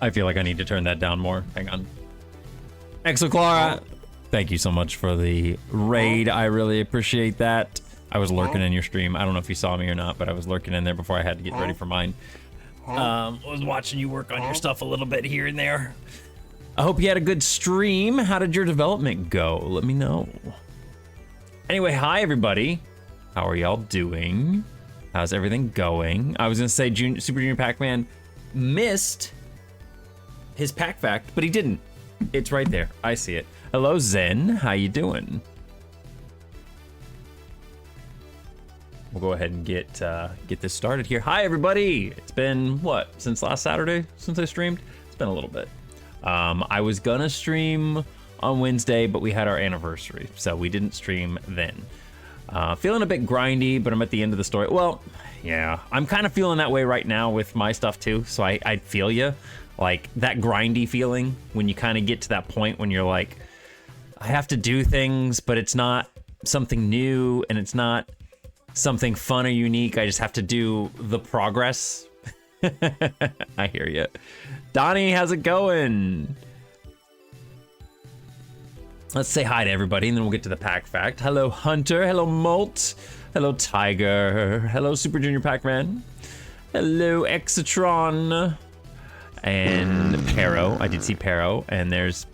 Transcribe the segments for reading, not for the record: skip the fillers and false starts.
I feel like I need to turn that down more. Hang on. Exoclara, thank you so much for the raid. I really appreciate that. I was lurking in your stream. I don't know if you saw me or not, but I was lurking in there before I had to get ready for mine. Was watching you work on your stuff a little bit here and there. I hope you had a good stream. How did your development go? Let me know. Anyway, hi everybody. How are y'all doing? How's everything going? I was gonna say Super Junior Pac-Man missed his pack fact, but he didn't. It's right there. I see it. Hello, Zen. How you doing? We'll go ahead and get this started here. Hi, everybody. It's been, what, since last Saturday since I streamed? It's been a little bit. I was gonna stream on Wednesday, but we had our anniversary, so we didn't stream then. Feeling a bit grindy, but I'm at the end of the story. Well, yeah, I'm kind of feeling that way right now with my stuff too, so I feel you. Like that grindy feeling when you kind of get to that point when you're like, I have to do things, but it's not something new and it's not something fun or unique. I just have to do the progress. I hear you. Donnie, how's it going? Let's say hi to everybody and then we'll get to the pack fact. Hello, Hunter. Hello, Molt. Hello, Tiger. Hello, Super Junior Pac-Man. Hello, Exatron. And Pero. I did see Pero. And there's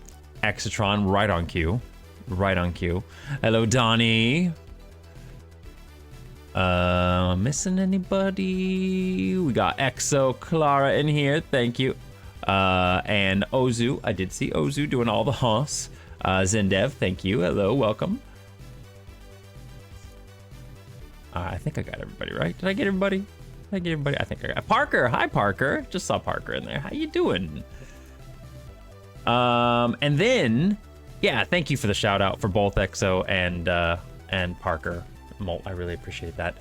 Exatron right on cue. Right on cue. Hello, Donnie. Missing anybody? We got Exo Clara in here. Thank you. And Ozu. I did see Ozu doing all the hoss. Zendev, thank you. Hello, welcome. I think I got everybody right. Did I get everybody? Did I get everybody? I think I got Parker. Hi, Parker. Just saw Parker in there. How you doing? And then, yeah, thank you for the shout out for both Exo and Parker. Molt, I really appreciate that.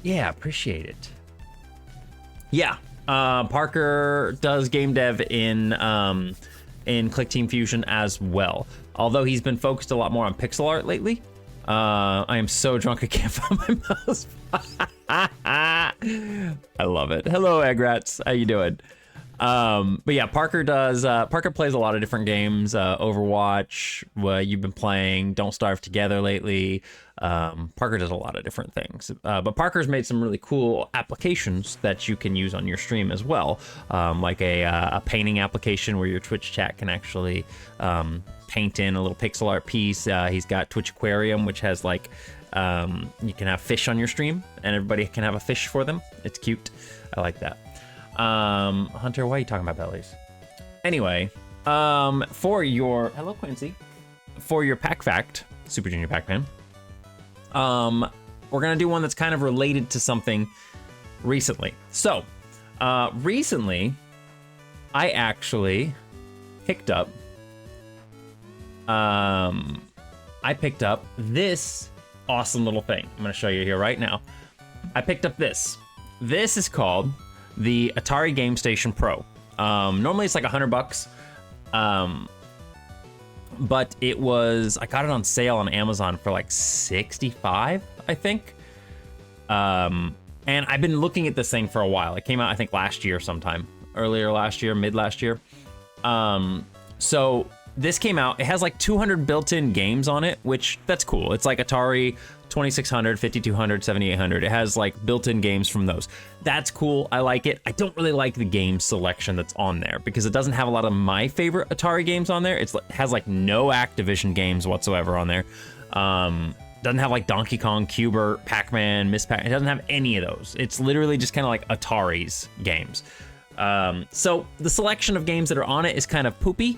Yeah, appreciate it. Yeah. Parker does game dev in Clickteam Fusion as well. Although he's been focused a lot more on pixel art lately. I am so drunk I can't find my mouse. I love it. Hello, Eggrats. How you doing? But yeah, Parker plays a lot of different games. Overwatch, you've been playing, Don't Starve Together lately. Parker does a lot of different things. But Parker's made some really cool applications that you can use on your stream as well. Like a painting application where your Twitch chat can actually paint in a little pixel art piece. He's got Twitch Aquarium, which has like, you can have fish on your stream and everybody can have a fish for them. It's cute. I like that. Hunter, why are you talking about bellies? Anyway, for your, hello Quincy, for your pack fact, Super Junior Pac-Man, we're gonna do one that's kind of related to something recently. So, recently, I actually picked up, this awesome little thing. I'm gonna show you here right now. I picked up this. This is called the Atari Game Station Pro. Normally it's like $100, but I got it on sale on Amazon for like 65, I think. And I've been looking at this thing for a while. It came out, I think, last year sometime, earlier last year, mid last year. So this came out, it has like 200 built-in games on it, which that's cool. It's like Atari 2600, 5200, 7800. It has like built-in games from those. That's cool. I like it. I don't really like the game selection that's on there because it doesn't have a lot of my favorite Atari games on there. It has like no Activision games whatsoever on there. Doesn't have like Donkey Kong, Cubert, Pac-Man, Miss Pac. It doesn't have any of those. It's literally just kind of like Atari's games. So the selection of games that are on it is kind of poopy,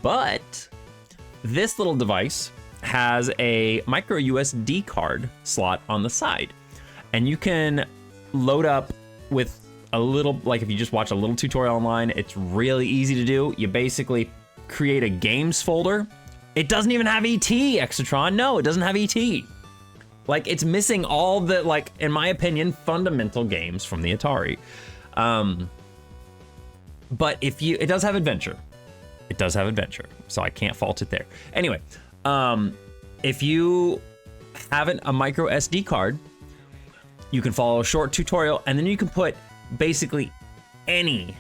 but this little device has a micro USB card slot on the side, and you can load up with a little, like if you just watch a little tutorial online, it's really easy to do. You basically create a games folder. It doesn't even have ET, Exatron. No, it doesn't have ET. Like, it's missing all the, like, in my opinion, fundamental games from the Atari. But it does have adventure. It does have adventure, so I can't fault it there. Anyway, if you haven't a micro SD card, You can follow a short tutorial, and then you can put basically any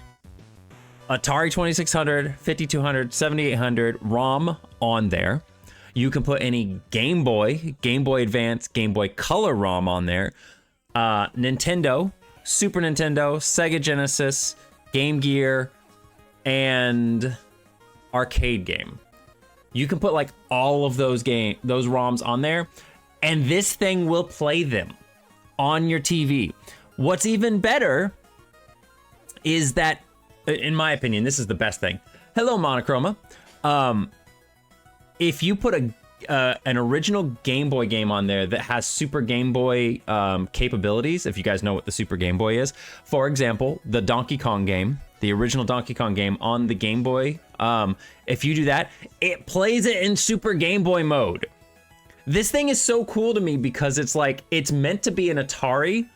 Atari 2600, 5200, 7800 ROM on there. You can put any Game Boy, Game Boy Advance, Game Boy Color ROM on there. Nintendo, Super Nintendo, Sega Genesis, Game Gear, and arcade game. You can put like all of those ROMs on there, and this thing will play them on your TV. What's even better is that, in my opinion, this is the best thing. Hello, Monochroma. If you put an original Game Boy game on there that has Super Game Boy capabilities, if you guys know what the Super Game Boy is, for example, the Donkey Kong game, the original Donkey Kong game on the Game Boy, if you do that, it plays it in Super Game Boy mode. This thing is so cool to me because it's like, it's meant to be an Atari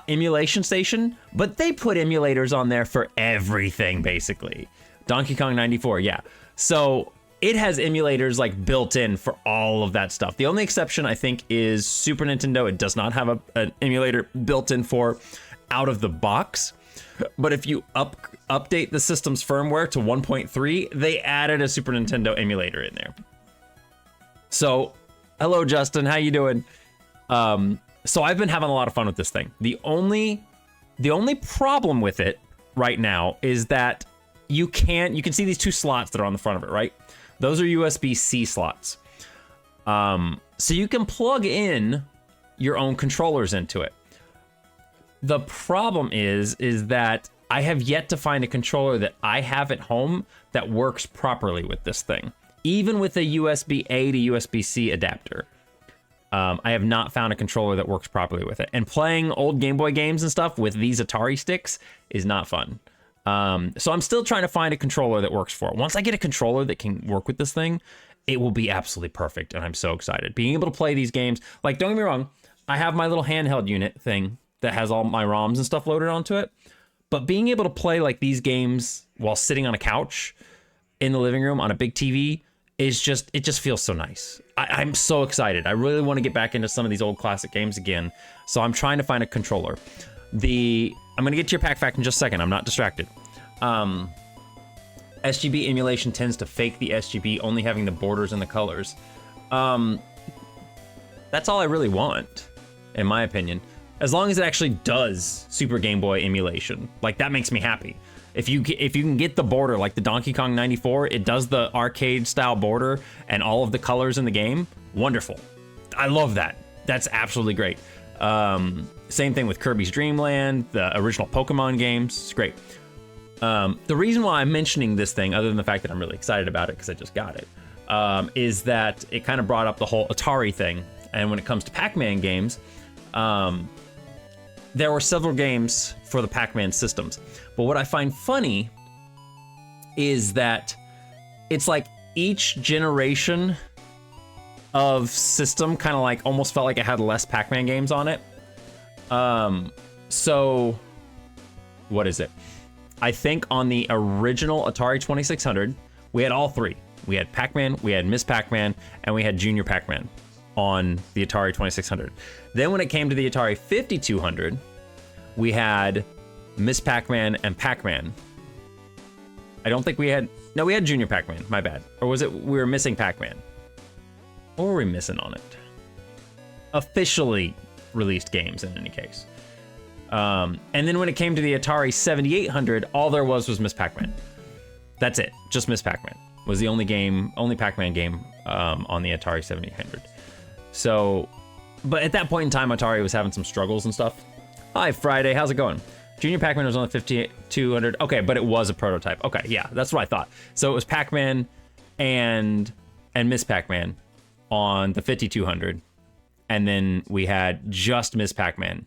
emulation station, but they put emulators on there for everything, basically. Donkey Kong 94, yeah. So it has emulators like built in for all of that stuff. The only exception, I think, is Super Nintendo. It does not have an emulator built in for out of the box. But if you update the system's firmware to 1.3, they added a Super Nintendo emulator in there. So, hello, Justin. How you doing? So I've been having a lot of fun with this thing. The only problem with it right now is that you can see these two slots that are on the front of it, right? Those are USB-C slots. So you can plug in your own controllers into it. The problem is that I have yet to find a controller that I have at home that works properly with this thing, even with a USB-A to USB-C adapter. I have not found a controller that works properly with it. And playing old Game Boy games and stuff with these Atari sticks is not fun. So I'm still trying to find a controller that works for it. Once I get a controller that can work with this thing, it will be absolutely perfect, and I'm so excited. Being able to play these games, like, don't get me wrong, I have my little handheld unit thing that has all my ROMs and stuff loaded onto it, but being able to play like these games while sitting on a couch in the living room on a big TV is just, it just feels so nice. I'm so excited. I really want to get back into some of these old classic games again, so I'm trying to find a controller. I'm going to get to your pack fact in just a second. I'm not distracted. SGB emulation tends to fake the SGB, only having the borders and the colors. That's all I really want, in my opinion. As long as it actually does Super Game Boy emulation, like, that makes me happy. If you can get the border, like the Donkey Kong 94, it does the arcade style border and all of the colors in the game. Wonderful. I love that. That's absolutely great. Same thing with Kirby's Dream Land, the original Pokemon games. It's great. The reason why I'm mentioning this thing, other than the fact that I'm really excited about it because I just got it, is that it kind of brought up the whole Atari thing. And when it comes to Pac-Man games, there were several games for the Pac-Man systems. But what I find funny is that it's like each generation of system kind of like almost felt like it had less Pac-Man games on it. So what is it? I think on the original Atari 2600, we had all three. We had Pac-Man, we had Miss Pac-Man, and we had Junior Pac-Man on the Atari 2600. Then when it came to the Atari 5200, we had Miss Pac-Man and Pac-Man. I don't think we had Junior Pac-Man, my bad. Or was it we were missing Pac-Man? What were we missing on it? Officially released games in any case. And then when it came to the Atari 7800, all there was Miss Pac-Man. That's it. Just Miss Pac-Man was the only Pac-Man game on the Atari 7800. So, but at that point in time, Atari was having some struggles and stuff. Hi, Friday. How's it going? Junior Pac-Man was on the 5200. Okay, but it was a prototype. Okay, yeah, that's what I thought. So it was Pac-Man and Miss Pac-Man on the 5200. And then we had just Miss Pac-Man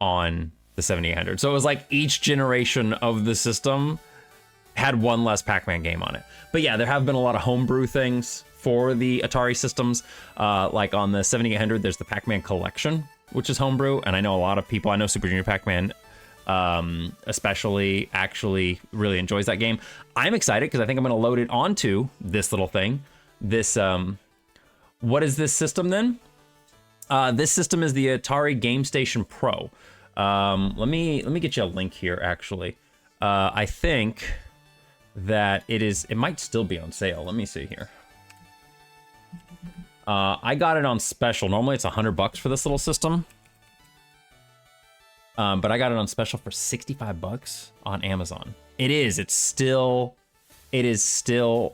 on the 7800. So it was like each generation of the system had one less Pac-Man game on it. But yeah, there have been a lot of homebrew things for the Atari systems. Like on the 7800, there's the Pac-Man Collection, which is homebrew. And I know a lot of people, I know Super Junior Pac-Man especially actually really enjoys that game. I'm excited because I think I'm going to load it onto this little thing. This, what is this system then? This system is the Atari Game Station Pro. Let me get you a link here, actually. I think that it might still be on sale. Let me see here. I got it on special. Normally it's $100 for this little system. But I got it on special for $65 on Amazon. It is still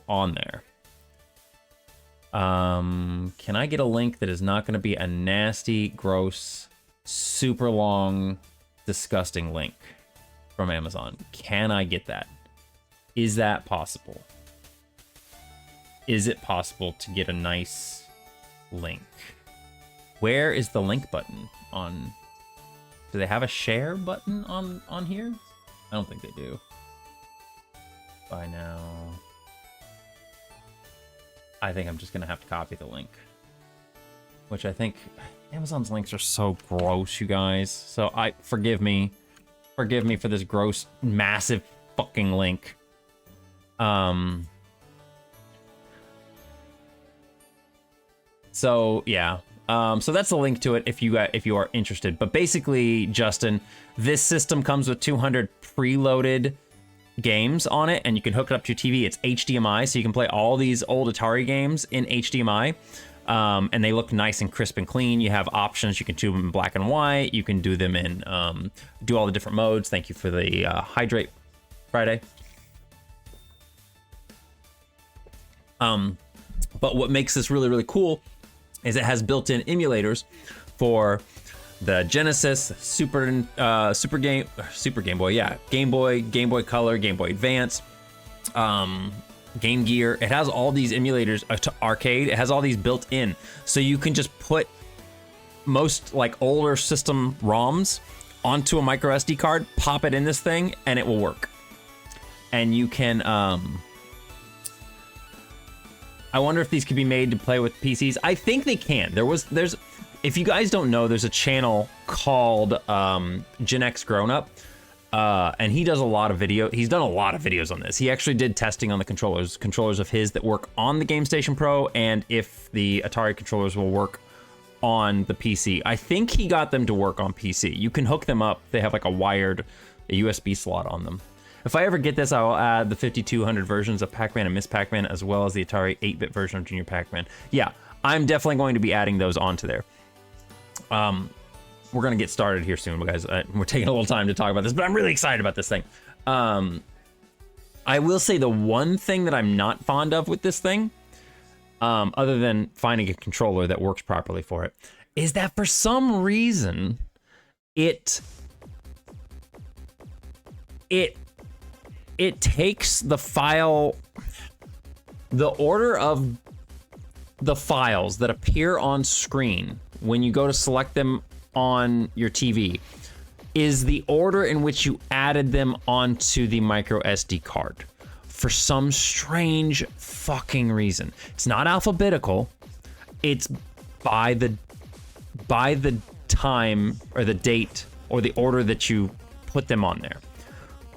on there. Can I get a link that is not going to be a nasty, gross, super long, disgusting link from Amazon? Can I get that? Is that possible? Is it possible to get a nice link? Where is the link button on? Do they have a share button on here? I don't think they do. Buy now. I think I'm just gonna have to copy the link. Which I think Amazon's links are so gross, you guys. So forgive me for this gross, massive fucking link. So yeah. So that's the link to it if you are interested. But basically, Justin, this system comes with 200 preloaded games on it, and you can hook it up to your TV. It's HDMI, so you can play all these old Atari games in HDMI, and they look nice and crisp and clean. You have options. You can do them in black and white. You can do them in do all the different modes. Thank you for the Hydrate Friday. But what makes this really, really cool is it has built-in emulators for the Genesis, Game Boy, yeah, Game Boy Color, Game Boy Advance, Game Gear. It has all these emulators to arcade. It has all these built in, so you can just put most like older system ROMs onto a micro SD card, pop it in this thing, and it will work. And you can I wonder if these could be made to play with PCs. I think they can. There's if you guys don't know, there's a channel called Gen X Grown Up, and he does a lot of video. He's done a lot of videos on this. He actually did testing on the controllers of his that work on the Game Station Pro, and if the Atari controllers will work on the PC. I think he got them to work on PC. You can hook them up. They have like a USB slot on them. If I ever get this, I will add the 5200 versions of Pac-Man and Miss Pac-Man, as well as the Atari 8-bit version of Junior Pac-Man. Yeah, I'm definitely going to be adding those onto there. We're going to get started here soon, guys. We're taking a little time to talk about this, but I'm really excited about this thing. I will say the one thing that I'm not fond of with this thing, other than finding a controller that works properly for it, is that for some reason, it takes the file, the order of the files that appear on screen when you go to select them on your TV is the order in which you added them onto the micro SD card for some strange fucking reason. It's not alphabetical. It's by the time or the date or the order that you put them on there.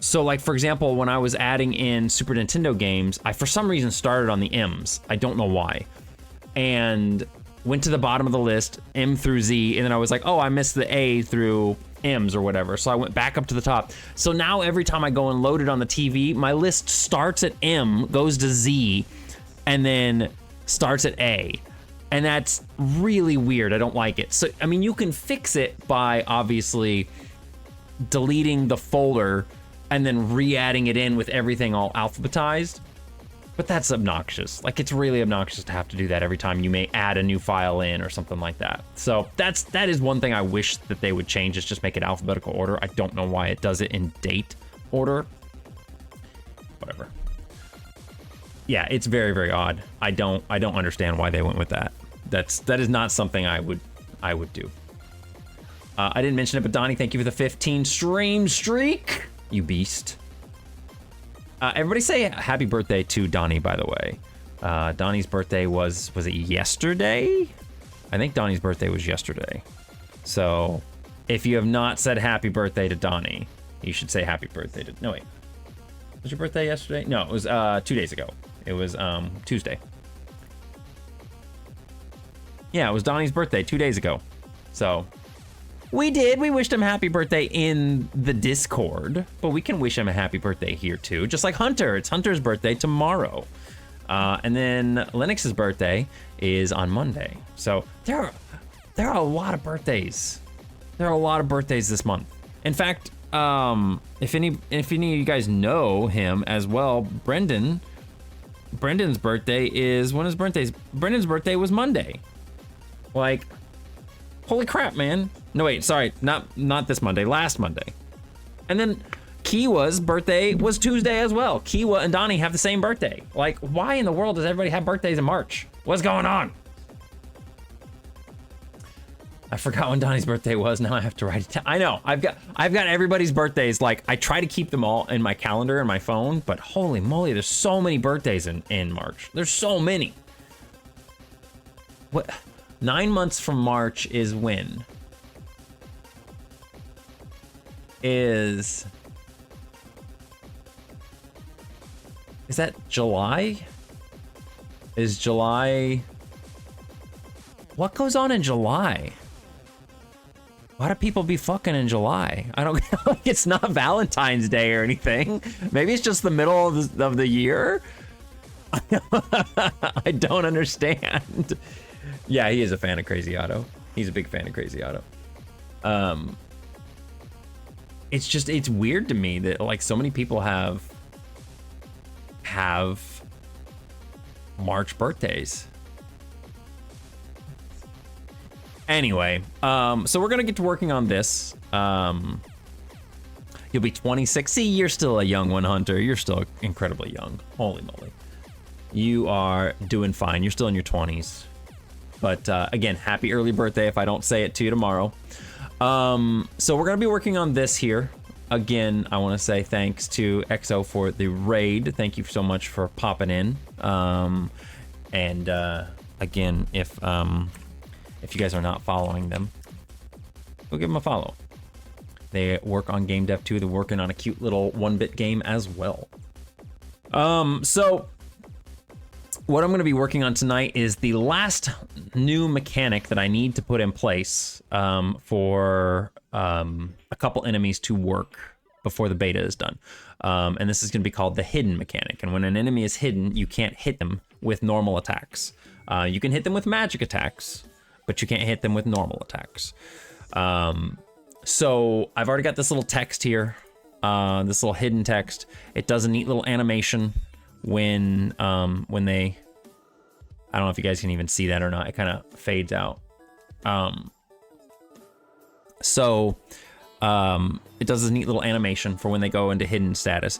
So like, for example, when I was adding in Super Nintendo games, I for some reason started on the M's. I don't know why. And went to the bottom of the list, M through Z, and then I was like, oh, I missed the A through M's or whatever. So I went back up to the top. So now every time I go and load it on the TV, my list starts at M, goes to Z, and then starts at A. And that's really weird. I don't like it. So, I mean, you can fix it by obviously deleting the folder and then re-adding it in with everything all alphabetized. But that's obnoxious. Like, it's really obnoxious to have to do that every time you may add a new file in or something like that. So that is one thing I wish that they would change, is just make it alphabetical order. I don't know why it does it in date order. Whatever. Yeah, it's very, very odd. I don't understand why they went with that. That is not something I would do. I didn't mention it, but Donnie, thank you for the 15 stream streak. You beast. Everybody say happy birthday to Donnie, by the way. Donnie's birthday was it yesterday? I think Donnie's birthday was yesterday. So if you have not said happy birthday to Donnie, you should say happy birthday to, no wait. Was your birthday yesterday? No, it was 2 days ago. It was Tuesday. Yeah, it was Donnie's birthday 2 days ago. So we wished him happy birthday in the Discord, but we can wish him a happy birthday here too. Just like Hunter, it's Hunter's birthday tomorrow. And then Lennox's birthday is on Monday. So there are a lot of birthdays. There are a lot of birthdays this month. In fact, if any of you guys know him as well, Brendan's birthday is, when his birthday? Brendan's birthday was Monday. Like, holy crap, man. No, wait, sorry, not this Monday, last Monday. And then Kiwa's birthday was Tuesday as well. Kiwa and Donnie have the same birthday. Like, why in the world does everybody have birthdays in March? What's going on? I forgot when Donnie's birthday was. Now I have to write it down. I know, I've got everybody's birthdays. Like, I try to keep them all in my calendar and my phone, but holy moly, there's so many birthdays in March. There's so many. What? 9 months from March is when? Is that July? Is July? What goes on in July? Why do people be fucking in July? I don't, it's not Valentine's Day or anything. Maybe it's just the middle of the year. I don't understand. Yeah, he is a fan of Crazy Otto. He's a big fan of Crazy Otto. It's weird to me that like so many people have March birthdays. Anyway, so we're gonna get to working on this. You'll be 26. See, you're still a young one, Hunter. You're still incredibly young. Holy moly. You are doing fine. You're still in your 20s. But again, happy early birthday if I don't say it to you tomorrow. So we're gonna be working on this here. Again, I wanna say thanks to XO for the raid. Thank you so much for popping in. Again, if you guys are not following them, go give them a follow. They work on Game Dev too. They're working on a cute little 1-bit game as well. So what I'm gonna be working on tonight is the last new mechanic that I need to put in place for a couple enemies to work before the beta is done. And this is gonna be called the hidden mechanic. And when an enemy is hidden, you can't hit them with normal attacks. You can hit them with magic attacks, but you can't hit them with normal attacks. So I've already got this little text here, this little hidden text. It does a neat little animation when they, I don't know if you guys can even see that or not. It kind of fades out. It does this neat little animation for when they go into hidden status.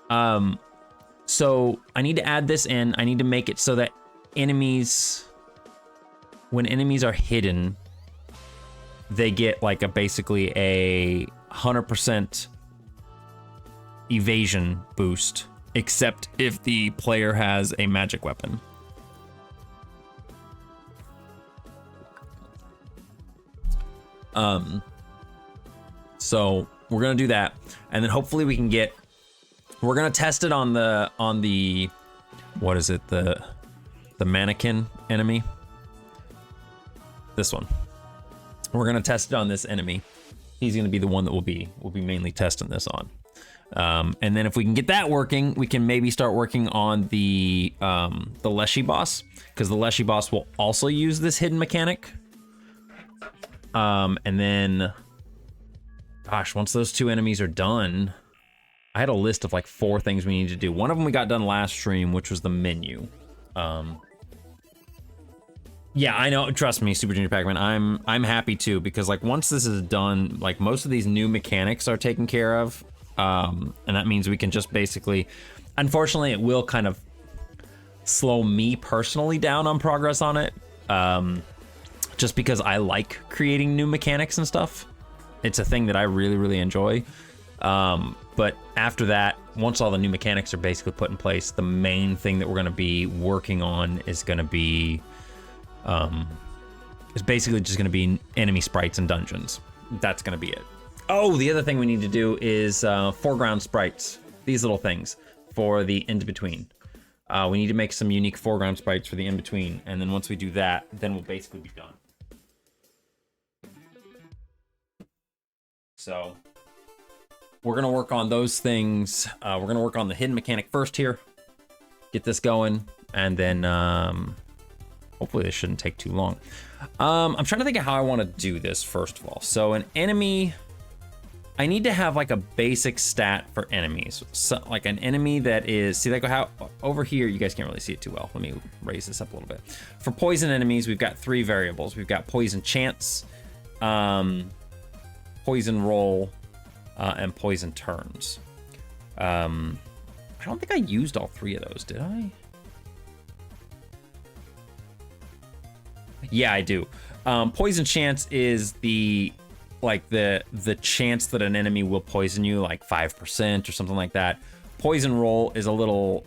So I need to add this in. I need to make it so that when enemies are hidden, they get like basically a 100% evasion boost, except if the player has a magic weapon. So we're gonna do that, and then hopefully we can get. We're gonna test it on the what is it, the mannequin enemy. This one. We're gonna test it on this enemy. He's gonna be the one that we'll be mainly testing this on. And then if we can get that working, we can maybe start working on the Leshy boss, because the Leshy boss will also use this hidden mechanic. And then, gosh, once those two enemies are done, I had a list of like 4 things we need to do. One of them we got done last stream, which was the menu. Yeah, I know. Trust me, Super Junior Pac-Man. I'm happy too, because like once this is done, like most of these new mechanics are taken care of, and that means we can just basically. Unfortunately, it will kind of slow me personally down on progress on it, just because I like creating new mechanics and stuff. It's a thing that I really enjoy. But after that, once all the new mechanics are basically put in place, the main thing that we're going to be working on is going to be. It's basically just going to be enemy sprites and dungeons. That's going to be it. Oh, the other thing we need to do is foreground sprites. These little things for the in-between. We need to make some unique foreground sprites for the in-between, and then once we do that, then we'll basically be done. So we're gonna work on those things. We're gonna work on the hidden mechanic first here, get this going, and then hopefully this shouldn't take too long. I'm trying to think of how I want to do this first of all. So an enemy, I need to have like a basic stat for enemies. So like an enemy that is, see like how over here, you guys can't really see it too well. Let me raise this up a little bit. For poison enemies, we've got 3 variables. We've got poison chance, poison roll, and poison turns. I don't think I used all 3 of those, did I? Yeah, I do. Poison chance is the chance that an enemy will poison you, like 5% or something like that. Poison roll is a little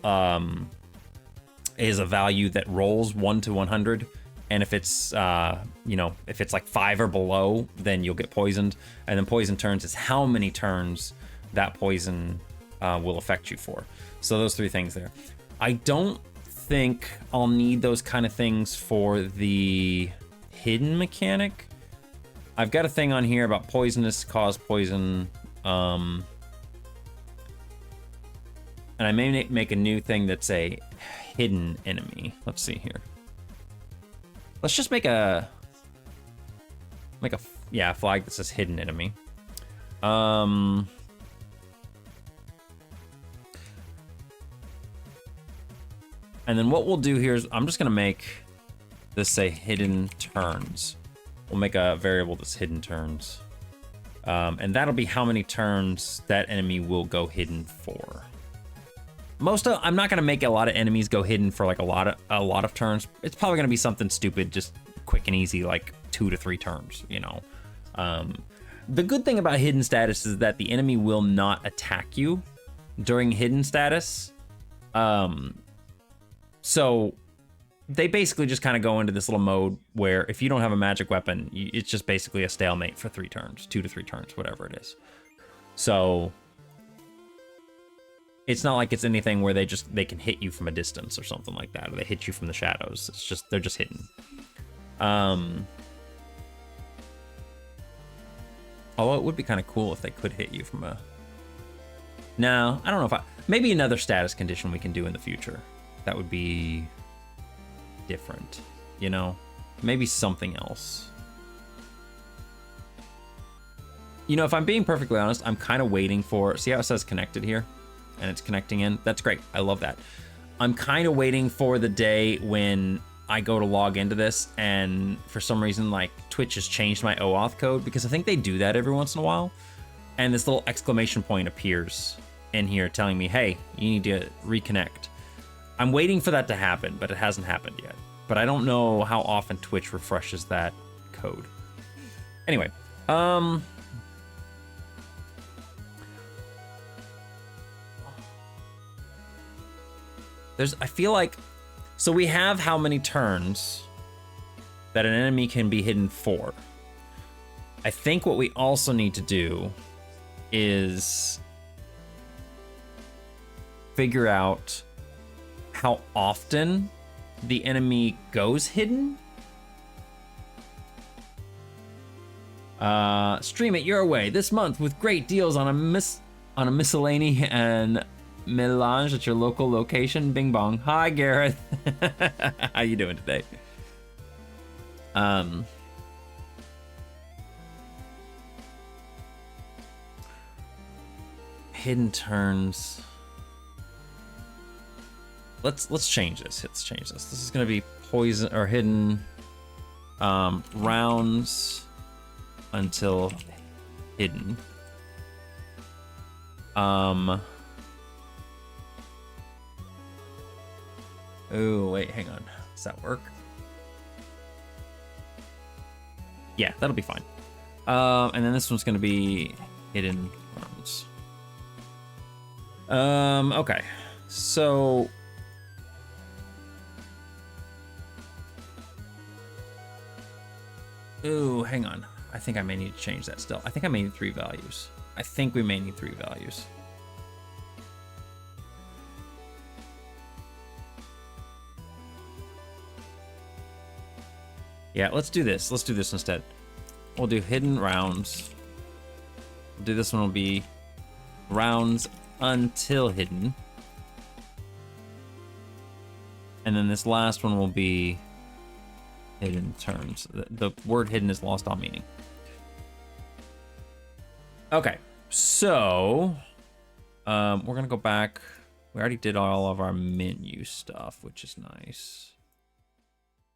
is a value that rolls 1 to 100, and if it's if it's like 5 or below, then you'll get poisoned. And then poison turns is how many turns that poison will affect you for. So those 3 things there. I don't think I'll need those kind of things for the hidden mechanic. I've got a thing on here about poisonous cause poison, and I may make a new thing that's a hidden enemy. Let's see here. Let's just make a flag that says hidden enemy. And then what we'll do here is I'm just gonna make this say hidden turns. We'll make a variable that's hidden turns. And that'll be how many turns that enemy will go hidden for. I'm not gonna make a lot of enemies go hidden for like a lot of turns. It's probably gonna be something stupid, just quick and easy, like 2 to 3 turns, you know. The good thing about hidden status is that the enemy will not attack you during hidden status. So they basically just kind of go into this little mode where if you don't have a magic weapon, it's just basically a stalemate for 3 turns, 2 to 3 turns, whatever it is. So it's not like it's anything where they can hit you from a distance or something like that, or they hit you from the shadows. It's just, they're just hidden. Although it would be kind of cool if they could hit you from a... No, I don't know if maybe another status condition we can do in the future. That would be different, you know? Maybe something else. You know, if I'm being perfectly honest, I'm kind of waiting for... See how it says connected here? And it's connecting in? That's great. I love that. I'm kind of waiting for the day when I go to log into this and for some reason, like, Twitch has changed my OAuth code, because I think they do that every once in a while. And this little exclamation point appears in here telling me, hey, you need to reconnect. I'm waiting for that to happen, but it hasn't happened yet. But I don't know how often Twitch refreshes that code. Anyway, I feel like, so we have how many turns that an enemy can be hidden for. I think what we also need to do is figure out how often the enemy goes hidden. Stream it your way this month with great deals on a miscellany and melange at your local location. Bing bong. Hi, Gareth. How you doing today? Hidden turns. Let's change this. Let's change this. This is gonna be poison or hidden rounds until hidden. Oh wait, hang on. Does that work? Yeah, that'll be fine. And then this one's gonna be hidden rounds. Okay, so. Ooh, hang on. I think I may need to change that still. I think I may need 3 values. I think we may need 3 values. Yeah, let's do this. Let's do this instead. We'll do hidden rounds. We'll do this one will be rounds until hidden. And then this last one will be hidden turns. The word hidden is lost all meaning. Okay, so we're gonna go back. We already did all of our menu stuff, which is nice.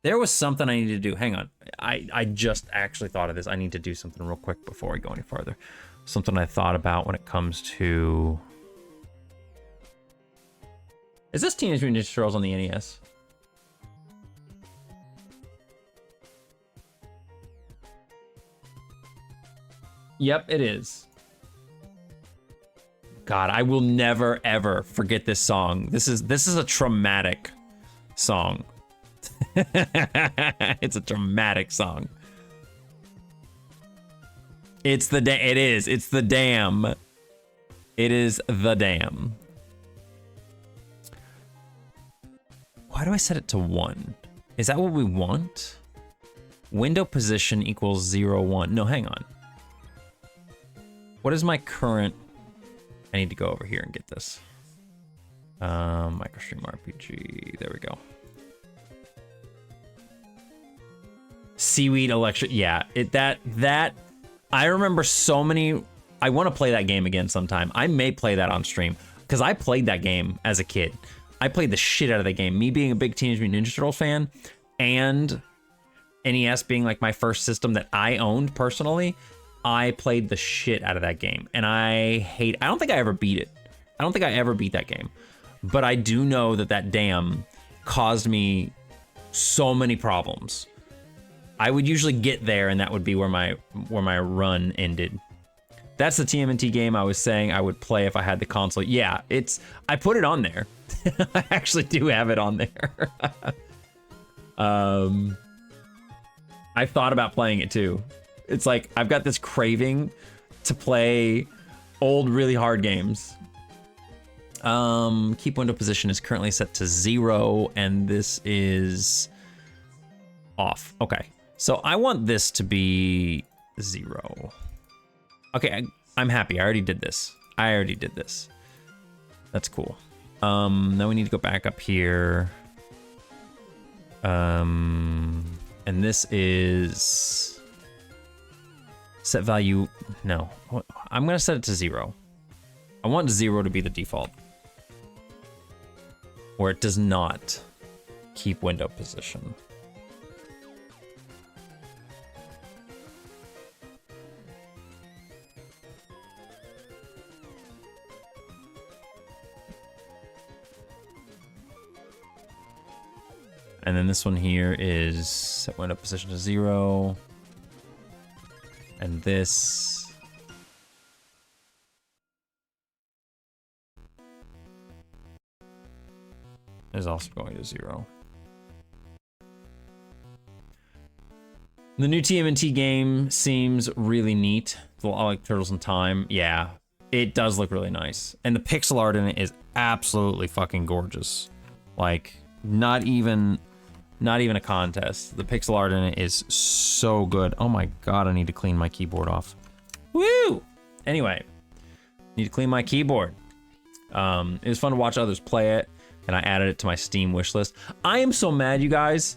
There was something I needed to do. Hang on. I just actually thought of this. I need to do something real quick before we go any further. Something I thought about when it comes to... Is this Teenage Mutant Ninja Turtles on the NES? Yep, it is. God, I will never ever forget this song. This is a traumatic song. It's a dramatic song. It's the It's the dam. It is the dam. Why do I set it to 1? Is that what we want? Window position equals 0, 1. No, hang on. What is my current? I need to go over here and get this. Microstream RPG. There we go. Seaweed Electric. Yeah, that I remember so many. I want to play that game again sometime. I may play that on stream because I played that game as a kid. I played the shit out of that game. Me being a big Teenage Mutant Ninja Turtles fan and NES being like my first system that I owned personally, I played the shit out of that game. And I don't think I ever beat it. I don't think I ever beat that game. But I do know that dam caused me so many problems. I would usually get there and that would be where my run ended. That's the TMNT game I was saying I would play if I had the console. Yeah, I put it on there. I actually do have it on there. I thought about playing it too. It's like I've got this craving to play old, really hard games. Keep window position is currently set to 0, and this is off. Okay, so I want this to be 0. Okay, I'm happy. I already did this. That's cool. Now we need to go back up here. And this is set value. No, I'm gonna set it to 0. I want 0 to be the default, where it does not keep window position. And then this one here is set window position to 0. And this is also going to 0. The new TMNT game seems really neat. It's a lot like Turtles in Time. Yeah, it does look really nice. And the pixel art in it is absolutely fucking gorgeous. Like, not even a contest. The pixel art in it is so good. Oh my god, I need to clean my keyboard off. Woo! Anyway, need to clean my keyboard. It was fun to watch others play it, and I added it to my Steam wishlist. I am so mad, you guys.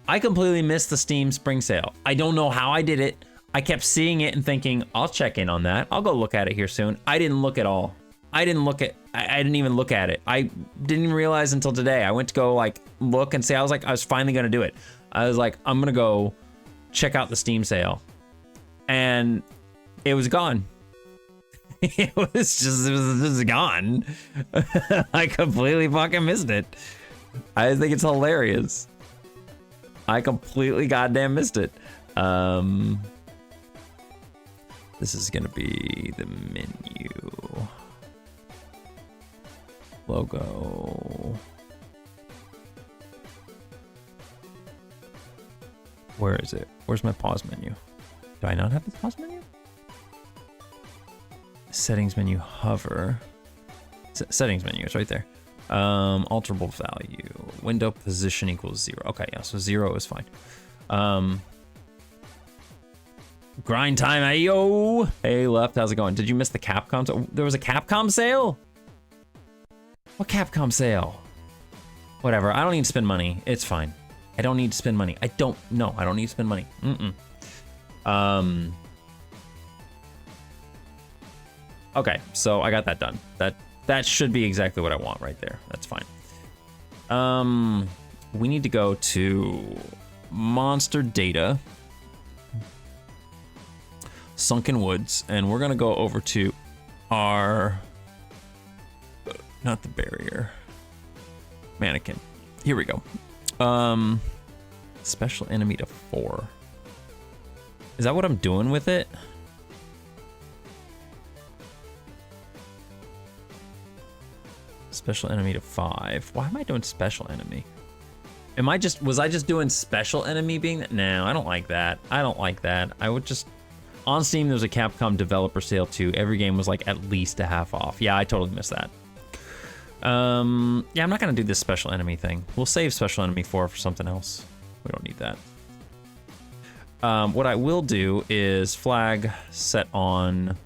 I completely missed the Steam spring sale. I don't know how I did it. I kept seeing it and thinking, I'll check in on that. I'll go look at it here soon. I didn't look at all. I didn't even look at it. I didn't even realize until today. I went to go like look and see. I was finally gonna do it. I was like, I'm gonna go check out the Steam sale. And it was gone. It was just gone. I completely fucking missed it. I think it's hilarious. I completely goddamn missed it. This is gonna be the menu. Logo. Where is it? Where's my pause menu? Do I not have the pause menu? Settings menu, hover. Settings menu, it's right there. Alterable value. Window position equals 0. Okay, yeah, so 0 is fine. Grind time, ayo. Hey, Left, how's it going? Did you miss the Capcom? There was a Capcom sale? What Capcom sale? Whatever, I don't need to spend money. It's fine. I don't need to spend money. I don't need to spend money. Okay, so I got that done. That should be exactly what I want right there. That's fine. We need to go to monster data, Sunken Woods, and we're gonna go over to our, not the barrier, mannequin. Here we go. Special enemy to 4. Is that what I'm doing with it? Special enemy to 5. Why am I doing special enemy? Was I just doing special enemy being that? No, I don't like that. I don't like that. I would just, on Steam, there's a Capcom developer sale too. Every game was like at least a half off. Yeah, I totally missed that. Yeah, I'm not gonna do this special enemy thing. We'll save special enemy 4 for something else. We don't need that. What I will do is flag set on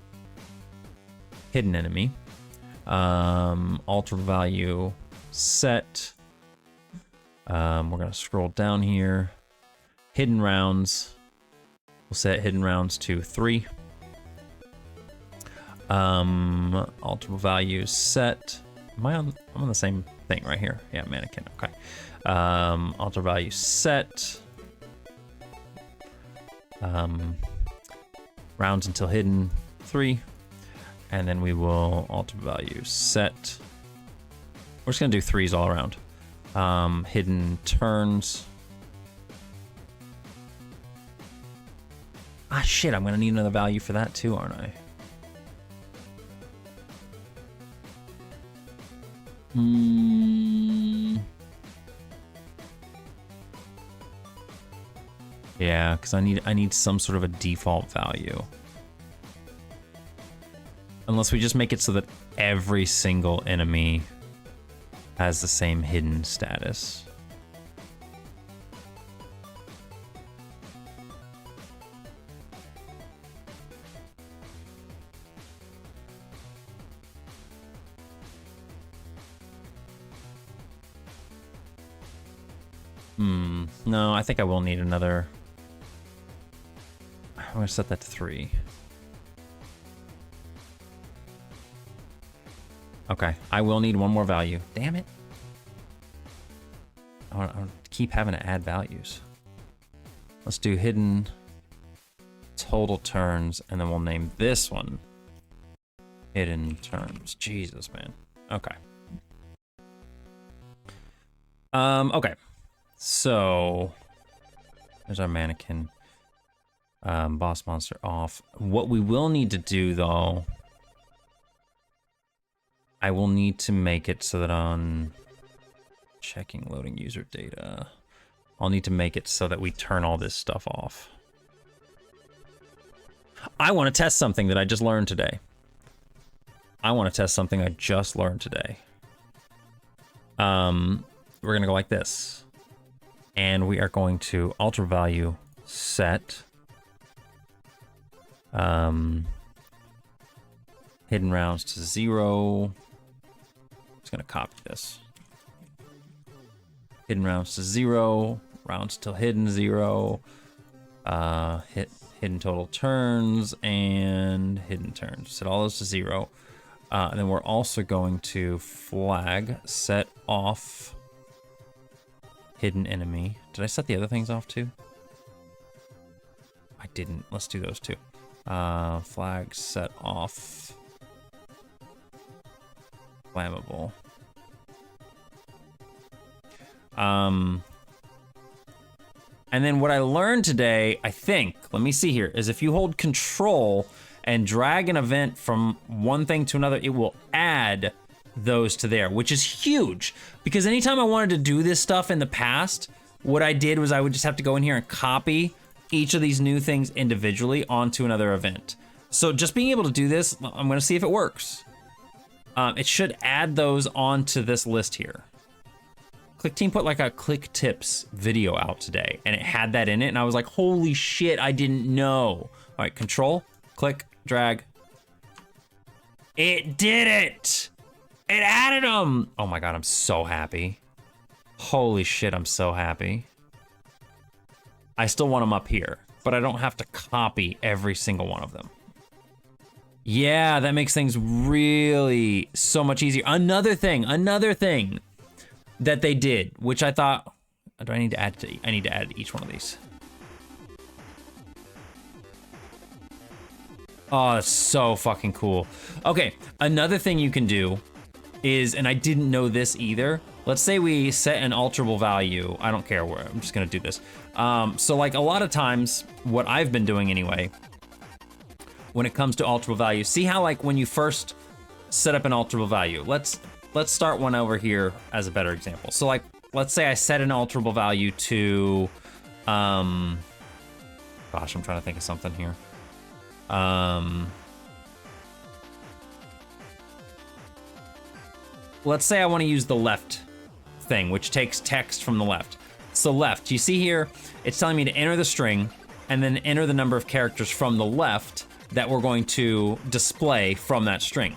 hidden enemy. Alter value set. We're gonna scroll down here. Hidden rounds. We'll set hidden rounds to 3. Alter value set. I'm on the same thing right here. Yeah, mannequin. Okay. Alter value set. Rounds until hidden 3. And then we will alter value set. We're just gonna do 3s all around. Hidden turns. Ah, shit, I'm gonna need another value for that too, aren't I? Yeah, because I need some sort of a default value. Unless we just make it so that every single enemy has the same hidden status. No, I think I will need another. I'm gonna set that to 3. Okay, I will need one more value. Damn it. I keep having to add values. Let's do hidden total turns, and then we'll name this one hidden turns. Jesus, man. Okay. Okay. So there's our mannequin. Boss monster off. What we will need to do though, I will need to make it so that on checking loading user data, I'll need to make it so that we turn all this stuff off. I want to test something that I just learned today. We're gonna go like this. And we are going to alter value set. Hidden rounds to 0. Just gonna copy this. Hidden rounds to 0. Rounds till hidden 0. Hidden total turns and hidden turns. Set all those to 0. And then we're also going to flag set off hidden enemy. Did I set the other things off too? I didn't. Let's do those too. Flag set off flammable. And then what I learned today, I think, let me see here, is if you hold control and drag an event from one thing to another, it will add those to there, which is huge. Because anytime I wanted to do this stuff in the past, what I did was I would just have to go in here and copy each of these new things individually onto another event. So just being able to do this, I'm gonna see if it works. It should add those onto this list here. Clickteam put like a Click Tips video out today, and it had that in it, and I was like, holy shit, I didn't know. All right, control, click, drag. It did it! It added them! Oh my god, I'm so happy. Holy shit, I'm so happy. I still want them up here, but I don't have to copy every single one of them. Yeah, that makes things really so much easier. Another thing that they did, which I thought, do I need to add to, I need to add to each one of these. Oh, that's so fucking cool. Okay, another thing you can do is, and I didn't know this either, let's say we set an alterable value. I don't care where, I'm just gonna do this. So like a lot of times, what I've been doing anyway, when it comes to alterable value, see how like when you first set up an alterable value, let's start one over here as a better example. So like, let's say I set an alterable value to, gosh, I'm trying to think of something here. Let's say I want to use the left thing, which takes text from the left. So left, you see here, it's telling me to enter the string and then enter the number of characters from the left that we're going to display from that string.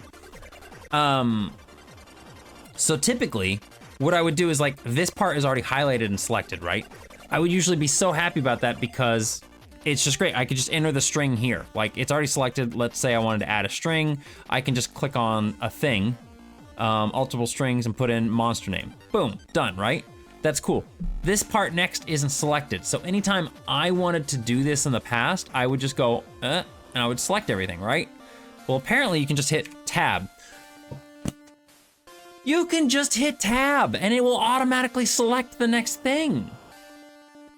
So typically, what I would do is like, this part is already highlighted and selected, right? I would usually be so happy about that because it's just great. I could just enter the string here. Like it's already selected. Let's say I wanted to add a string. I can just click on a thing, alterable strings, and put in monster name. Boom, done, right? That's cool. This part next isn't selected. So anytime I wanted to do this in the past, I would just go, and I would select everything, right? Well, apparently you can just hit tab. You can just hit tab and it will automatically select the next thing.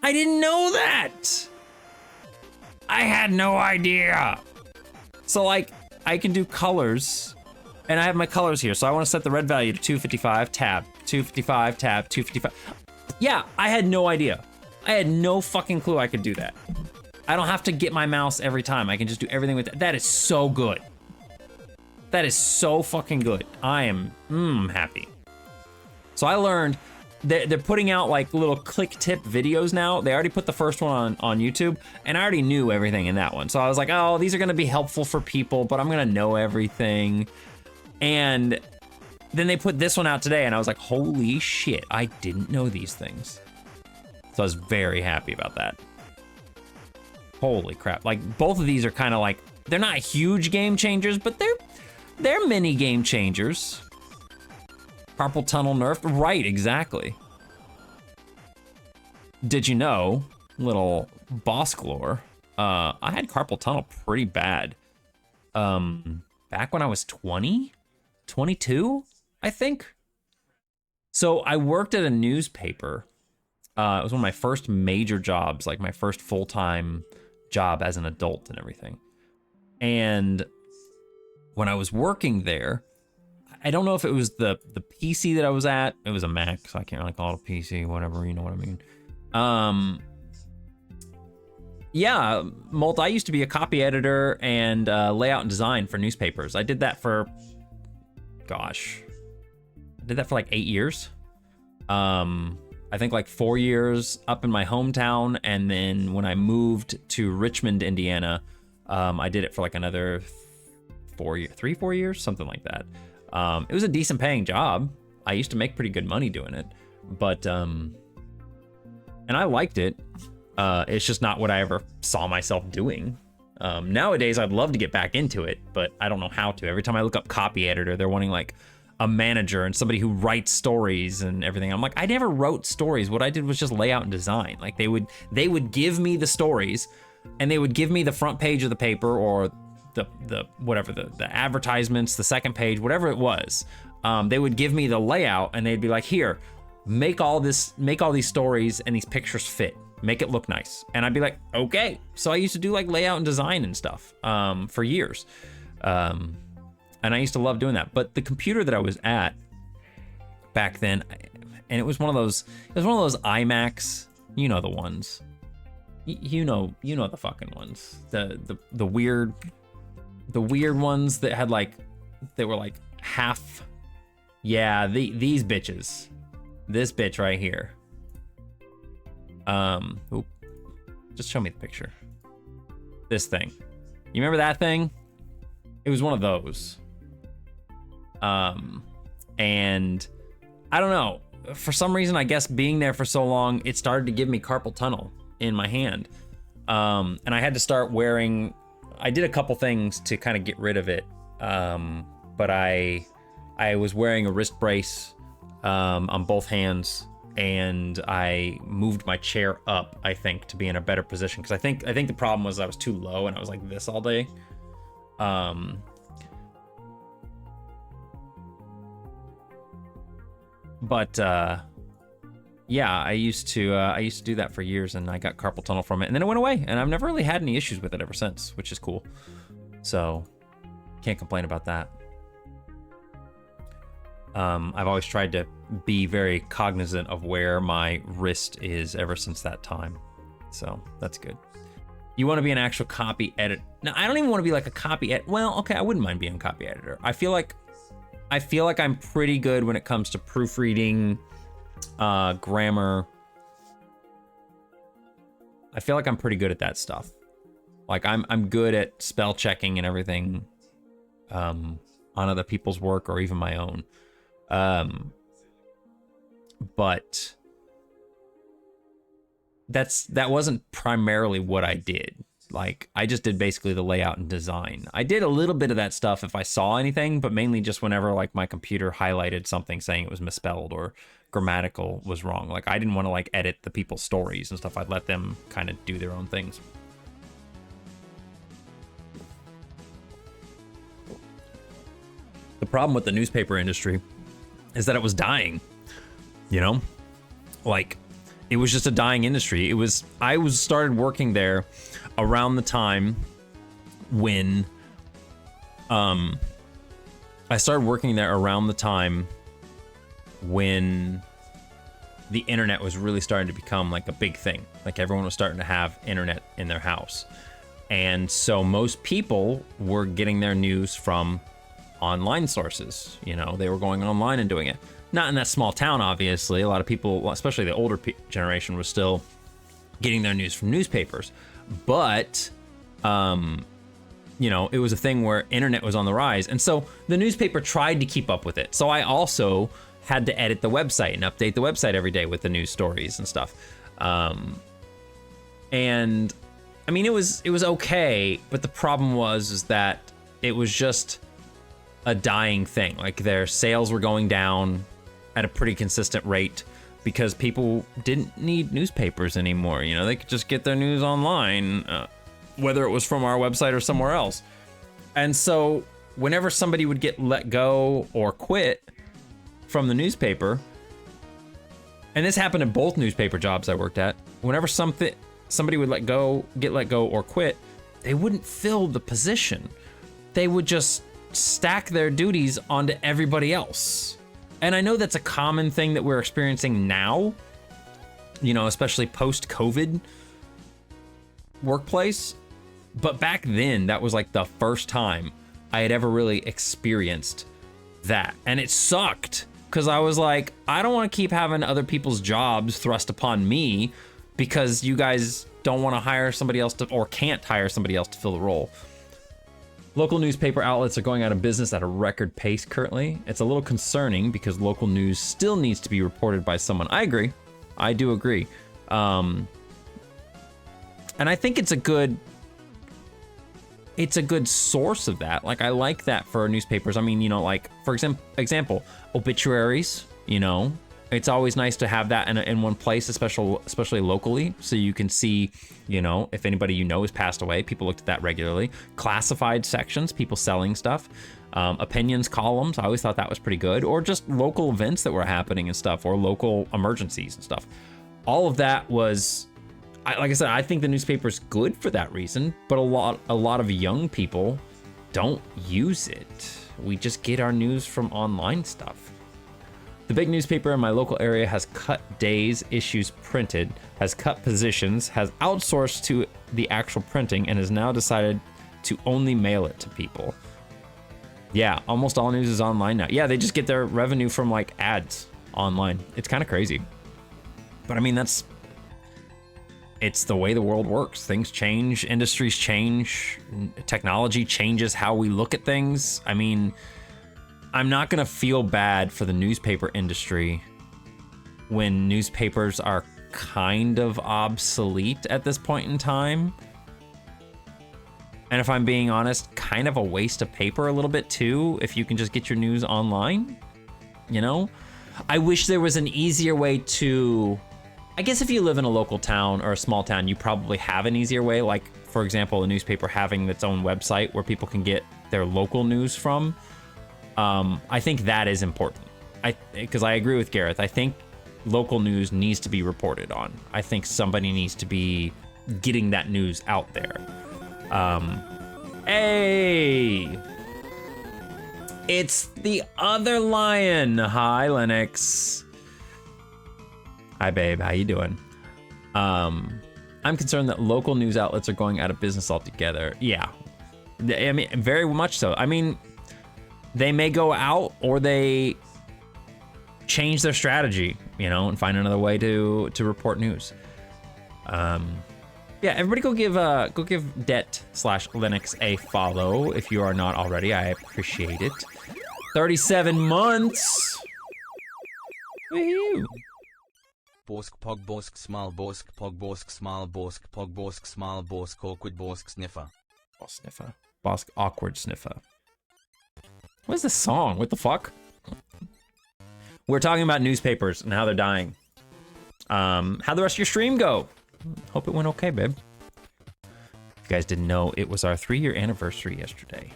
I didn't know that. I had no idea. So like, I can do colors and I have my colors here. So I wanna set the red value to 255, tab, 255, tab, 255. Yeah, I had no idea. I had no fucking clue I could do that. I don't have to get my mouse every time. I can just do everything with that. That is so good. That is so fucking good. I am happy. So I learned they're putting out like little click tip videos now. They already put the first one on YouTube, and I already knew everything in that one. So I was like, oh, these are gonna be helpful for people, but I'm gonna know everything. And then they put this one out today, and I was like, holy shit, I didn't know these things. So I was very happy about that. Holy crap, like both of these are kind of like, they're not huge game changers, but they're mini game changers. Carpal tunnel nerfed, right, exactly. Did you know, little boss lore, I had carpal tunnel pretty bad. Back when I was 20, 22, I think. So I worked at a newspaper. It was one of my first major jobs, like my first full-time job as an adult and everything. And when I was working there, I don't know if it was the PC that I was at. It was a Mac, so I can't really call it a PC, whatever, you know what I mean. Yeah, Molt, I used to be a copy editor and layout and design for newspapers. I did that for, gosh, I did that for like 8 years. I think like 4 years up in my hometown, and then when I moved to Richmond, Indiana, I did it for like another 4 years, something like that. It was a decent paying job. I used to make pretty good money doing it, but, and I liked it. It's just not what I ever saw myself doing. Nowadays, I'd love to get back into it, but I don't know how to. Every time I look up copy editor, they're wanting like a manager and somebody who writes stories and everything. I'm like, I never wrote stories. What I did was just layout and design. Like they would give me the stories, and they would give me the front page of the paper or the whatever, the advertisements, the second page, whatever it was. They would give me the layout, and they'd be like, here, make all these stories and these pictures fit. Make it look nice. And I'd be like, okay. So I used to do like layout and design and stuff for years. And I used to love doing that. But the computer that I was at back then, and it was one of those iMacs, you know the ones. You know the fucking ones. The weird ones that had like, they were like half, yeah, these bitches. This bitch right here. Oop. Just show me the picture. This thing. You remember that thing? It was one of those. And I don't know. For some reason, I guess being there for so long, it started to give me carpal tunnel in my hand. And I had to start wearing, I did a couple things to kind of get rid of it. But I was wearing a wrist brace on both hands, and I moved my chair up, I think, to be in a better position. Because I think the problem was I was too low and I was like this all day. But yeah, I used to do that for years, and I got carpal tunnel from it, and then it went away, and I've never really had any issues with it ever since, which is cool. So can't complain about that. I've always tried to be very cognizant of where my wrist is ever since that time. So that's good. You want to be an actual copy editor. Now, I don't even want to be like a copy edit. Well, okay, I wouldn't mind being a copy editor. I feel like I'm pretty good when it comes to proofreading, grammar. I feel like I'm pretty good at that stuff. Like I'm good at spell checking and everything, on other people's work or even my own. But that wasn't primarily what I did. Like, I just did basically the layout and design. I did a little bit of that stuff if I saw anything, but mainly just whenever like my computer highlighted something saying it was misspelled or grammatical was wrong. Like, I didn't want to like edit the people's stories and stuff. I'd let them kind of do their own things. The problem with the newspaper industry is that it was dying, you know? Like, it was just a dying industry. I started working there around the time when, the internet was really starting to become like a big thing. Like, everyone was starting to have internet in their house. And so most people were getting their news from online sources. You know, they were going online and doing it. Not in that small town, obviously. A lot of people, especially the older generation, was still getting their news from newspapers. But, you know, it was a thing where internet was on the rise. And so the newspaper tried to keep up with it. So I also had to edit the website and update the website every day with the news stories and stuff. And I mean, it was okay, but the problem is that it was just a dying thing. Like, their sales were going down at a pretty consistent rate because people didn't need newspapers anymore. You know, they could just get their news online, whether it was from our website or somewhere else. And so whenever somebody would get let go or quit from the newspaper, and this happened in both newspaper jobs I worked at, whenever somebody would get let go or quit, they wouldn't fill the position. They would just stack their duties onto everybody else. And I know that's a common thing that we're experiencing now, you know, especially post-COVID workplace. But back then, that was like the first time I had ever really experienced that. And it sucked, because I was like, I don't want to keep having other people's jobs thrust upon me because you guys don't want to hire somebody else or can't hire somebody else to fill the role. Local newspaper outlets are going out of business at a record pace currently. It's a little concerning because local news still needs to be reported by someone. I agree. I do agree. And I think it's a good source of that. Like, I like that for newspapers. I mean, you know, like, for example, obituaries, you know, it's always nice to have that in one place, especially locally, so you can see, you know, if anybody you know has passed away. People looked at that regularly. Classified sections, people selling stuff. Opinions columns, I always thought that was pretty good. Or just local events that were happening and stuff, or local emergencies and stuff. All of that was, like I said, I think the newspaper's good for that reason, but a lot of young people don't use it. We just get our news from online stuff. The big newspaper in my local area has cut days issues printed, has cut positions, has outsourced to the actual printing, and has now decided to only mail it to people. Yeah, almost all news is online now. Yeah, they just get their revenue from like ads online. It's kind of crazy. But I mean, it's the way the world works. Things change, industries change, technology changes how we look at things. I mean, I'm not gonna feel bad for the newspaper industry when newspapers are kind of obsolete at this point in time. And if I'm being honest, kind of a waste of paper a little bit too, if you can just get your news online, you know? I wish there was an easier way to, I guess if you live in a local town or a small town, you probably have an easier way, like for example, a newspaper having its own website where people can get their local news from. I think that is important. Because I agree with Gareth, I think local news needs to be reported on. I think somebody needs to be getting that news out there. Hey! It's the other lion. Hi, Lennox. Hi, babe. How you doing? I'm concerned that local news outlets are going out of business altogether. Yeah. I mean, very much so. I mean, they may go out or they change their strategy, you know, and find another way to report news. Yeah, everybody go give Det/Linux a follow if you are not already. I appreciate it. 37 months. Woo-hoo. Borsk pog borsk smile borsk pog borsk smile borsk pog borsk smile borsk awkward borsk sniffer. Oh, sniffer. Bosk awkward sniffer. What is this song? What the fuck? We're talking about newspapers and how they're dying. How'd the rest of your stream go? Hope it went okay, babe. If you guys didn't know, it was our 3-year anniversary yesterday.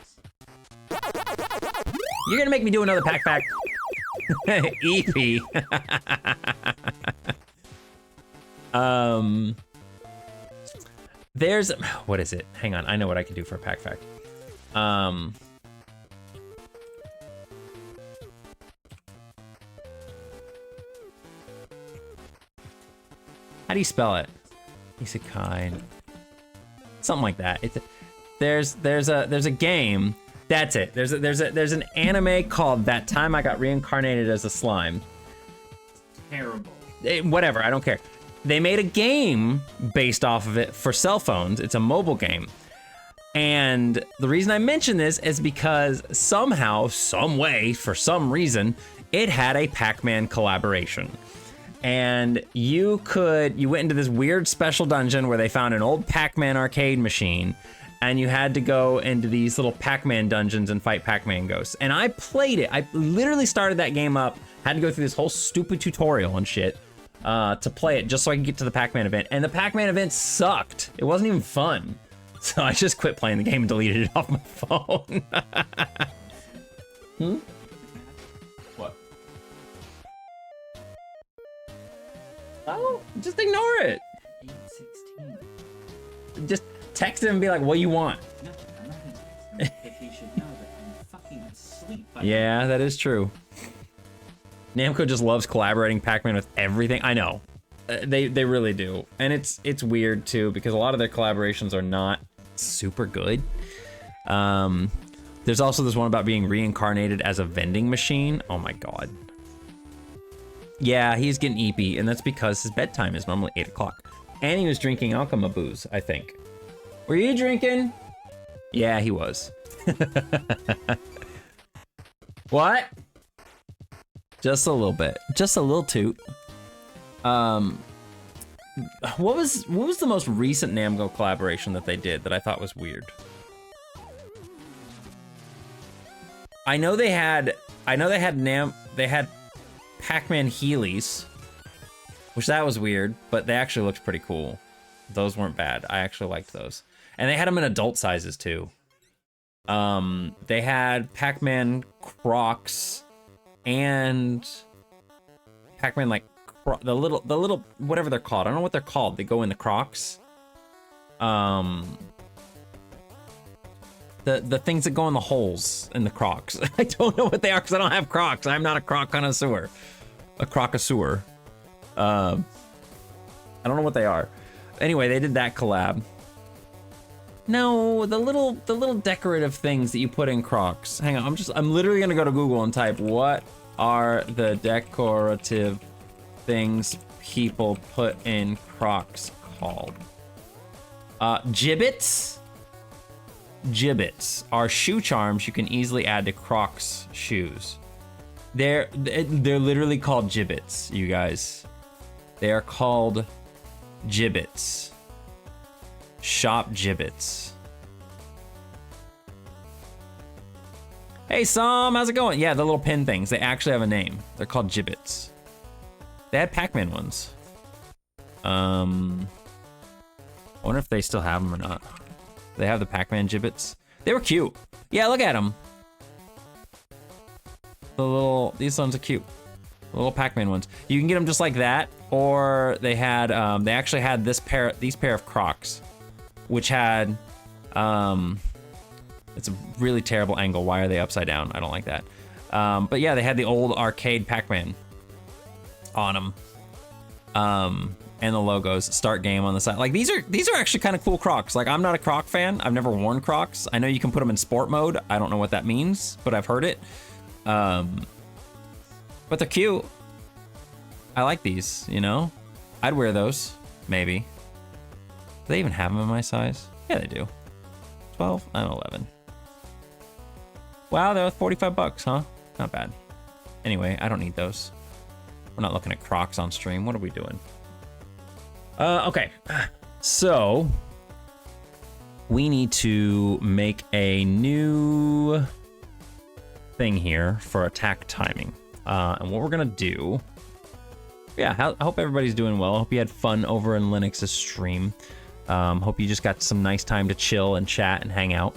You're gonna make me do another pack fact. EP. There's, what is it? Hang on, I know what I can do for a pack fact. How do you spell it? Isekai. Something like that. There's a game. That's it. There's an anime called That Time I Got Reincarnated as a Slime. Terrible. Whatever, I don't care. They made a game based off of it for cell phones. It's a mobile game. And the reason I mention this is because somehow, some way, for some reason, it had a Pac-Man collaboration. And you went into this weird special dungeon where they found an old Pac-Man arcade machine, and you had to go into these little Pac-Man dungeons and fight Pac-Man ghosts. And I played it. I literally started that game up, had to go through this whole stupid tutorial and shit to play it just so I could get to the Pac-Man event. And the Pac-Man event sucked. It wasn't even fun. So I just quit playing the game and deleted it off my phone. What? Oh, just ignore it. 8:16. Just text him and be like, what do you want? No, I'm not gonna text him. If he should know that I'm fucking asleep. Yeah, that is true. Namco just loves collaborating Pac-Man with everything. I know. They really do. And it's weird too, because a lot of their collaborations are not super good. There's also this one about being reincarnated as a vending machine. Oh my god. Yeah, he's getting eepy, and that's because his bedtime is normally 8 o'clock. And he was drinking Alchema booze, I think. Were you drinking? Yeah, he was. What? Just a little bit. Just a little toot. What was the most recent Namco collaboration that they did that I thought was weird? I know they had Pac-Man Heelys, which that was weird, but they actually looked pretty cool. Those weren't bad. I actually liked those. And they had them in adult sizes too. They had Pac-Man Crocs and Pac-Man like the little whatever they're called. I don't know what they're called. They go in the Crocs. The things that go in the holes in the Crocs. I don't know what they are because I don't have Crocs. I'm not a Croc connoisseur. A Crocosaur. I don't know what they are. Anyway, they did that collab. No, the little decorative things that you put in Crocs. Hang on, I'm literally gonna go to Google and type what are the decorative things people put in Crocs called? Gibbets? Gibbets are shoe charms you can easily add to Crocs shoes. They're literally called gibbets, you guys. They are called gibbets. Shop gibbets. Hey Sam, how's it going? Yeah, the little pin things. They actually have a name. They're called gibbets. They had Pac-Man ones. I wonder if they still have them or not. They have the Pac-Man gibbets. They were cute. Yeah, look at them. These ones are cute. The little Pac-Man ones. You can get them just like that, or they had, they actually had these pair of Crocs, which had, it's a really terrible angle. Why are they upside down? I don't like that. But yeah, they had the old arcade Pac-Man on them. And the logos, start game on the side. Like these are actually kind of cool Crocs. Like I'm not a Croc fan. I've never worn Crocs. I know you can put them in sport mode. I don't know what that means, but I've heard it. But they're cute. I like these, you know? I'd wear those, maybe. Do they even have them in my size? Yeah, they do. 12? I'm 11. Wow, they're $45, huh? Not bad. Anyway, I don't need those. We're not looking at Crocs on stream. What are we doing? Okay. So, we need to make a new thing here for attack timing. And what we're gonna do, yeah, I hope everybody's doing well. I hope you had fun over in Linux's stream. Hope you just got some nice time to chill and chat and hang out.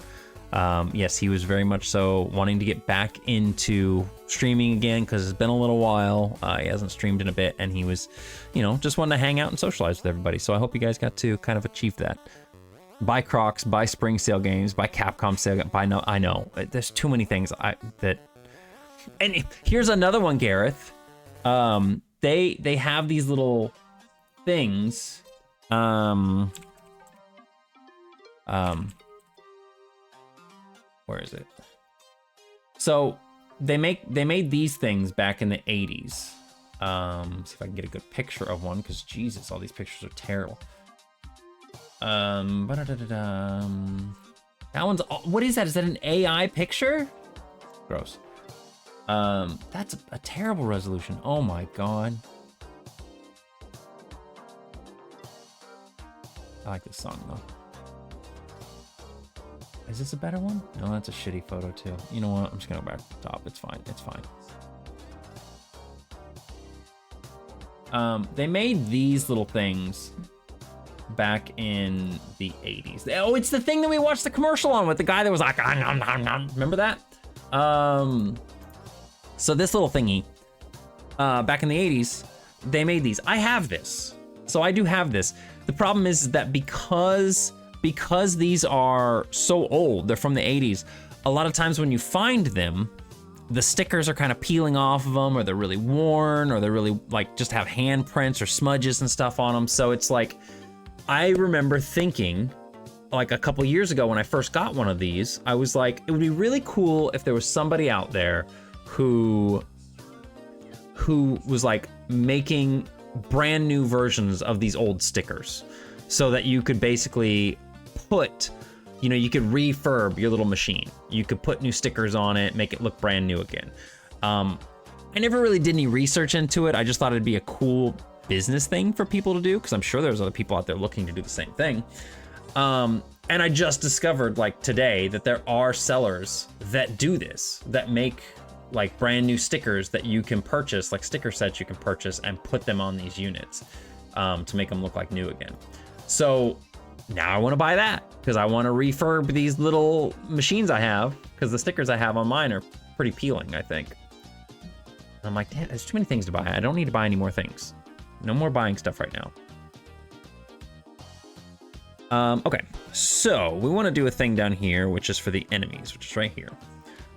Yes, he was very much so wanting to get back into streaming again because it's been a little while. He hasn't streamed in a bit, and he was, you know, just wanting to hang out and socialize with everybody. So I hope you guys got to kind of achieve that. Buy Crocs, buy Spring Sale games, buy Capcom Sale, I know. There's too many things and here's another one, Gareth. They have these little things. Where is it? So they made these things back in the 80s. See if I can get a good picture of one, because Jesus, all these pictures are terrible. That one's, what is that? Is that an AI picture? Gross. That's a terrible resolution. Oh my God. I like this song though. Is this a better one? No, that's a shitty photo too. You know what? I'm just gonna go back to the top. It's fine. It's fine. They made these little things back in the 80s. Oh, it's the thing that we watched the commercial on with the guy that was like, remember that? So this little thingy, back in the 80s, they made these. I have this. So I do have this. The problem is that because these are so old, they're from the 80s, a lot of times when you find them, the stickers are kind of peeling off of them, or they're really worn, or they're really like just have handprints or smudges and stuff on them. So it's like, I remember thinking like a couple years ago when I first got one of these, I was like, it would be really cool if there was somebody out there who was like making brand new versions of these old stickers so that you could basically put, you know, you could refurb your little machine. You could put new stickers on it, make it look brand new again. I never really did any research into it. I just thought it'd be a cool business thing for people to do, because I'm sure there's other people out there looking to do the same thing. And I just discovered like today that there are sellers that do this, that make like brand new stickers that you can purchase, like sticker sets you can purchase and put them on these units to make them look like new again. So now I want to buy that because I want to refurb these little machines I have, because the stickers I have on mine are pretty peeling, I think. And I'm like, damn, there's too many things to buy. I don't need to buy any more things. No more buying stuff right now. Okay, so we want to do a thing down here, which is for the enemies, which is right here.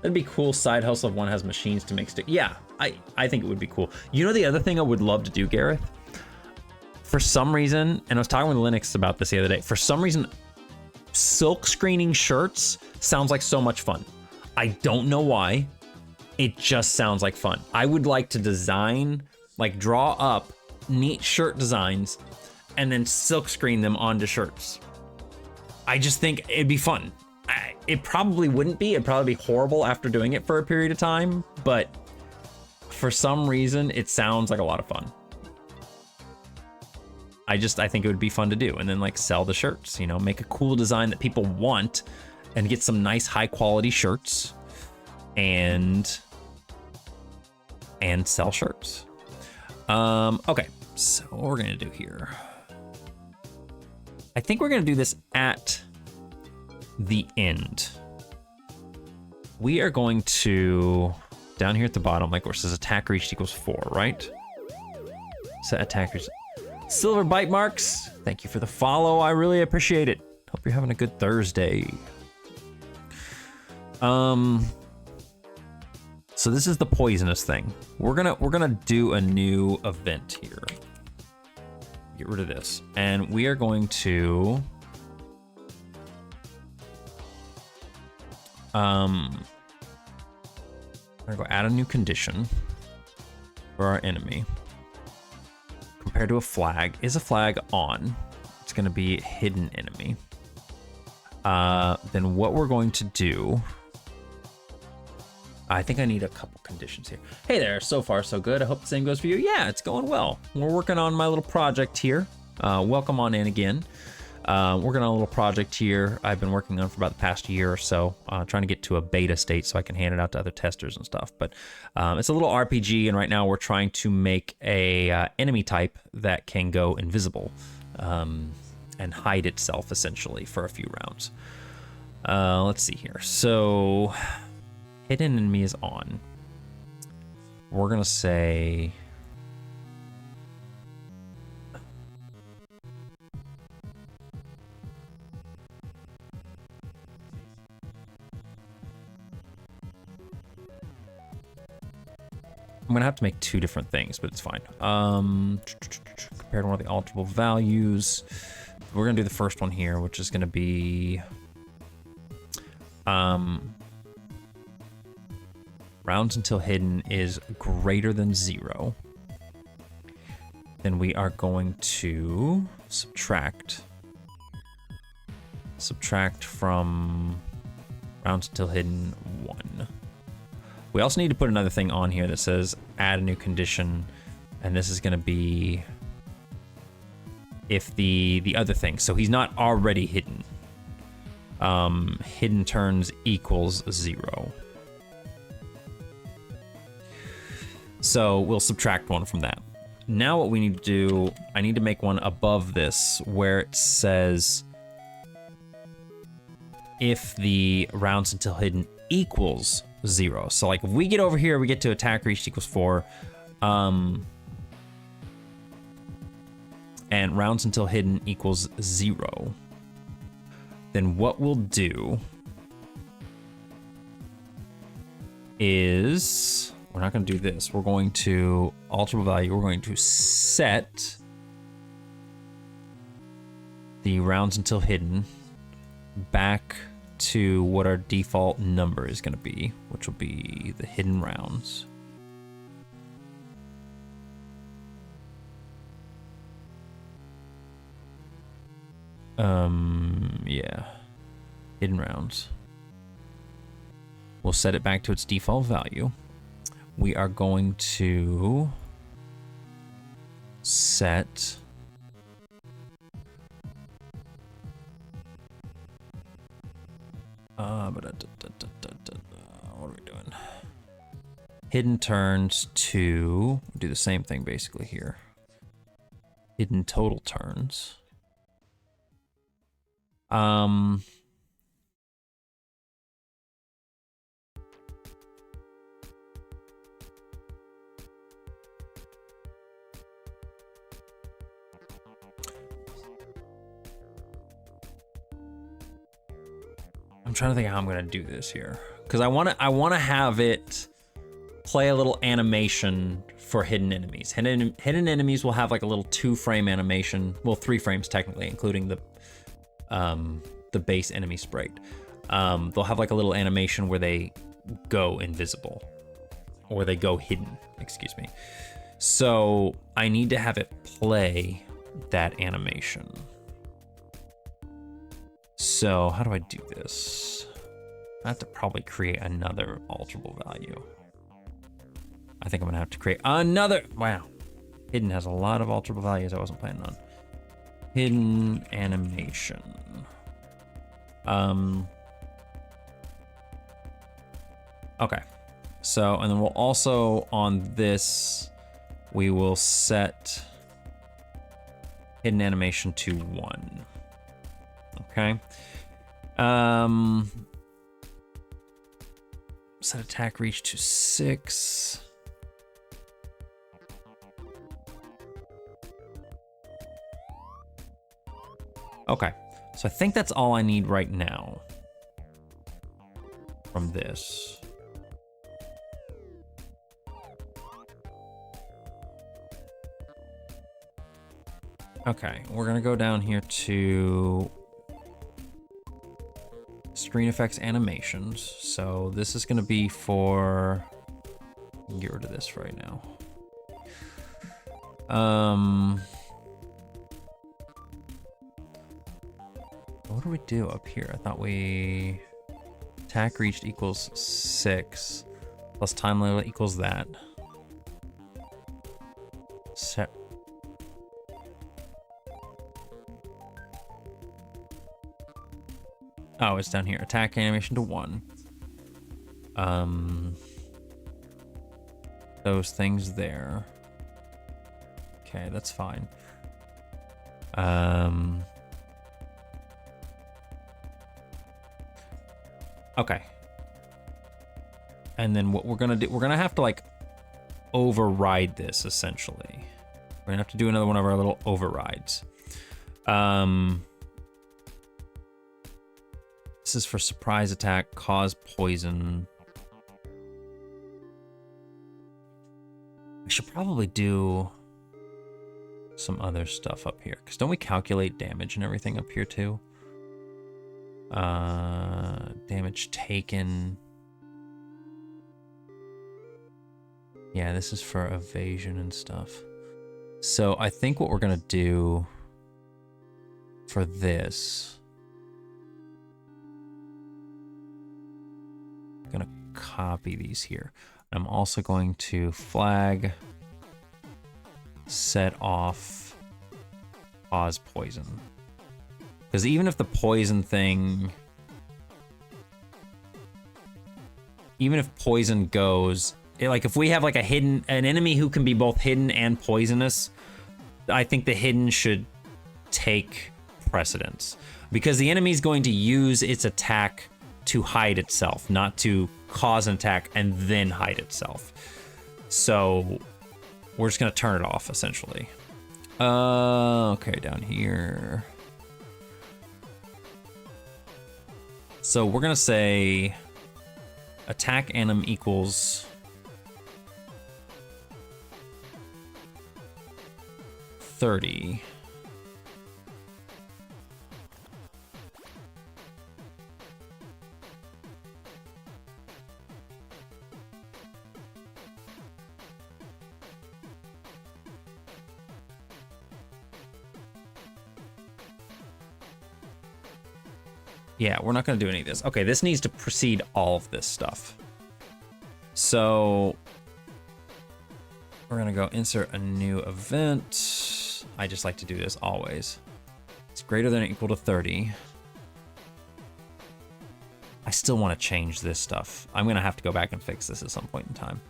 That'd be cool. Side hustle if one has machines to make stick. Yeah, I think it would be cool. You know the other thing I would love to do, Gareth? For some reason, and I was talking with Linux about this the other day, for some reason, silk screening shirts sounds like so much fun. I don't know why. it just sounds like fun. I would like to design, like draw up neat shirt designs and then silk screen them onto shirts. I just think it'd be fun. It probably wouldn't be. It'd probably be horrible after doing it for a period of time, but for some reason, it sounds like a lot of fun. I think it would be fun to do, and then like sell the shirts, you know, make a cool design that people want and get some nice high quality shirts and sell shirts. Okay, so what we're gonna do here, I think we're gonna do this at the end. We are going to, down here at the bottom, like where it says attack reached equals 4, right? Set attack reached. Silver Bite Marks, thank you for the follow. I really appreciate it. Hope you're having a good Thursday. So this is the poisonous thing. We're gonna do a new event here. Get rid of this, and we are going to I'm gonna go add a new condition for our enemy. Compared to a flag, is a flag on? It's gonna be hidden enemy. Then what we're going to do, I think I need a couple conditions here. Hey there, so far so good. I hope the same goes for you. Yeah, it's going well. We're working on my little project here. Welcome on in again. Working on a little project here I've been working on for about the past year or so, trying to get to a beta state so I can hand it out to other testers and stuff. But it's a little RPG, and right now we're trying to make a enemy type that can go invisible and hide itself essentially for a few rounds. Let's see here. So hidden enemy is on. We're gonna say I'm gonna have to make two different things, but it's fine. Compared to one of the alterable values, we're gonna do the first one here, which is gonna be rounds until hidden is greater than 0. Then we are going to subtract from rounds until hidden 1. We also need to put another thing on here that says add a new condition, and this is gonna be if the other thing, so he's not already hidden. Hidden turns equals 0. So we'll subtract 1 from that. Now what we need to do, I need to make one above this where it says if the rounds until hidden equals 0. So like if we get over here, we get to attack reached equals 4, and rounds until hidden equals 0. Then what we'll do is, we're not going to do this. We're going to alter value. We're going to set the rounds until hidden back to what our default number is going to be, which will be the hidden rounds. Yeah, hidden rounds. We'll set it back to its default value. We are going to set what are we doing? Hidden turns to do the same thing basically here. Hidden total turns. I'm trying to think how I'm gonna do this here, because I wanna have it play a little animation for hidden enemies. Hidden enemies will have like a little 2-frame animation, well 3 frames technically, including the base enemy sprite. They'll have like a little animation where they go invisible. or they go hidden, excuse me. So I need to have it play that animation. So how do I do this? I have to probably create another alterable value. I think I'm gonna have to create another, wow. Hidden has a lot of alterable values I wasn't planning on. Hidden animation. Okay, so, and then we'll also, on this, we will set hidden animation to 1. Okay. Set attack reach to 6. Okay, so I think that's all I need right now from this. Okay, we're gonna go down here to screen effects animations. So this is gonna be for, get rid of this right now. What do we do up here? I thought we, attack reached equals 6 plus time limit equals that. Set. Oh, it's down here. Attack animation to 1. Those things there. Okay, that's fine. Okay. And then what we're gonna do, we're gonna have to like override this essentially. We're gonna have to do another one of our little overrides. This is for surprise attack, cause poison. I should probably do some other stuff up here, because don't we calculate damage and everything up here too? Damage taken. Yeah, this is for evasion and stuff. So I think what we're gonna do for this, I'm gonna copy these here. I'm also going to flag set off cause poison. Because even if the poison thing, even if poison goes, like if we have like an enemy who can be both hidden and poisonous, I think the hidden should take precedence. Because the enemy is going to use its attack to hide itself, not to cause an attack and then hide itself. So we're just gonna turn it off essentially. Okay, down here. So we're gonna say attack anim equals 30. Yeah, we're not gonna do any of this. Okay, this needs to precede all of this stuff. So we're gonna go insert a new event. I just like to do this always. It's greater than or equal to 30. I still want to change this stuff. I'm gonna have to go back and fix this at some point in time.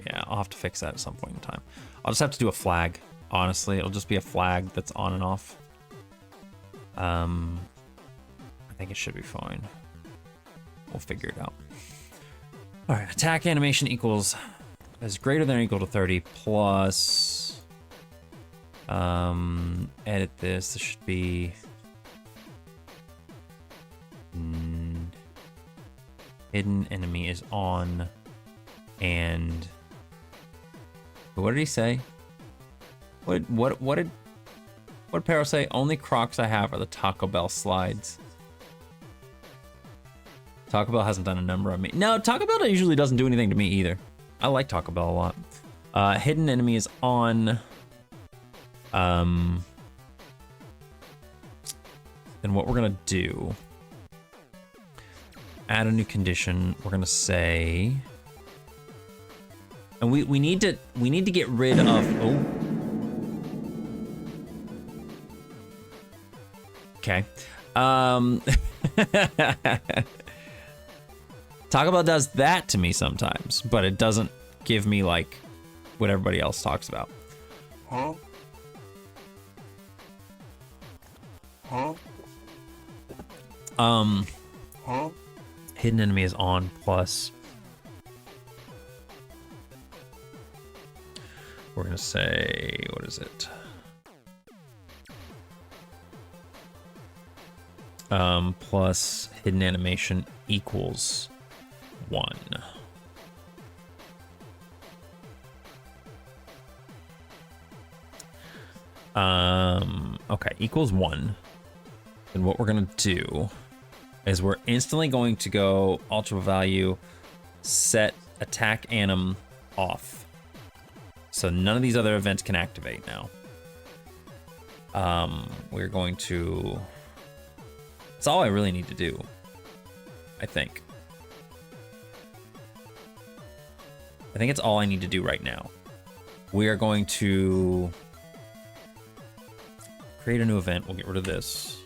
Yeah, I'll have to fix that at some point in time. I'll just have to do a flag. Honestly, it'll just be a flag that's on and off. I think it should be fine. We'll figure it out. All right, attack animation equals is greater than or equal to 30 plus. Edit this. This should be hidden enemy is on and What did he say? What did Pero say? Only Crocs I have are the Taco Bell slides. Taco Bell hasn't done a number on me. No, Taco Bell usually doesn't do anything to me either. I like Taco Bell a lot. Hidden enemy is on. Then what we're gonna do? Add a new condition. We're gonna say, and we need to get rid of. Oh. Okay. Taco Bell does that to me sometimes, but it doesn't give me like what everybody else talks about. Huh? Huh? Huh? Hidden enemy is on plus. We're gonna say, what is it? Plus hidden animation equals 1. Okay, equals 1. And what we're gonna do is we're instantly going to go ultra value, set attack anim off. So none of these other events can activate now. We're going to, that's all I really need to do, I think. I think it's all I need to do right now. We are going to create a new event. We'll get rid of this.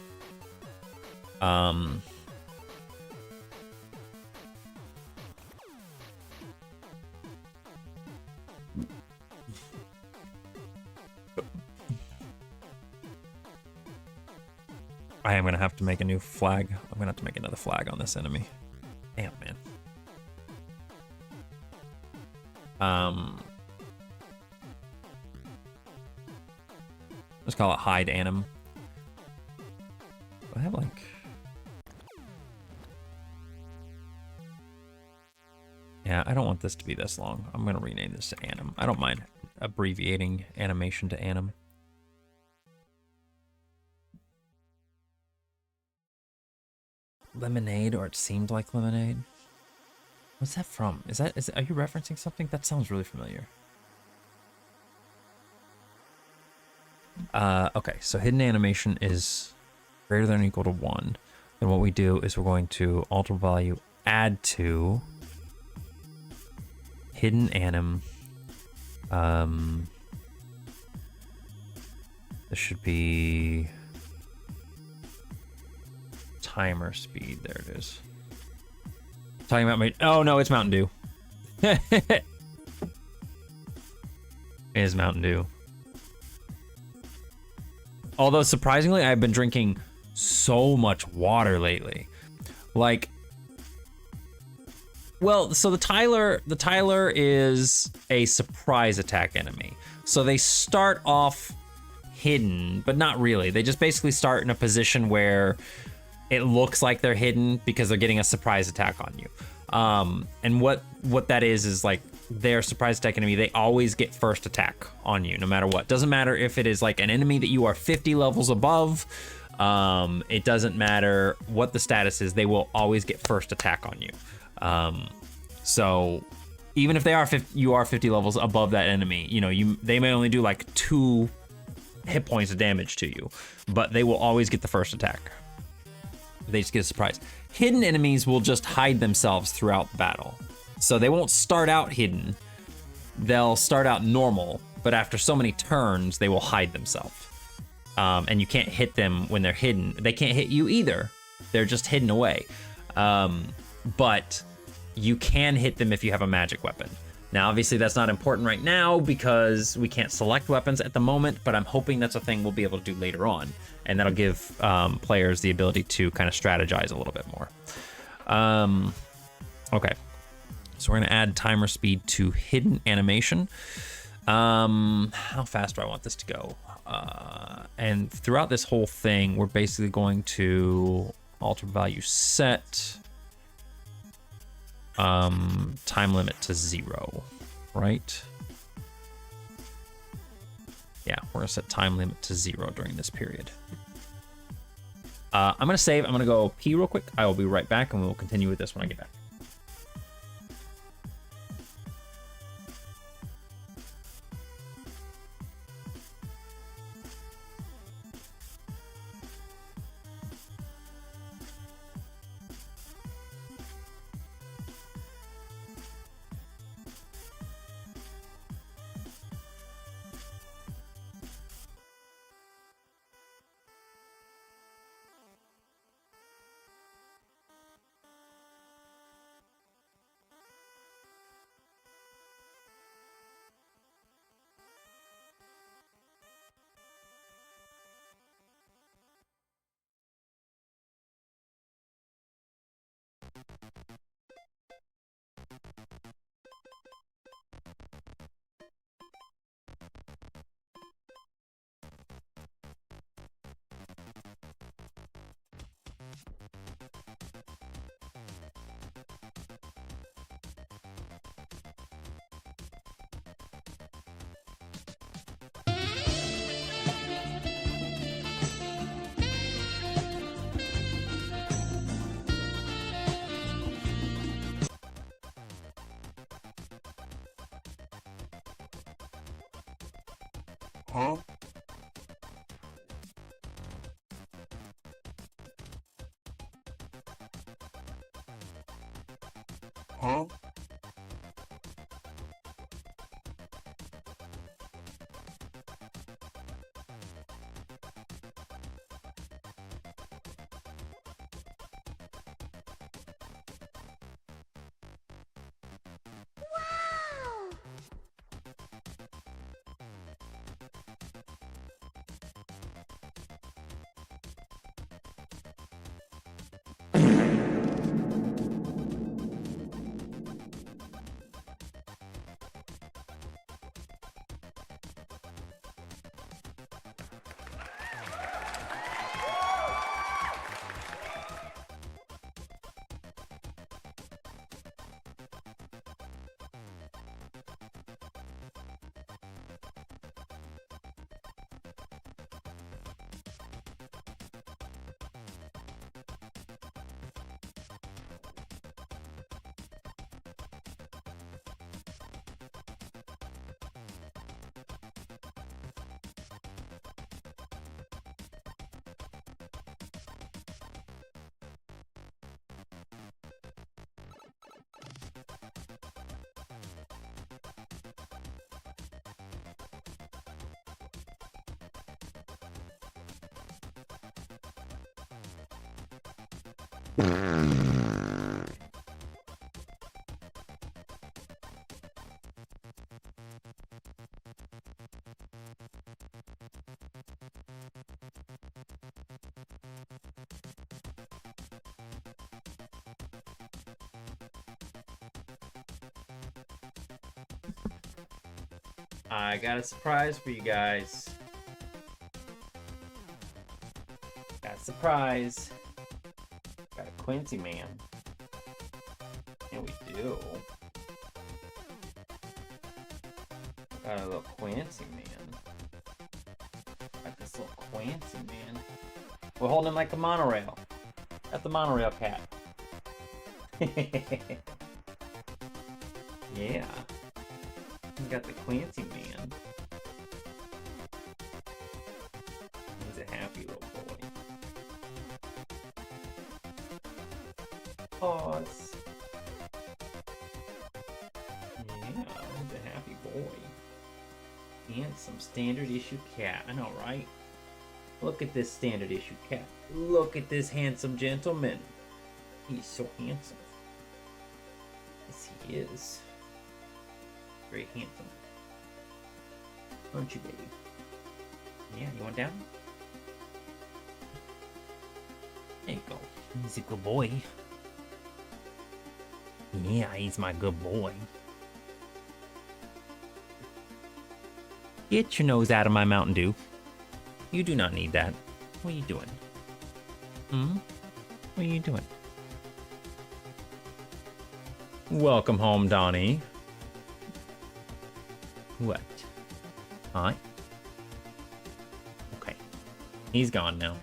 I am gonna have to make a new flag. I'm gonna have to make another flag on this enemy. Damn, man. Let's call it hide anim. Do I have like, yeah, I don't want this to be this long. I'm gonna rename this to anim. I don't mind abbreviating animation to anim. Lemonade, or it seemed like lemonade. What's that from? Are you referencing something? That sounds really familiar. Okay, so hidden animation is greater than or equal to 1. Then what we do is we're going to alter value add to hidden anim. This should be timer speed. There it is. Talking about my, oh no, it's Mountain Dew. It is Mountain Dew. Although surprisingly, I've been drinking so much water lately. Like, well, so the Tyler is a surprise attack enemy. So they start off hidden, but not really. They just basically start in a position where it looks like they're hidden because they're getting a surprise attack on you. And what that is like their surprise attack enemy, they always get first attack on you no matter what. Doesn't matter if it is like an enemy that you are 50 levels above. It doesn't matter what the status is, they will always get first attack on you. So even if you are 50 levels above that enemy, you know, they may only do like 2 hit points of damage to you, but they will always get the first attack. They just get a surprise. Hidden enemies will just hide themselves throughout the battle. So they won't start out hidden. They'll start out normal, but after so many turns, they will hide themselves. And you can't hit them when they're hidden. They can't hit you either. They're just hidden away. But you can hit them if you have a magic weapon. Now, obviously, that's not important right now because we can't select weapons at the moment, but I'm hoping that's a thing we'll be able to do later on. And that'll give players the ability to kind of strategize a little bit more. Okay, so we're gonna add timer speed to hidden animation. How fast do I want this to go? And throughout this whole thing, we're basically going to alter value set time limit to 0, right? Yeah, we're gonna set time limit to 0 during this period. I'm gonna save. I'm gonna go pee real quick. I will be right back, and we will continue with this when I get back. Huh? Huh? I got a surprise for you guys. Got a surprise. Got a Quincy man. And we do. Got a little Quincy man. Got this little Quincy man. We're holding him like the monorail. Got the monorail cat. Yeah. We got the Quincy man. He's a happy little boy. Oh, it's... Yeah, he's a happy boy. And some standard issue cat. I know, right? Look at this standard issue cat. Look at this handsome gentleman. He's so handsome. Yes, he is. Very handsome. Aren't you, baby? Yeah, you want down? There you go. He's a good boy. Yeah, he's my good boy. Get your nose out of my Mountain Dew. You do not need that. What are you doing? What are you doing? Welcome home, Donnie. What? Hi? He's gone now.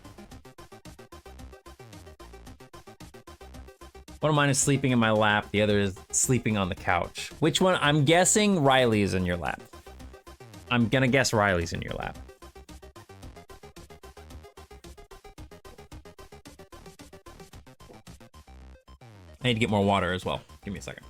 One of mine is sleeping in my lap. The other is sleeping on the couch. Which one? I'm guessing Riley is in your lap. I'm gonna guess Riley's in your lap. I need to get more water as well. Give me a second.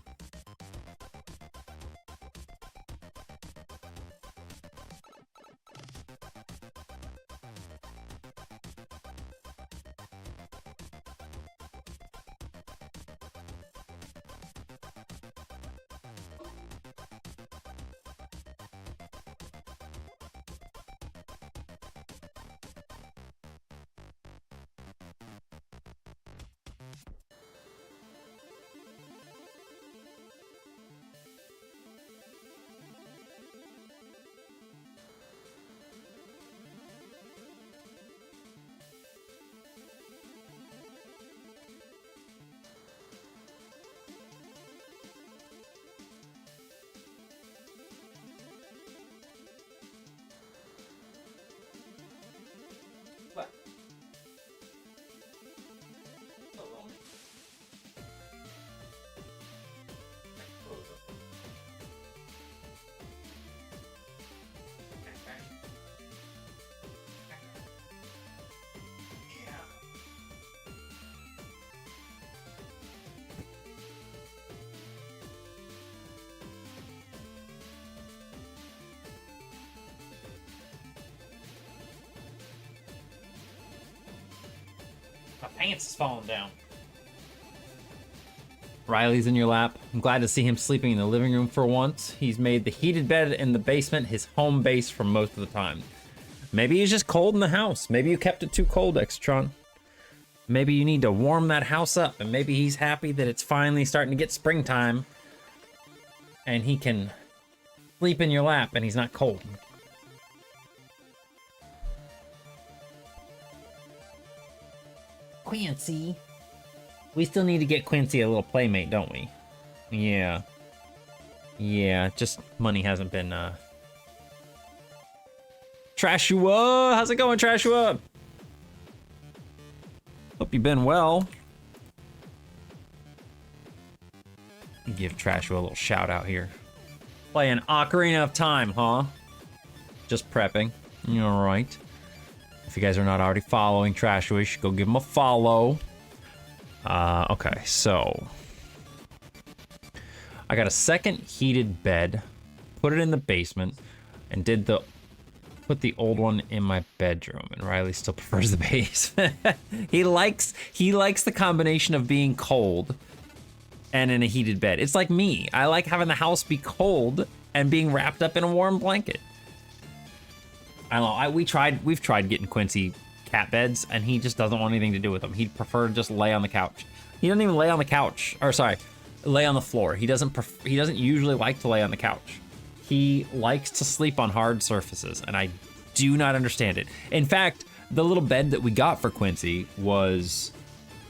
My pants is falling down. Riley's in your lap. I'm glad to see him sleeping in the living room for once. He's made the heated bed in the basement his home base for most of the time. Maybe he's just cold in the house. Maybe you kept it too cold, Extron. Maybe you need to warm that house up, and maybe he's happy that it's finally starting to get springtime and he can sleep in your lap and he's not cold. Quincy. We still need to get Quincy a little playmate, don't we? Yeah. Yeah, just money hasn't been, Trashua! How's it going, Trashua? Hope you've been well. Give Trashua a little shout out here. Playing Ocarina of Time, huh? Just prepping. All right. If you guys are not already following Trashua, you should go give him a follow. Okay, so I got a second heated bed, put it in the basement, and put the old one in my bedroom. And Riley still prefers the base. he likes the combination of being cold and in a heated bed. It's like me. I like having the house be cold and being wrapped up in a warm blanket. I don't know. We've tried getting Quincy cat beds, and he just doesn't want anything to do with them. He'd prefer to just lay on the couch. He doesn't even lay on the couch, or sorry, lay on the floor. He doesn't usually like to lay on the couch. He likes to sleep on hard surfaces, and I do not understand it. In fact, the little bed that we got for Quincy was,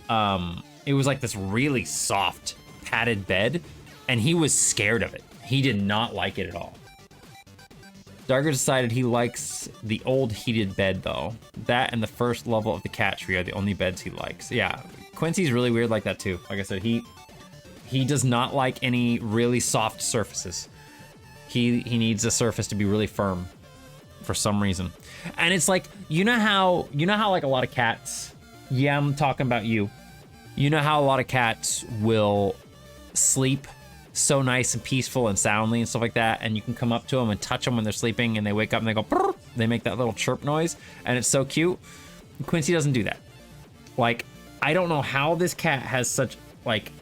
it was like this really soft padded bed, and he was scared of it. He did not like it at all. Darger decided he likes the old heated bed though. That and the first level of the cat tree are the only beds he likes. Yeah, Quincy's really weird like that too. Like I said, he does not like any really soft surfaces. He needs a surface to be really firm for some reason. And it's like, you know how like a lot of cats, yeah, I'm talking about you. You know how a lot of cats will sleep so nice and peaceful and soundly and stuff like that, and you can come up to them and touch them when they're sleeping and they wake up and they go brrr, they make that little chirp noise and it's so cute. Quincy doesn't do that. Like, I don't know how this cat has such like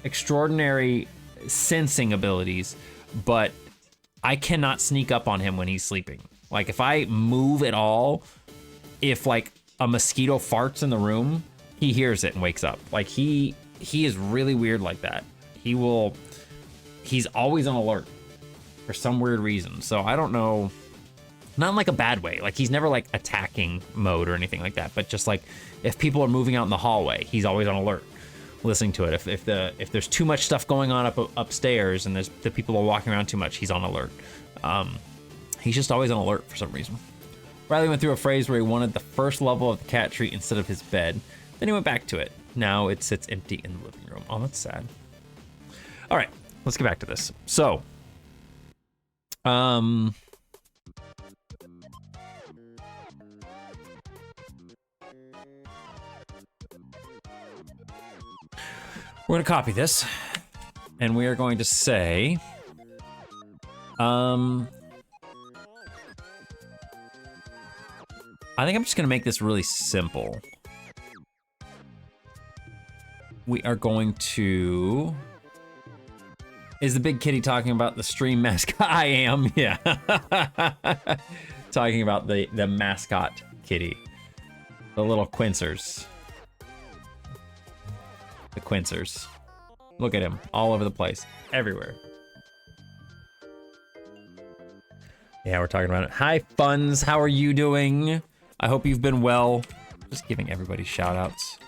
extraordinary sensing abilities, but I cannot sneak up on him when he's sleeping. Like, if I move at all, if like a mosquito farts in the room, he hears it and wakes up. Like, he is really weird like that. He's always on alert for some weird reason. So I don't know, not in like a bad way. Like, he's never like attacking mode or anything like that, but just like if people are moving out in the hallway, he's always on alert, listening to it. If there's too much stuff going on upstairs and the people are walking around too much, he's on alert. He's just always on alert for some reason. Riley went through a phase where he wanted the first level of the cat tree instead of his bed. Then he went back to it. Now it sits empty in the living room. Oh, that's sad. All right, let's get back to this. So, we're gonna copy this, and we are going to say, I think I'm just gonna make this really simple. We are going to, is the big kitty talking about the stream mascot? I am, yeah. Talking about the mascot kitty. The little Quincers. The Quincers. Look at him, all over the place, everywhere. Yeah, we're talking about it. Hi, Funs, how are you doing? I hope you've been well. Just giving everybody shout outs.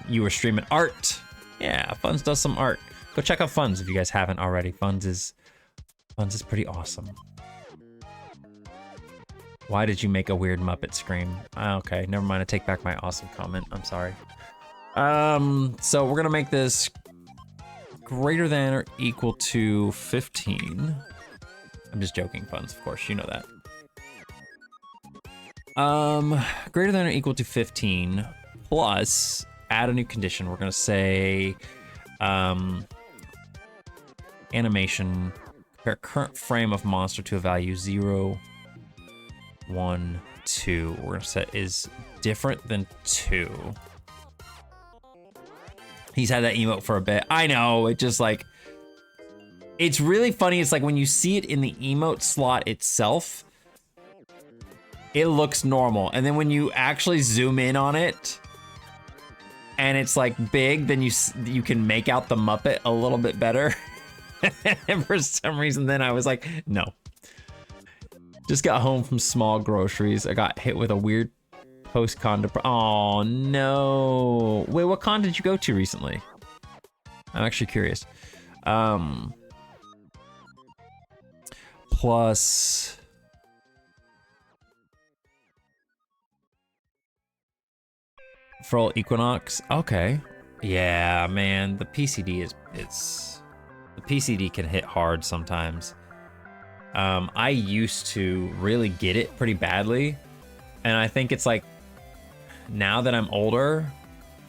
You were streaming art. Yeah, Funs does some art. Go check out Funs if you guys haven't already. Funs is pretty awesome. Why did you make a weird Muppet scream? Okay, never mind. I take back my awesome comment. I'm sorry. So we're gonna make this greater than or equal to 15. I'm just joking, Funs, of course, you know that. Greater than or equal to 15 plus add a new condition. We're gonna say animation, compare current frame of monster to a value 0, 1, 2. We're gonna set is different than 2. He's had that emote for a bit. I know, it just like, it's really funny. It's like when you see it in the emote slot itself, it looks normal. And then when you actually zoom in on it and it's like big, then you can make out the Muppet a little bit better. And for some reason, then I was like, no. Just got home from small groceries. I got hit with a weird post-con oh no. Wait, what con did you go to recently? I'm actually curious. Plus Full Equinox. Okay. Yeah, man, the PCD the PCD can hit hard sometimes. I used to really get it pretty badly, and I think it's like now that I'm older,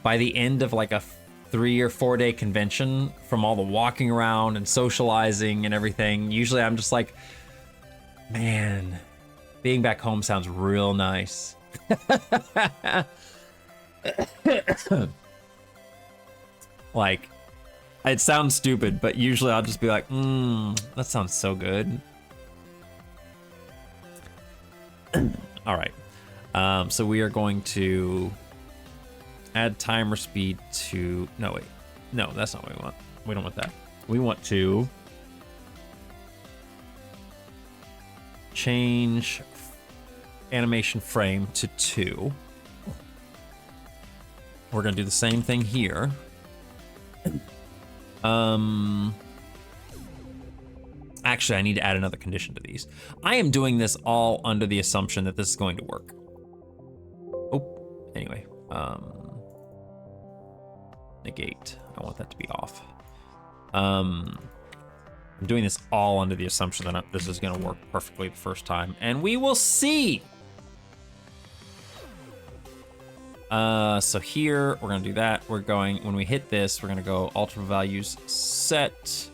by the end of like a 3 or 4 day convention, from all the walking around and socializing and everything, usually I'm just like, man, being back home sounds real nice. Like, it sounds stupid, but usually I'll just be like, that sounds so good. All right. So we are going to add timer speed to, no, wait. No, that's not what we want. We don't want that. We want to change animation frame to 2. We're gonna do the same thing here. Actually, I need to add another condition to these. I am doing this all under the assumption that this is going to work. Oh, anyway, negate. I want that to be off. I'm doing this all under the assumption that this is gonna work perfectly the first time, and we will see. So here, we're gonna do that. We're going, when we hit this, we're gonna go alter values, set,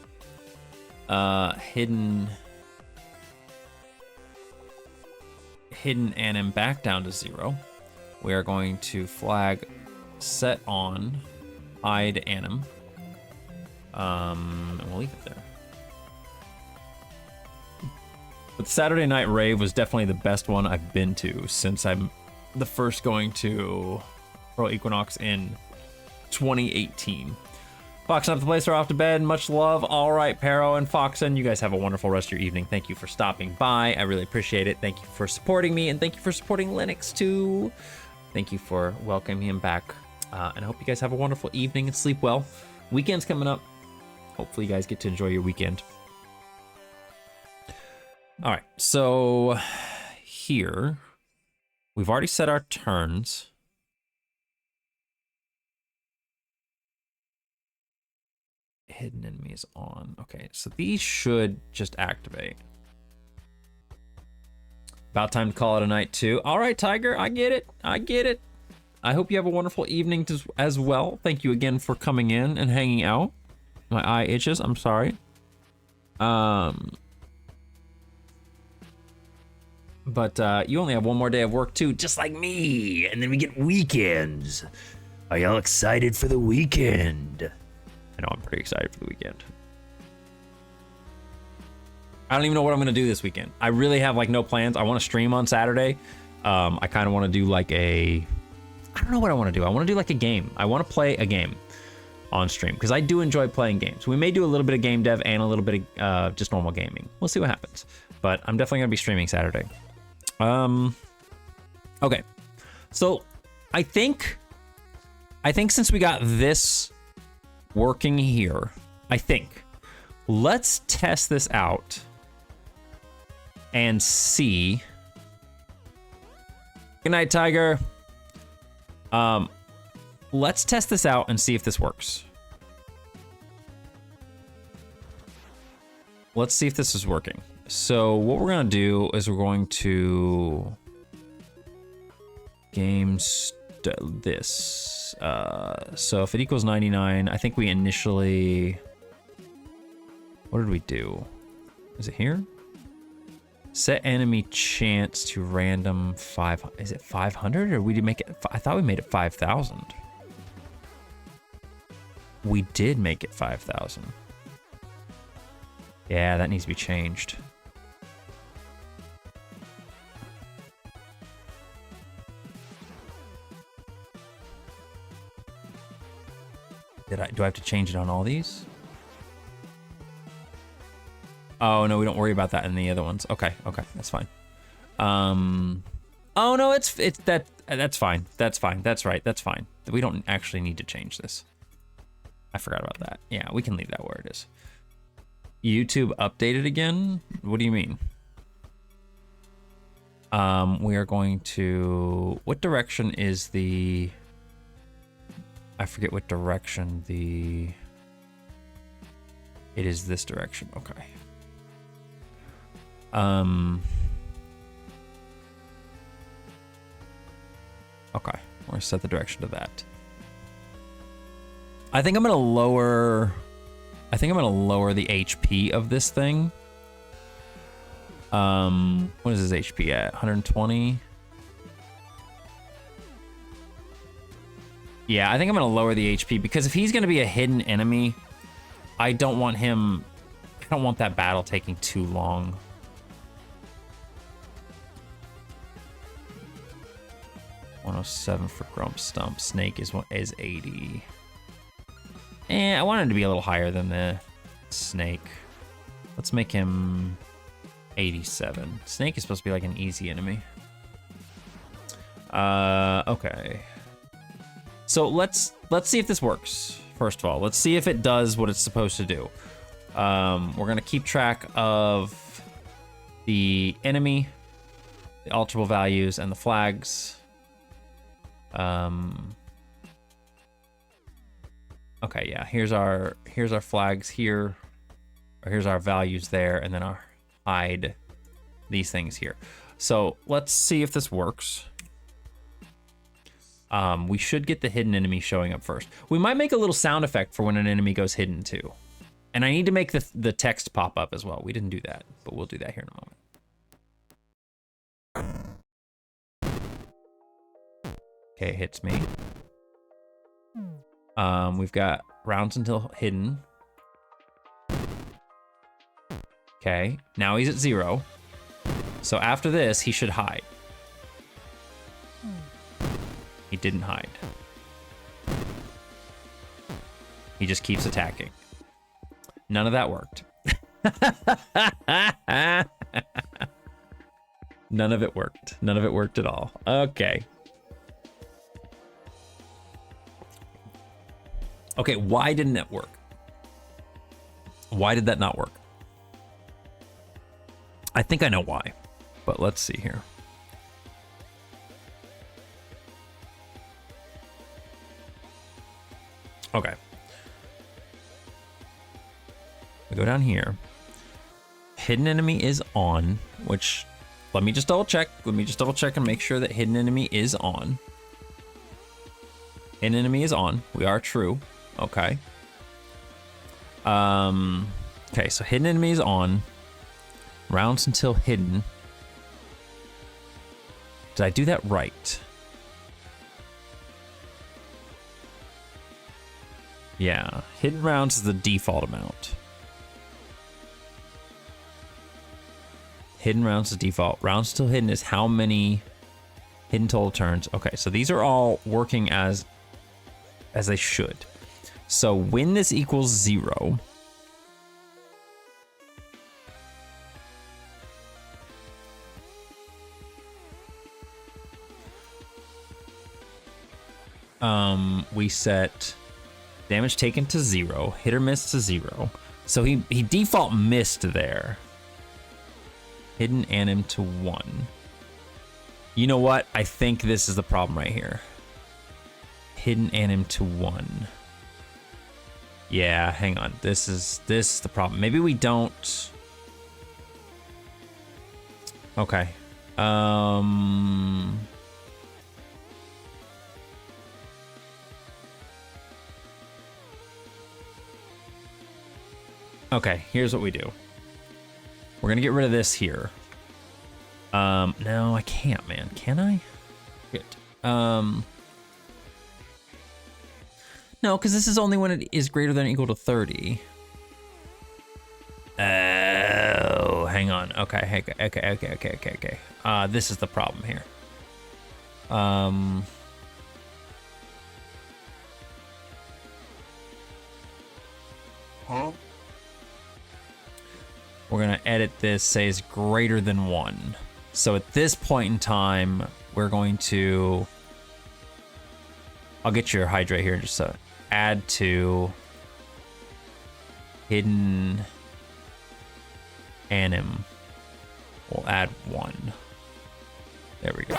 hidden anim back down to 0. We are going to flag set on hide anim. And we'll leave it there. But Saturday Night Rave was definitely the best one I've been to since I'm the first going to Pro Equinox in 2018. Fox and up the place are off to bed. Much love. All right, Pero and Foxen, you guys have a wonderful rest of your evening. Thank you for stopping by. I really appreciate it. Thank you for supporting me, and thank you for supporting Linux too. Thank you for welcoming him back. And I hope you guys have a wonderful evening and sleep well. Weekend's coming up. Hopefully you guys get to enjoy your weekend. All right, so here we've already set our turns. Hidden enemies on. Okay, so these should just activate. About time to call it a night too. All right, Tiger, I get it. I get it. I hope you have a wonderful evening as well. Thank you again for coming in and hanging out. My eye itches. I'm sorry. But you only have one more day of work too, just like me. And then we get weekends. Are y'all excited for the weekend? I know I'm pretty excited for the weekend. I don't even know what I'm gonna do this weekend. I really have like no plans. I want to stream on Saturday. I kind of want to do like I don't know what I want to do. I want to do like a game. I want to play a game on stream because I do enjoy playing games. We may do a little bit of game dev and a little bit of just normal gaming. We'll see what happens. But I'm definitely gonna be streaming Saturday. Okay. So I think since we got this working here, let's test this out and see. Good night, Tiger. Let's test this out and see if this works. Let's see if this is working. So what we're gonna do is we're going to this. So if it equals 99, I think we initially, what did we do? Is it here? Set enemy chance to random 5. Is it 500 or we did make it? I thought we made it 5,000. We did make it 5,000. Yeah, that needs to be changed. Do I have to change it on all these? Oh no, we don't worry about that in the other ones. Okay, that's fine. Oh no, that's fine. That's fine. That's right. That's fine. We don't actually need to change this. I forgot about that. Yeah, we can leave that where it is. YouTube updated again? What do you mean? We are going to, what direction is the, I forget what direction it is this direction. Okay. Okay, we're gonna set the direction to that. I think I'm gonna lower the HP of this thing. What is his HP at? 120? Yeah, I think I'm gonna lower the HP because if he's gonna be a hidden enemy, I don't want that battle taking too long. $107 for Grump Stump. Snake is 80. I want him to be a little higher than the Snake. Let's make him 87. Snake is supposed to be like an easy enemy. Okay. So let's see if this works. First of all, let's see if it does what it's supposed to do. We're gonna keep track of the enemy, the alterable values, and the flags. Okay, yeah, here's our flags here, or here's our values there, and then our hide these things here. So let's see if this works. We should get the hidden enemy showing up first. We might make a little sound effect for when an enemy goes hidden too. And I need to make the text pop up as well. We didn't do that, but we'll do that here in a moment. Okay, it hits me. We've got rounds until hidden. Okay, now he's at 0. So after this, he should hide. He didn't hide. He just keeps attacking. None of that worked. None of it worked. None of it worked at all. Okay. Okay, why didn't it work? Why did that not work? I think I know why, but let's see here. Okay. We go down here. Hidden enemy is on, which let me just double check. Let me just double check and make sure that hidden enemy is on. Hidden enemy is on. We are true. Okay. Okay, so hidden enemy is on. Rounds until hidden. Did I do that right? Yeah, hidden rounds is the default amount. Hidden rounds is default. Rounds until hidden is how many hidden total turns. Okay, so these are all working as they should. So when this equals 0, we set damage taken to 0, hit or miss to 0. So he default missed there. Hidden anim to 1. You know what? I think this is the problem right here. Hidden anim to 1. Yeah, hang on. This is the problem. Maybe we don't. Okay. Okay, here's what we do. We're gonna get rid of this here. No, I can't, man. Can I? Good. No, because this is only when it is greater than or equal to 30. Oh, hang on. Okay. This is the problem here. Huh? We're gonna edit this, say it's greater than 1. So at this point in time, we're going to, I'll get your hydrate here just so add to hidden anim. We'll add 1. There we go.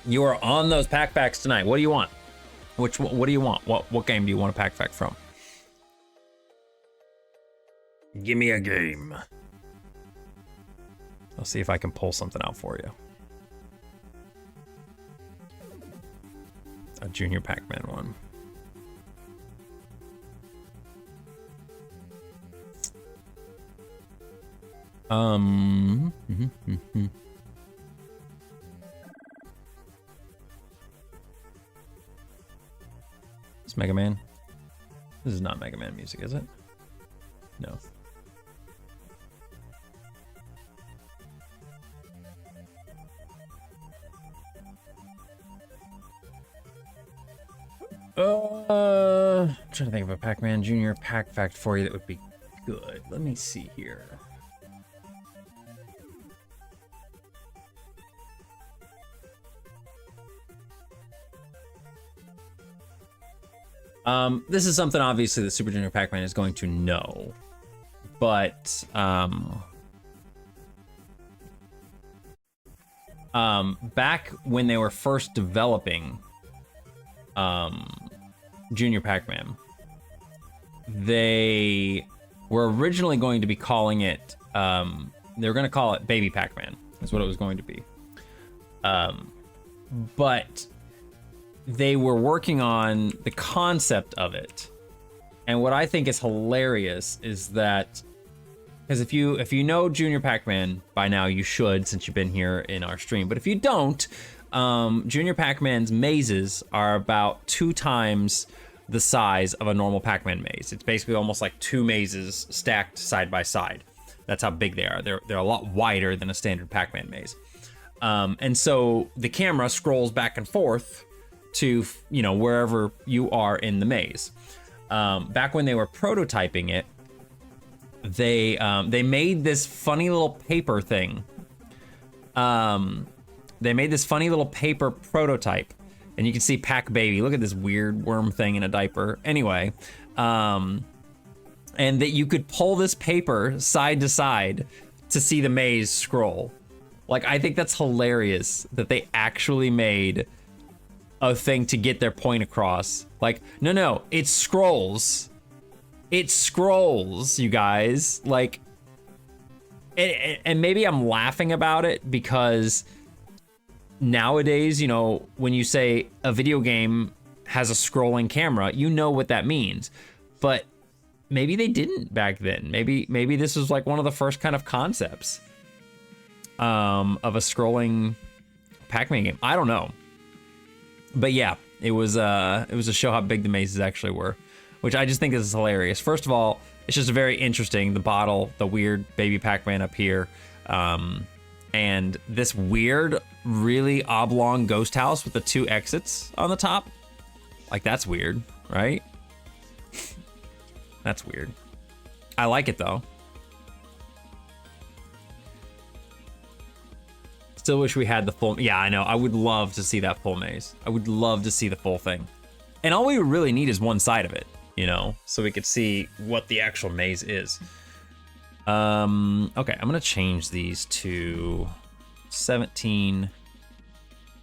You are on those pack facts tonight. What do you want? What do you want? What game do you want a pack fact from? Give me a game. I'll see if I can pull something out for you. A Junior Pac-Man one. It's Mega Man. This is not Mega Man music, is it? No. I'm trying to think of a Pac-Man Junior pack fact for you that would be good. Let me see here. This is something obviously that Super Junior Pac-Man is going to know, but back when they were first developing Junior Pac-Man, they were originally going to be calling it, they were going to call it Baby Pac-Man. That's what it was going to be. But they were working on the concept of it. And what I think is hilarious is that, because if you know Junior Pac-Man by now, you should, since you've been here in our stream. But if you don't, Junior Pac-Man's mazes are about 2 times the size of a normal Pac-Man maze. It's basically almost like 2 mazes stacked side by side. That's how big they are. They're a lot wider than a standard Pac-Man maze. And so the camera scrolls back and forth to, you know, wherever you are in the maze. Back when they were prototyping it, they made this funny little paper thing. They made this funny little paper prototype, and you can see Pac Baby. Look at this weird worm thing in a diaper. Anyway, and that you could pull this paper side to side to see the maze scroll. Like, I think that's hilarious that they actually made a thing to get their point across. Like, no, it scrolls. It scrolls, you guys. Like, and maybe I'm laughing about it because nowadays, you know, when you say a video game has a scrolling camera, you know what that means. But maybe they didn't back then. Maybe this was like one of the first kind of concepts of a scrolling Pac-Man game. I don't know. But yeah, it was a show how big the mazes actually were, which I just think is hilarious. First of all, it's just very interesting. The bottle, the weird baby Pac-Man up here, and this weird, really oblong ghost house with the 2 exits on the top. Like, that's weird, right? That's weird. I like it though. Still wish we had the full. Yeah, I know. I would love to see that full maze. I would love to see the full thing. And all we really need is one side of it, you know, so we could see what the actual maze is. Okay, I'm gonna change these to 17,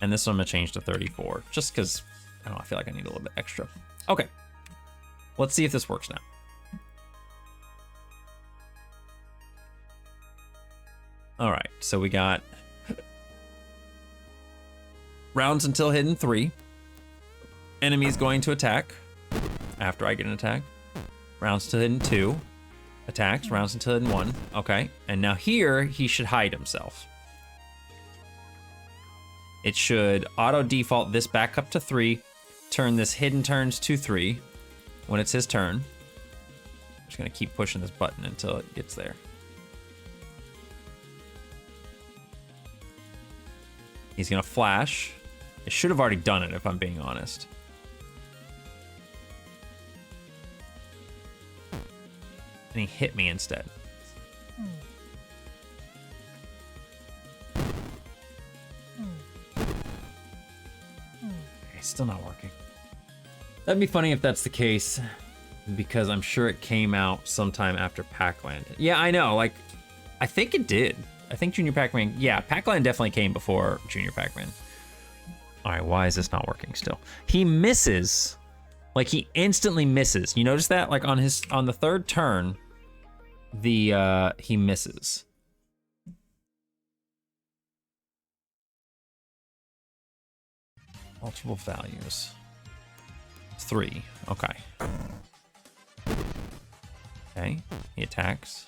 and this one I'm gonna change to 34, just because I don't know, I feel like I need a little bit extra. Okay, let's see if this works now. All right, so we got rounds until hidden 3. Enemies going to attack after I get an attack. Rounds to hidden 2. Attacks, rounds until hidden 1. Okay, and now here he should hide himself. It should auto default this back up to 3, turn this hidden turns to 3 when it's his turn. I'm just gonna keep pushing this button until it gets there. He's gonna flash. It should have already done it if I'm being honest. And he hit me instead. Okay, still not working. That'd be funny if that's the case, because I'm sure it came out sometime after Pac-Land. Yeah, I know, like, I think it did. I think Junior Pac-Man, yeah, Pac-Land definitely came before Junior Pac-Man. All right, why is this not working still? He misses, like he instantly misses. You notice that? Like on the 3rd turn, he misses. Multiple values. 3, okay. Okay, he attacks.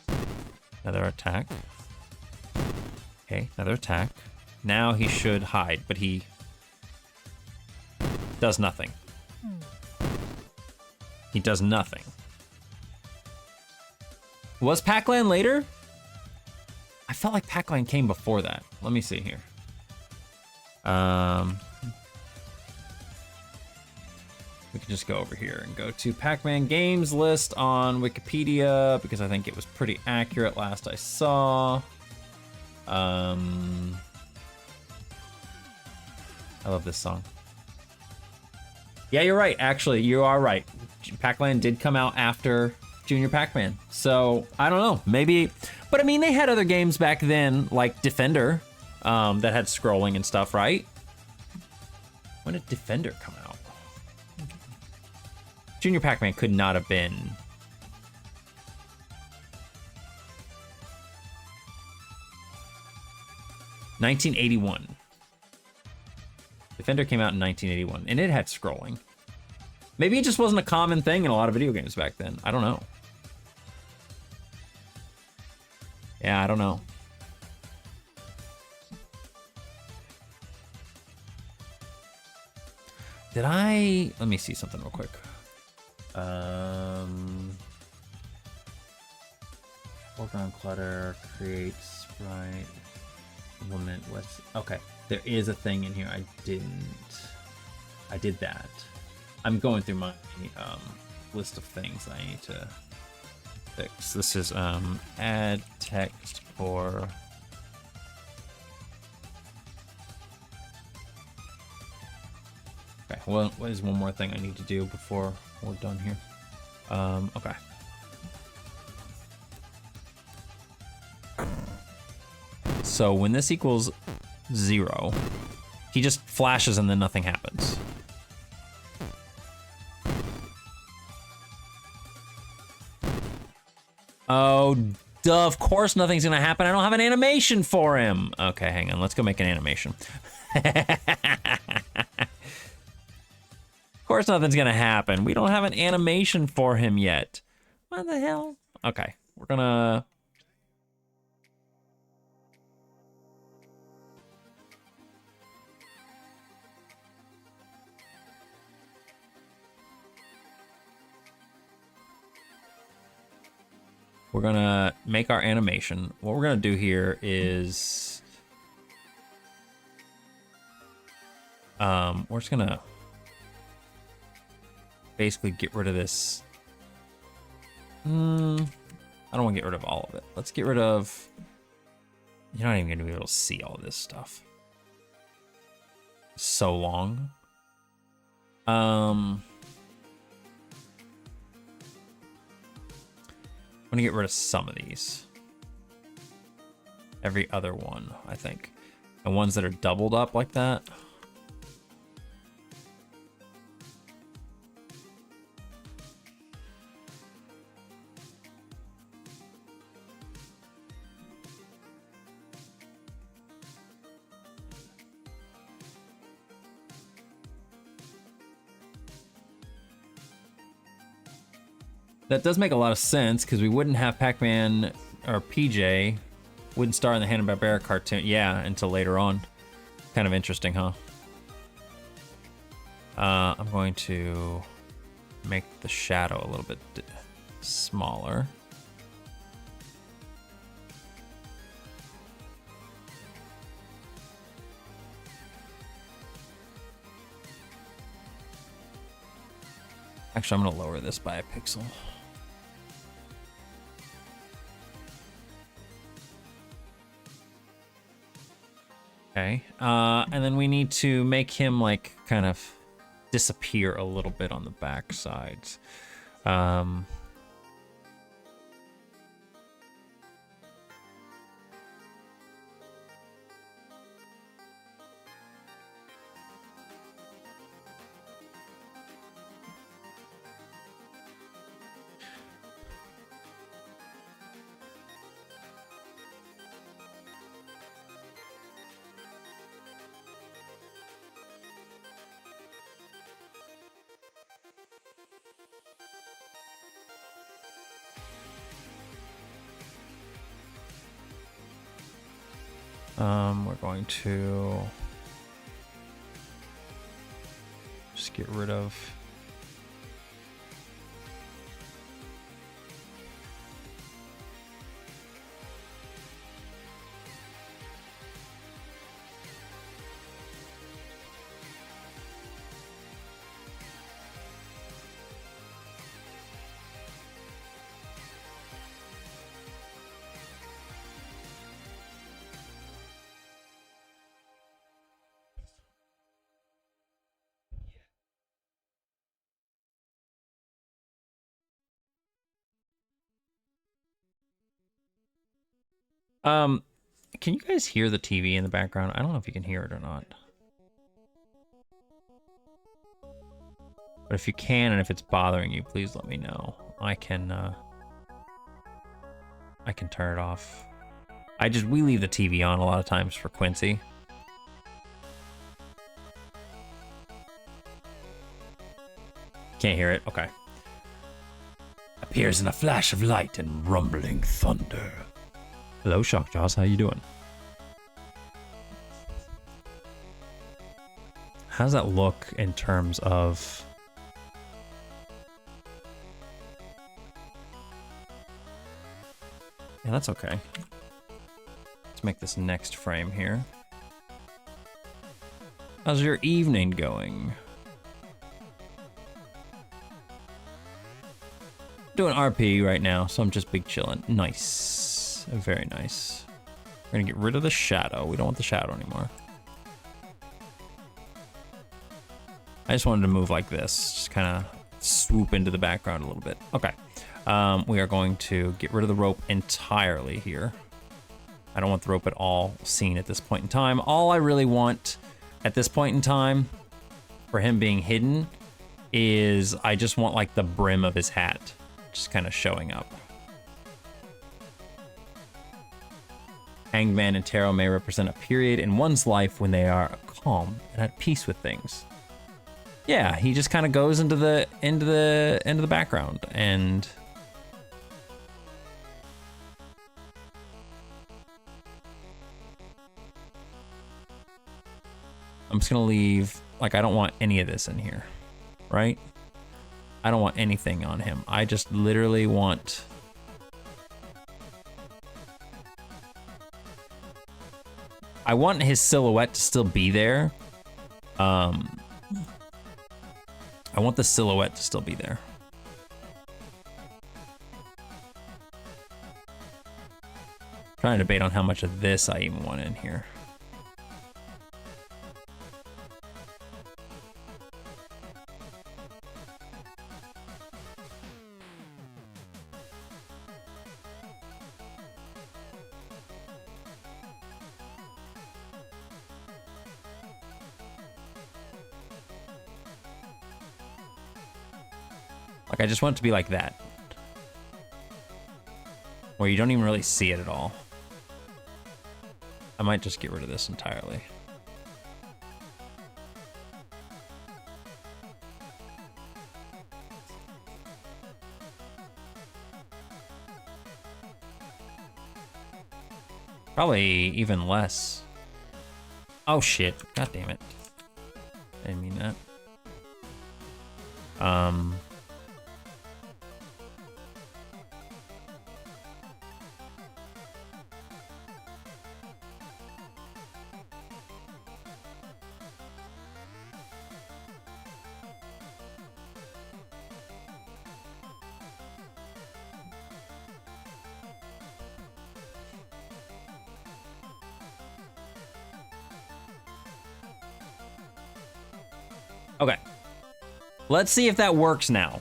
Another attack. Okay, another attack. Now he should hide, but he does nothing. He does nothing. Was Pac-Land later? I felt like Pac-Land came before that. Let me see here. We can just go over here and go to Pac-Man games list on Wikipedia because I think it was pretty accurate last I saw. I love this song. Yeah, you're right. Actually, you are right. Pac-Land did come out after Junior Pac-Man. So, I don't know. Maybe... But, I mean, they had other games back then, like Defender, that had scrolling and stuff, right? When did Defender come out? Junior Pac-Man could not have been... ...1981. Defender came out in 1981, and it had scrolling. Maybe it just wasn't a common thing in a lot of video games back then. I don't know. Yeah, I don't know. Did I... Let me see something real quick. Foreground clutter, create sprite, implement what's... Okay, there is a thing in here I didn't... I did that. I'm going through my list of things I need to fix. This is add text for... Okay, what is one more thing I need to do before we're done here? Okay. So when this equals 0, he just flashes and then nothing happens. Oh, duh, of course nothing's gonna happen. I don't have an animation for him. Okay, hang on, let's go make an animation. Of course nothing's gonna happen. We don't have an animation for him yet. What the hell? Okay, we're gonna... We're gonna make our animation. What we're gonna do here is... we're just gonna basically get rid of this. I don't want to get rid of all of it. Let's get rid of... You're not even gonna be able to see all this stuff. So long. I'm gonna get rid of some of these. Every other one, I think. And ones that are doubled up like that. That does make a lot of sense, because we wouldn't have Pac-Man or PJ wouldn't star in the Hanna-Barbera cartoon, yeah, until later on. Kind of interesting, huh? I'm going to make the shadow a little bit smaller. Actually, I'm gonna lower this by a pixel. Okay, and then we need to make him like kind of disappear a little bit on the back sides. We're going to just get rid of can you guys hear the TV in the background? I don't know if you can hear it or not. But if you can, and if it's bothering you, please let me know. I can turn it off. We leave the TV on a lot of times for Quincy. Can't hear it? Okay. Appears in a flash of light and rumbling thunder. Hello, Shockjaws. How you doing? How does that look in terms of... Yeah, that's okay. Let's make this next frame here. How's your evening going? Doing RP right now, so I'm just big chilling. Nice. Very nice. We're gonna get rid of the shadow. We don't want the shadow anymore. I just wanted to move like this. Just kind of swoop into the background a little bit. Okay. We are going to get rid of the rope entirely here. I don't want the rope at all seen at this point in time. All I really want at this point in time for him being hidden is I just want like the brim of his hat just kind of showing up. Hanged Man and Tarot may represent a period in one's life when they are calm and at peace with things. Yeah, he just kind of goes into the background, and I'm just gonna leave, like, I don't want any of this in here, right? I don't want anything on him. I just literally want his silhouette to still be there. I want the silhouette to still be there. Trying to debate on how much of this I even want in here. Like, I just want it to be like that, where you don't even really see it at all. I might just get rid of this entirely. Probably even less. Oh shit, god damn it. I didn't mean that. Okay, let's see if that works now,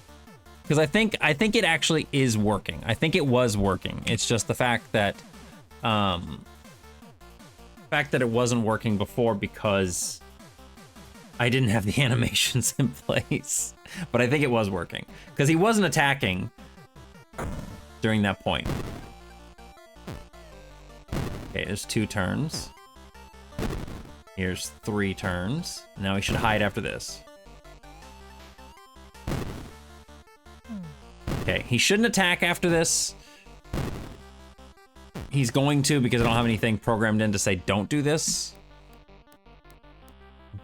because I think it actually is working. I think it was working. It's just the fact that it wasn't working before because I didn't have the animations in place. But I think it was working because he wasn't attacking during that point. Okay, there's 2 turns. Here's 3 turns. Now he should hide after this. Okay, he shouldn't attack after this. He's going to, because I don't have anything programmed in to say don't do this.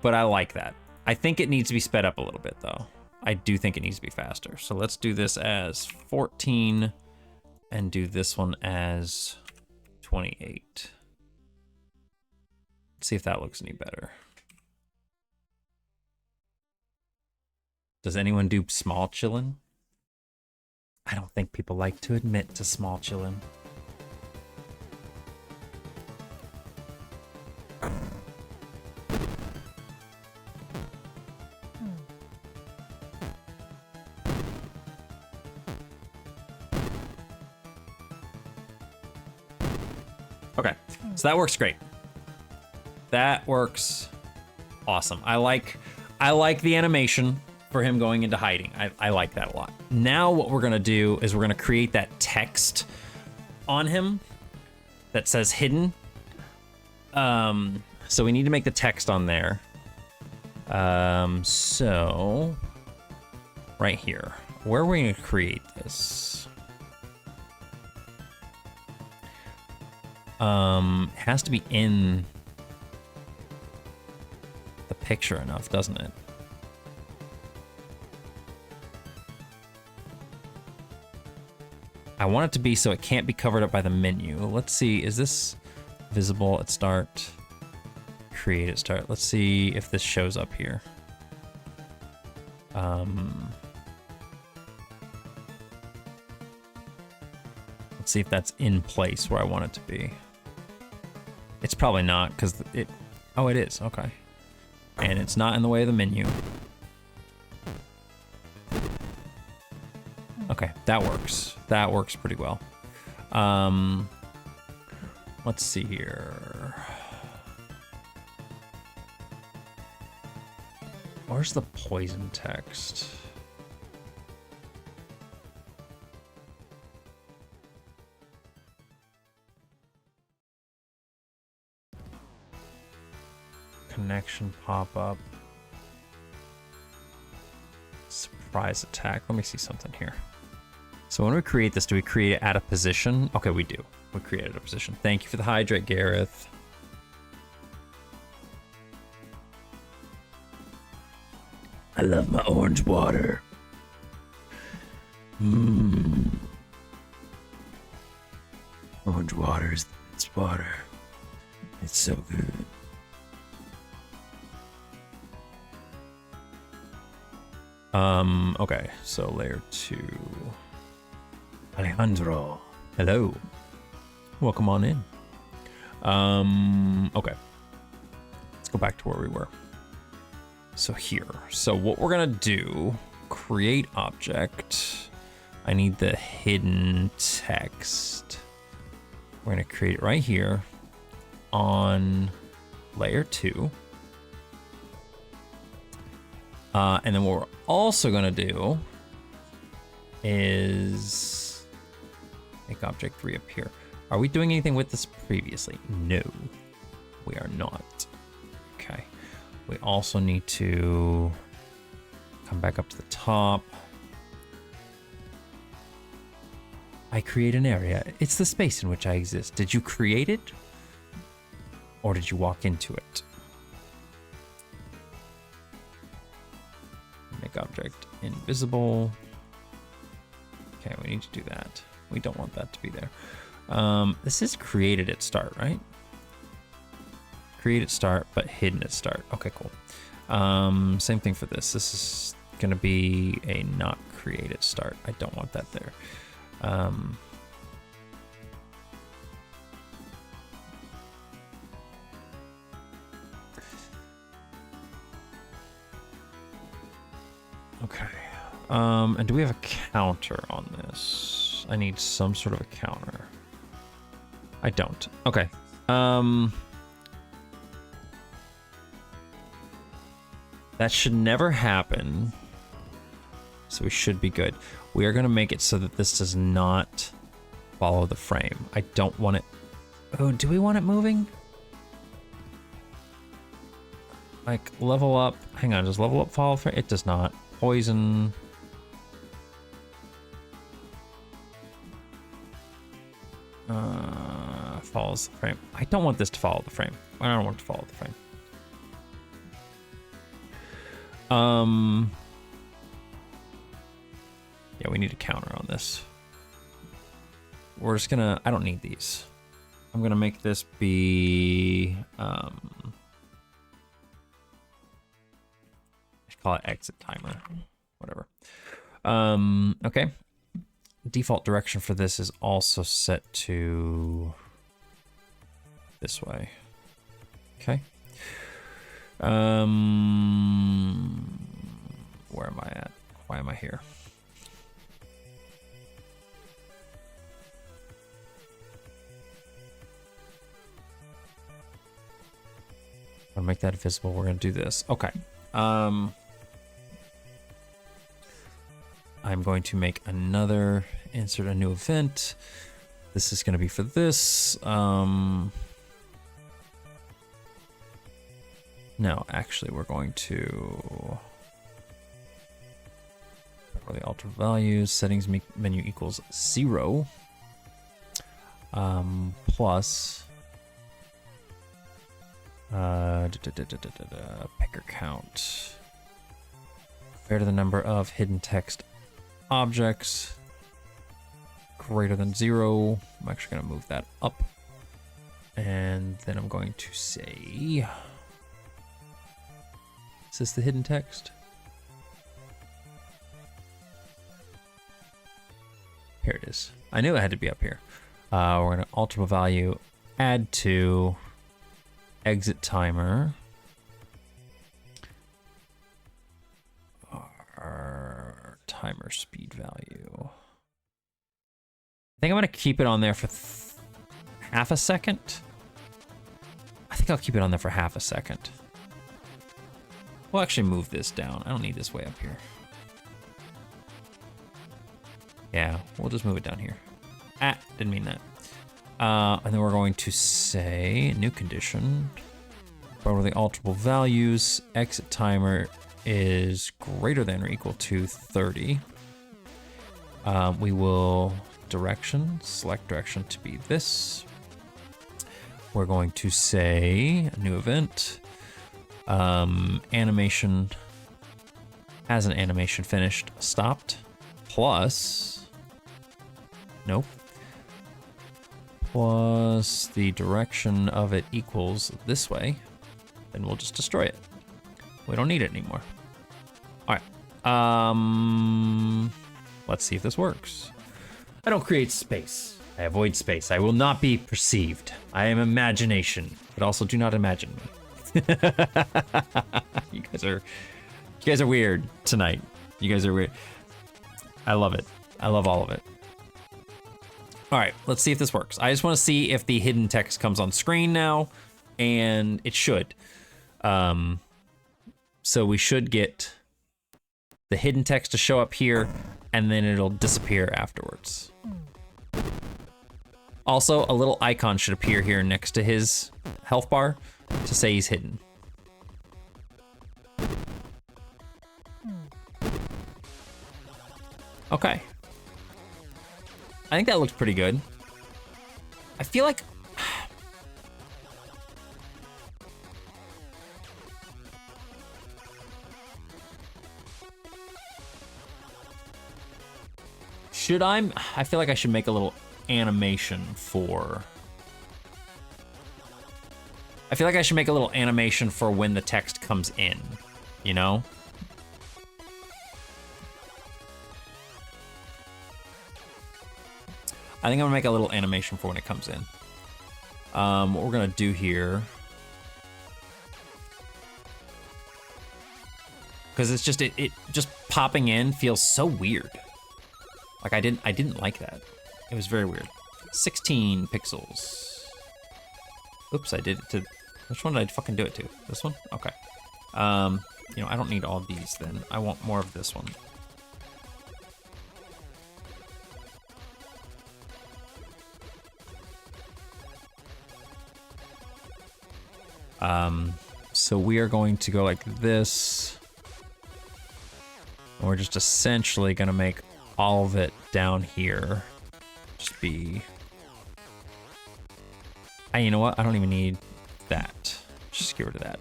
But I like that. I think it needs to be sped up a little bit though. I do think it needs to be faster. So let's do this as 14 and do this one as 28. See if that looks any better. Does anyone do small chillin'? I don't think people like to admit to small chillin'. Okay, so that works great. That works awesome. I like the animation for him going into hiding. I like that a lot. Now what we're gonna do is we're gonna create that text on him that says hidden. So we need to make the text on there. So right here, where are we gonna create this? It has to be in the picture enough, doesn't it? I want it to be so it can't be covered up by the menu. Let's see, is this visible at start? Create at start. Let's see if this shows up here. Let's see if that's in place where I want it to be. It's probably not, because it... Oh, it is, okay. And it's not in the way of the menu. Okay, that works. That works pretty well. Let's see here. Where's the poison text? Connection pop-up. Surprise attack. Let me see something here. So when we create this, do we create it at a position? Okay, we do. We created a position. Thank you for the hydrate, Gareth. I love my orange water. Orange water is the best water. It's so good. Okay, so layer 2. Alejandro, hello. Welcome on in. Okay. Let's go back to where we were. So here. So what we're gonna do, create object. I need the hidden text. We're gonna create it right here on layer 2. And then what we're also gonna do is make object 3 appear. Are we doing anything with this previously? No, we are not. Okay. We also need to come back up to the top. I create an area. It's the space in which I exist. Did you create it? Or did you walk into it? Make object invisible. Okay, we need to do that. We don't want that to be there. This is created at start, right? Create at start, but hidden at start. Okay, cool. Same thing for this. This is gonna be a not create at start. I don't want that there. Okay. And do we have a counter on this? I need some sort of a counter. I don't. Okay. That should never happen. So we should be good. We are going to make it so that this does not follow the frame. I don't want it. Oh, do we want it moving? Like level up. Hang on, does level up follow frame? It does not. Poison. Follows the frame. I don't want this to follow the frame. I don't want it to follow the frame. Yeah, we need a counter on this. We're just gonna, I don't need these. I'm gonna make this be, I should call it exit timer, whatever. Okay. Default direction for this is also set to this way. Okay. Where am I at? Why am I here? I'm gonna make that visible. We're gonna do this. Okay. I'm going to make another, insert a new event. This is gonna be for this. No, actually, we're going to for the alter values, settings menu equals 0, plus picker count fair to the number of hidden text objects greater than 0. I'm actually going to move that up, and then I'm going to say, is this the hidden text? Here it is. I knew it had to be up here. We're going to alter value, add to exit timer. Our timer speed value. I think I'm going to keep it on there for half a second. I think I'll keep it on there for half a second. We'll actually move this down. I don't need this way up here. Yeah, we'll just move it down here. Ah, didn't mean that. And then we're going to say new condition. Over the alterable values, exit timer is greater than or equal to 30. We will select direction to be this. We're going to say new event. Animation has an animation finished, stopped, plus, nope, plus the direction of it equals this way, then we'll just destroy it. We don't need it anymore. All right, let's see if this works. I don't create space. I avoid space. I will not be perceived. I am imagination, but also do not imagine me. You guys are weird tonight. You guys are weird. I love it. I love all of it. All right, let's see if this works. I just want to see if the hidden text comes on screen now, and it should. So we should get the hidden text to show up here, and then it'll disappear afterwards. Also, a little icon should appear here next to his health bar to say he's hidden. Okay. I think that looks pretty good. I feel like... Should I feel like I should make a little animation for... I feel like I should make a little animation for when the text comes in, you know? I think I'm gonna make a little animation for when it comes in. What we're gonna do here, because it's just it just popping in feels so weird. Like I didn't like that. It was very weird. 16 pixels. Oops, I did it to. Which one did I fucking do it to? This one? Okay. You know, I don't need all these then. I want more of this one. So we are going to go like this. And we're just essentially gonna make all of it down here just be... you know what? I don't even need that. Just get rid of that.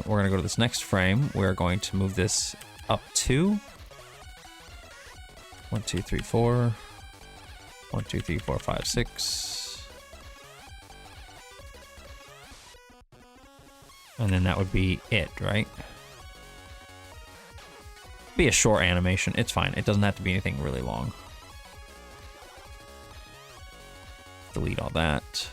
We're gonna go to this next frame. We're going to move this up to 1, 2, 3, 4. 1, 2, 3, 4, 5, 6. And then that would be it, right? Be a short animation. It's fine. It doesn't have to be anything really long. Delete all that.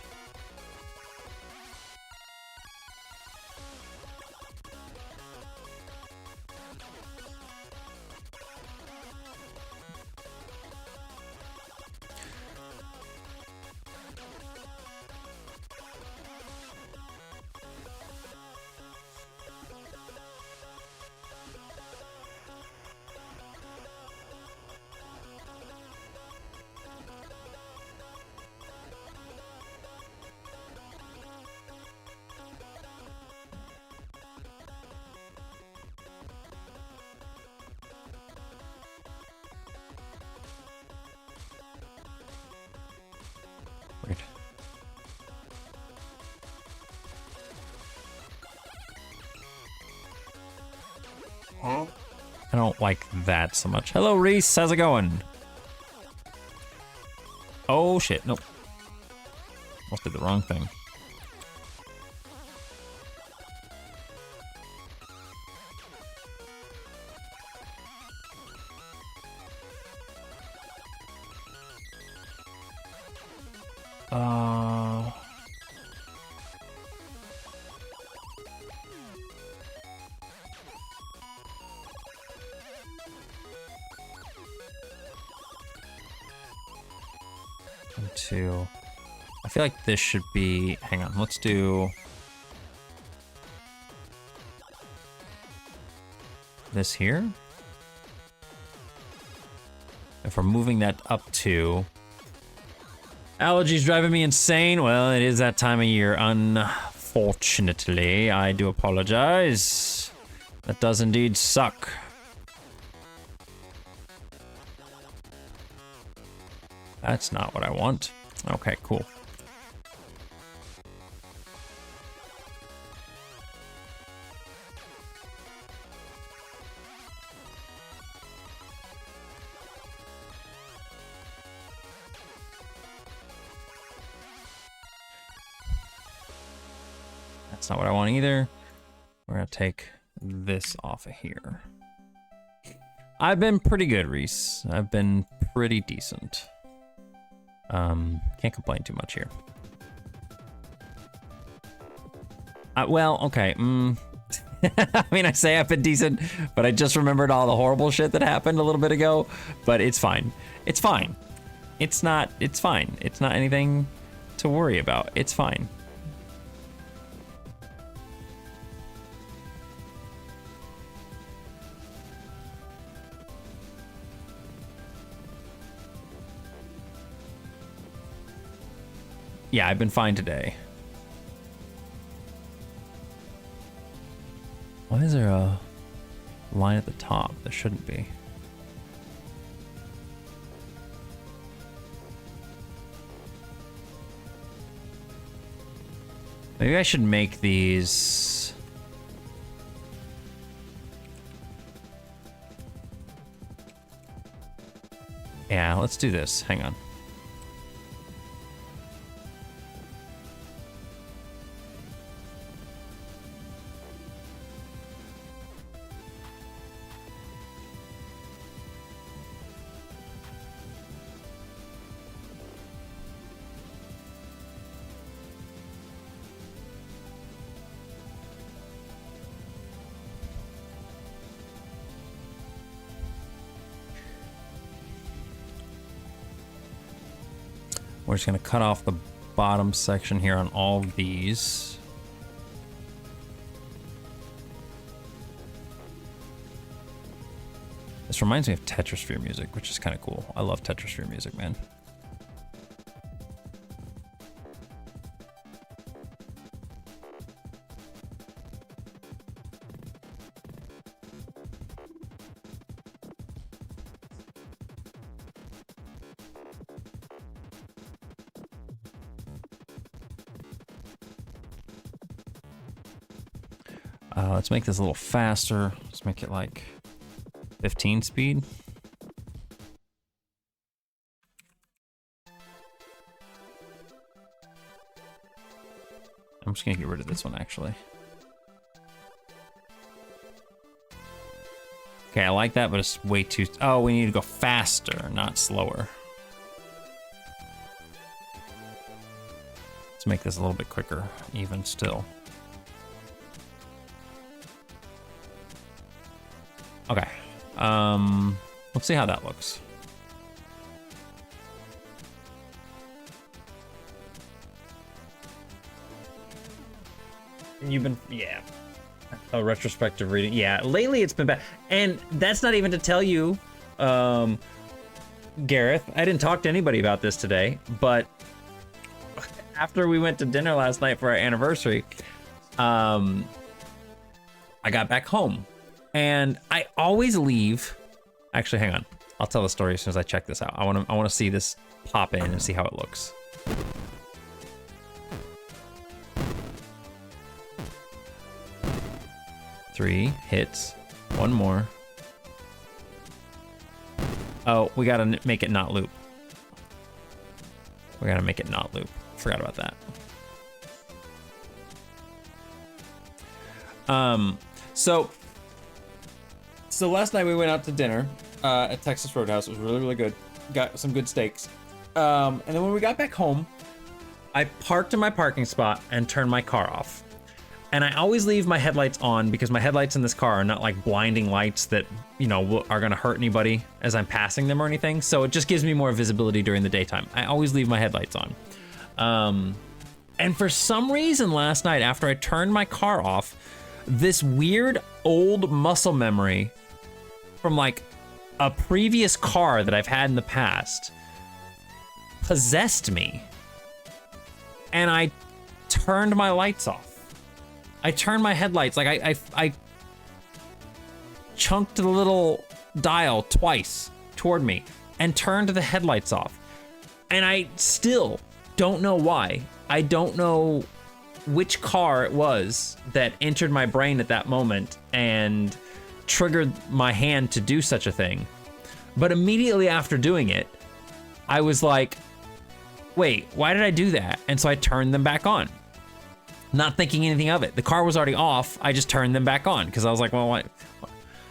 Weird. Huh? I don't like that so much. Hello, Reese. How's it going? Oh, shit. Nope. Almost did the wrong thing. 1, 2. I feel like this should be, hang on, let's do this here. If we're moving that up 2. Allergies driving me insane. Well, it is that time of year, unfortunately. I do apologize. That does indeed suck. That's not what I want. Okay, cool. That's not what I want either. We're gonna take this off of here. I've been pretty good, Reese. I've been pretty decent. Can't complain too much here. Well, okay. I mean, I say I've been decent, but I just remembered all the horrible shit that happened a little bit ago. But it's fine. It's fine. It's fine. It's not anything to worry about. It's fine. Yeah, I've been fine today. Why is there a line at the top? There shouldn't be. Maybe I should make these... Yeah, let's do this. Hang on. We're just gonna cut off the bottom section here on all of these. This reminds me of Tetrasphere music, which is kind of cool. I love Tetrasphere music, man. Let's make this a little faster. Let's make it like 15 speed. I'm just gonna get rid of this one actually. Okay, I like that, but it's way too... Oh, we need to go faster, not slower. Let's make this a little bit quicker, even still. Okay, let's see how that looks. You've been, yeah. A retrospective reading, yeah. Lately it's been bad, and that's not even to tell you, Gareth, I didn't talk to anybody about this today, but after we went to dinner last night for our anniversary, I got back home. And I always leave. Actually, hang on. I'll tell the story as soon as I check this out. I want to see this pop in and see how it looks. Three hits. One more. Oh, we gotta make it not loop. We gotta make it not loop. Forgot about that. So last night we went out to dinner at Texas Roadhouse. It was really, really good. Got some good steaks. And then when we got back home, I parked in my parking spot and turned my car off. And I always leave my headlights on because my headlights in this car are not like blinding lights that, you know, are gonna hurt anybody as I'm passing them or anything. So it just gives me more visibility during the daytime. I always leave my headlights on. And for some reason last night after I turned my car off, this weird old muscle memory from like a previous car that I've had in the past possessed me. And I turned my lights off. I turned my headlights, like I chunked the little dial twice toward me and turned the headlights off. And I still don't know why. I don't know which car it was that entered my brain at that moment and triggered my hand to do such a thing. But immediately after doing it, I was like, wait, why did I do that? And so I turned them back on, not thinking anything of it. The car was already off. I just turned them back on because I was like, well, what?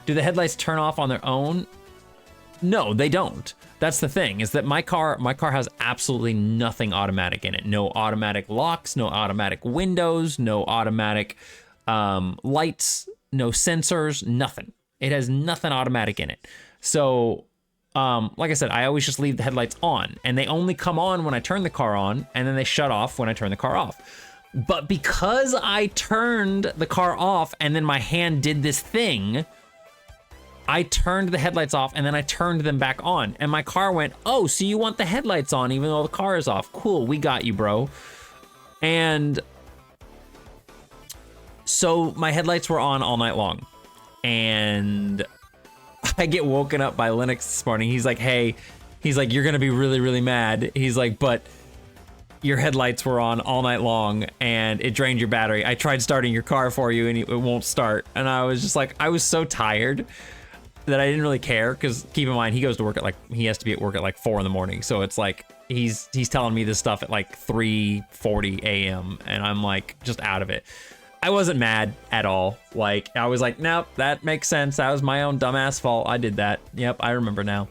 Do the headlights turn off on their own? No, they don't. That's the thing, is that my car has absolutely nothing automatic in it. No automatic locks, no automatic windows, no automatic lights, no sensors, nothing. It has nothing automatic in it. So, like I said, I always just leave the headlights on, and they only come on when I turn the car on, and then they shut off when I turn the car off. But because I turned the car off and then my hand did this thing, I turned the headlights off and then I turned them back on. And my car went, oh, so you want the headlights on even though the car is off. Cool, we got you, bro. And so my headlights were on all night long. And I get woken up by Linux this morning. He's like, hey, he's like, you're gonna be really, really mad. He's like, but your headlights were on all night long and it drained your battery. I tried starting your car for you and it won't start. And I was just like, I was so tired that I didn't really care, because keep in mind, he goes to work at like, he has to be at work at like 4 in the morning. So it's like, he's telling me this stuff at like 3:40 a.m. and I'm like, just out of it. I wasn't mad at all. Like, I was like, nope, that makes sense. That was my own dumbass fault. I did that. Yep, I remember now.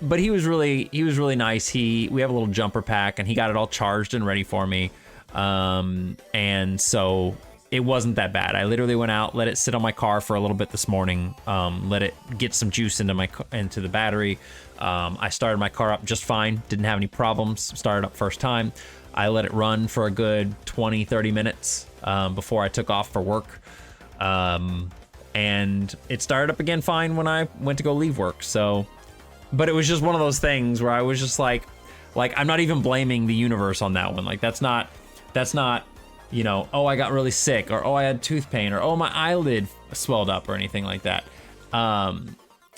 But he was really nice. We have a little jumper pack and he got it all charged and ready for me. And so it wasn't that bad. I literally went out, let it sit on my car for a little bit this morning, let it get some juice into the battery. I started my car up just fine, didn't have any problems, started up first time. I let it run for a good 20-30 minutes before I took off for work. And it started up again fine when I went to go leave work. So, but it was just one of those things where I was just like I'm not even blaming the universe on that one. Like that's not, you know, oh, I got really sick, or oh, I had tooth pain, or oh, my eyelid swelled up, or anything like that.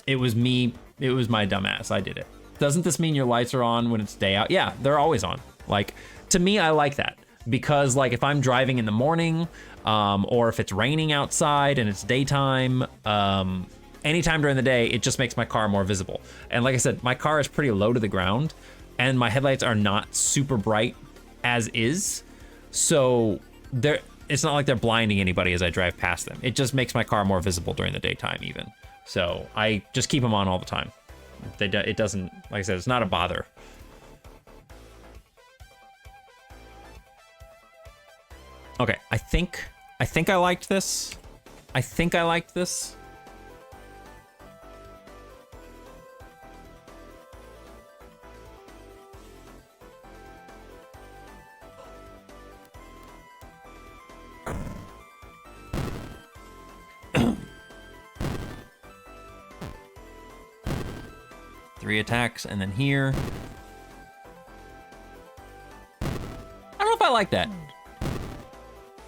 It was me. It was my dumbass. I did it. Doesn't this mean your lights are on when it's day out? Yeah, they're always on. Like, to me, I like that, because like if I'm driving in the morning, or if it's raining outside and it's daytime, anytime during the day, it just makes my car more visible. And like I said, my car is pretty low to the ground and my headlights are not super bright as is. So it's not like they're blinding anybody as I drive past them. It just makes my car more visible during the daytime even. So I just keep them on all the time. It doesn't, like I said, it's not a bother. Okay, I think I liked this. I think I liked this. Three attacks, and then here. I don't know if I like that.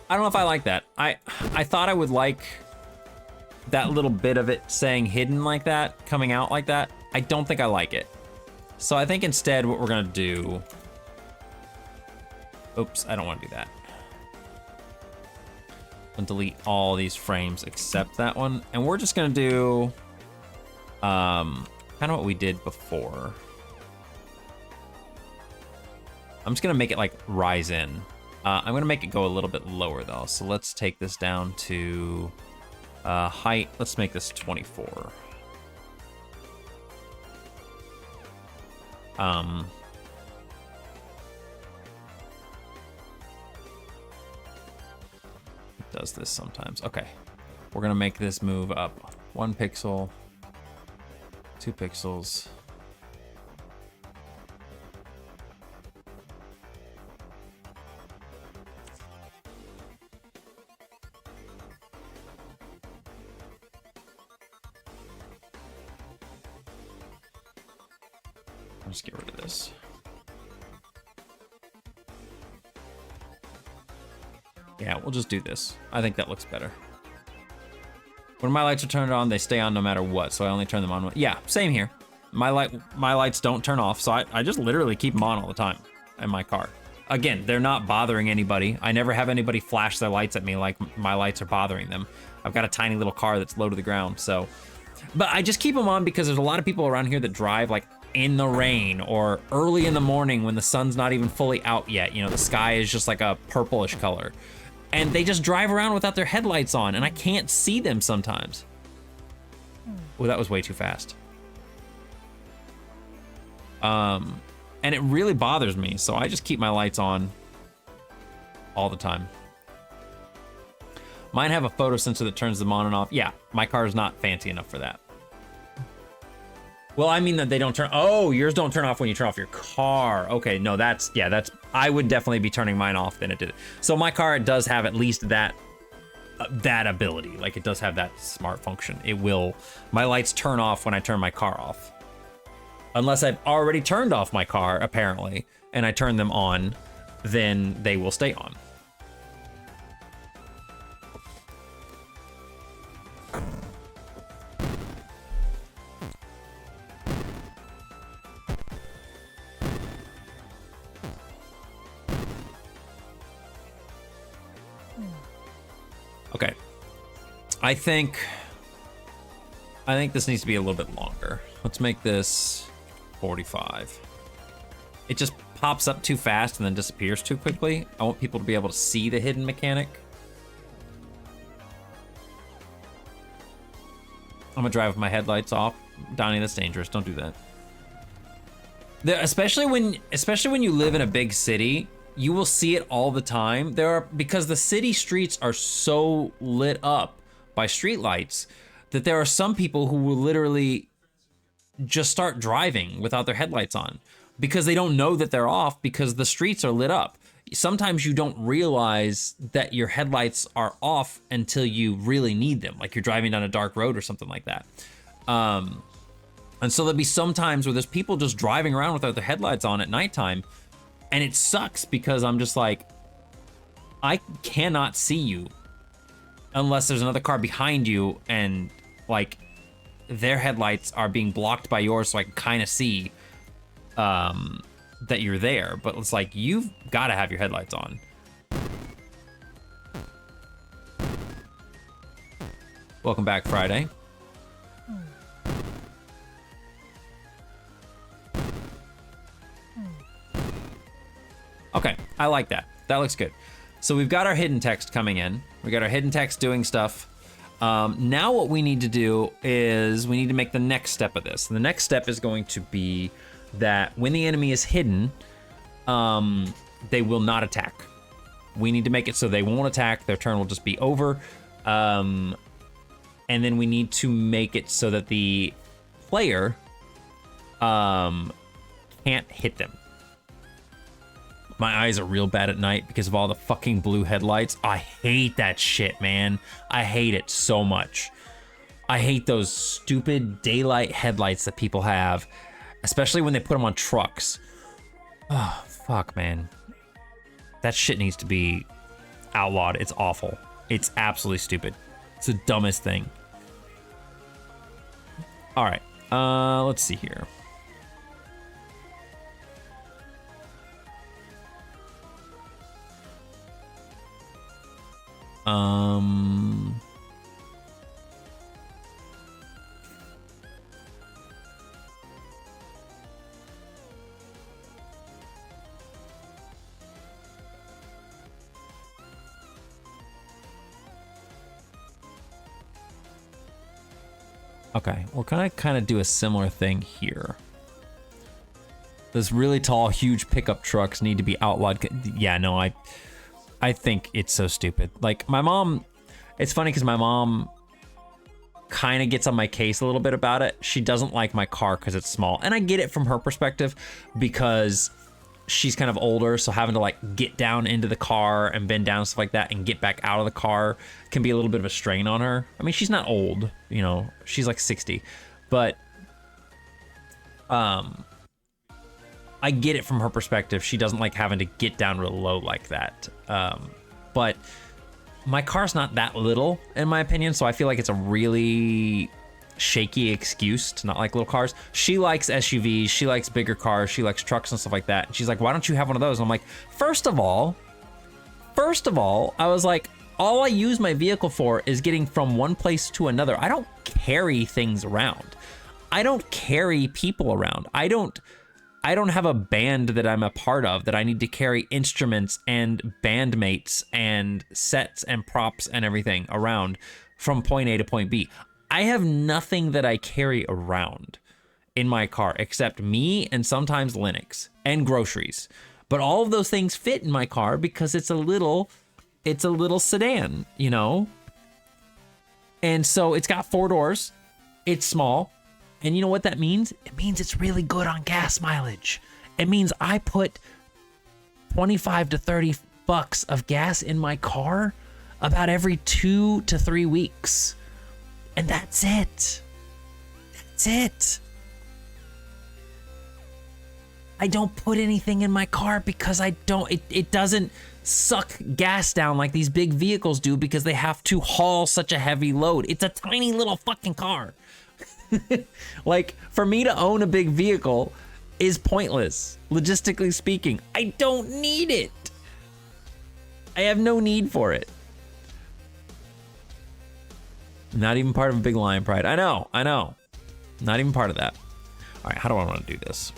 I don't know if I like that. I thought I would like that little bit of it saying hidden like that, coming out like that. I don't think I like it. So I think instead what we're gonna do... Oops, I don't want to do that. I'm gonna delete all these frames except that one. And we're just gonna do kind of what we did before. I'm just gonna make it like rise in. I'm gonna make it go a little bit lower though. So let's take this down to height. Let's make this 24. does this sometimes. Okay, we're gonna make this move up 1 pixel, 2 pixels. I'll just get rid of this. Yeah, we'll just do this. I think that looks better. When my lights are turned on, they stay on no matter what, so I only turn them on. Yeah, same here. My lights don't turn off, so I just literally keep them on all the time in my car. Again, they're not bothering anybody. I never have anybody flash their lights at me like my lights are bothering them. I've got a tiny little car that's low to the ground, so. But I just keep them on because there's a lot of people around here that drive like in the rain or early in the morning when the sun's not even fully out yet. You know, the sky is just like a purplish color. And they just drive around without their headlights on, and I can't see them sometimes. Oh, that was way too fast. And it really bothers me, so I just keep my lights on all the time. Mine have a photo sensor that turns them on and off. Yeah, my car is not fancy enough for that. Well, I mean that they don't turn. Oh, yours don't turn off when you turn off your car. Okay, no, that's. I would definitely be turning mine off than it did. So my car does have at least that ability. Like it does have that smart function. It will. My lights turn off when I turn my car off, unless I've already turned off my car apparently, and I turn them on, then they will stay on. Okay, I think this needs to be a little bit longer. Let's make this 45. It just pops up too fast and then disappears too quickly. I want people to be able to see the hidden mechanic. I'm gonna drive with my headlights off. Donnie, that's dangerous. Don't do that. Especially when you live in a big city, you will see it all the time. Because the city streets are so lit up by streetlights that there are some people who will literally just start driving without their headlights on because they don't know that they're off because the streets are lit up. Sometimes you don't realize that your headlights are off until you really need them, like you're driving down a dark road or something like that. And so there'll be some times where there's people just driving around without their headlights on at nighttime. And it sucks because I'm just like, I cannot see you unless there's another car behind you and like their headlights are being blocked by yours so I can kind of see that you're there. But it's like, you've got to have your headlights on. Welcome back, Friday. Okay, I like that. That looks good. So we've got our hidden text coming in. We got our hidden text doing stuff. Now what we need to do is we need to make the next step of this. And the next step is going to be that when the enemy is hidden, they will not attack. We need to make it so they won't attack. Their turn will just be over. And then we need to make it so that the player can't hit them. My eyes are real bad at night because of all the fucking blue headlights. I hate that shit, man. I hate it so much. I hate those stupid daylight headlights that people have, especially when they put them on trucks. Oh, fuck, man. That shit needs to be outlawed. It's awful. It's absolutely stupid. It's the dumbest thing. All right, let's see here. Okay, we're gonna kind of do a similar thing here. Those really tall, huge pickup trucks need to be outlawed. Yeah, no, I think it's so stupid. Like my mom, it's funny because my mom kind of gets on my case a little bit about it. She doesn't like my car because it's small. And I get it from her perspective because she's kind of older. So having to like get down into the car and bend down and stuff like that and get back out of the car can be a little bit of a strain on her. I mean, she's not old, you know, she's like 60, but I get it from her perspective. She doesn't like having to get down real low like that. But my car's not that little, in my opinion, so I feel like it's a really shaky excuse to not like little cars. She likes SUVs, she likes bigger cars, she likes trucks and stuff like that. And she's like, why don't you have one of those? And I'm like, first of all, I was like, all I use my vehicle for is getting from one place to another. I don't carry things around. I don't carry people around. I don't have a band that I'm a part of that I need to carry instruments and bandmates and sets and props and everything around from point A to point B. I have nothing that I carry around in my car except me and sometimes Linux and groceries. But all of those things fit in my car because it's a little sedan, you know? And so it's got 4 doors. It's small. And you know what that means? It means it's really good on gas mileage. It means I put 25 to 30 bucks of gas in my car about every 2 to 3 weeks. And that's it. That's it. I don't put anything in my car because it doesn't suck gas down like these big vehicles do because they have to haul such a heavy load. It's a tiny little fucking car. Like, for me to own a big vehicle is pointless, logistically speaking. I don't need it. I have no need for it. Not even part of a big lion pride. I know. Not even part of that. All right, how do I want to do this?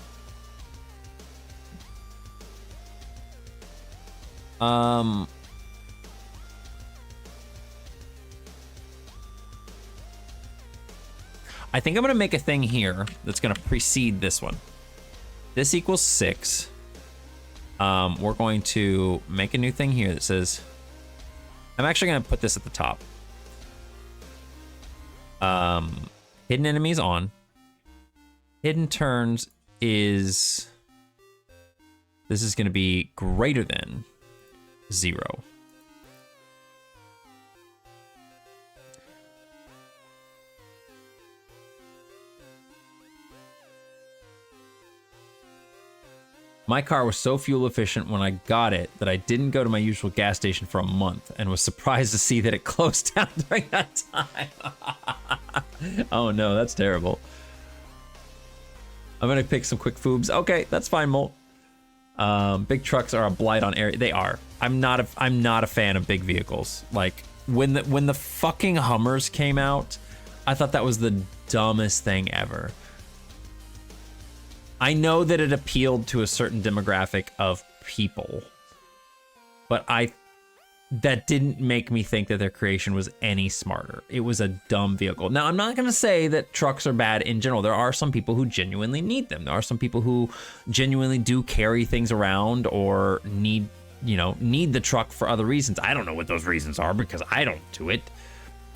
I think I'm gonna make a thing here that's gonna precede this one. This equals 6. We're going to make a new thing here that says, I'm actually gonna put this at the top. Hidden enemies on. Hidden turns is, this is gonna be greater than 0. My car was so fuel efficient when I got it that I didn't go to my usual gas station for a month and was surprised to see that it closed down during that time. Oh no, that's terrible. I'm gonna pick some quick foobs. Okay, that's fine, Molt. Big trucks are a blight on area. They are. I'm not a fan of big vehicles. Like when the fucking Hummers came out, I thought that was the dumbest thing ever. I know that it appealed to a certain demographic of people, but that didn't make me think that their creation was any smarter. It was a dumb vehicle. Now, I'm not going to say that trucks are bad in general. There are some people who genuinely need them. There are some people who genuinely do carry things around or need the truck for other reasons. I don't know what those reasons are because I don't do it.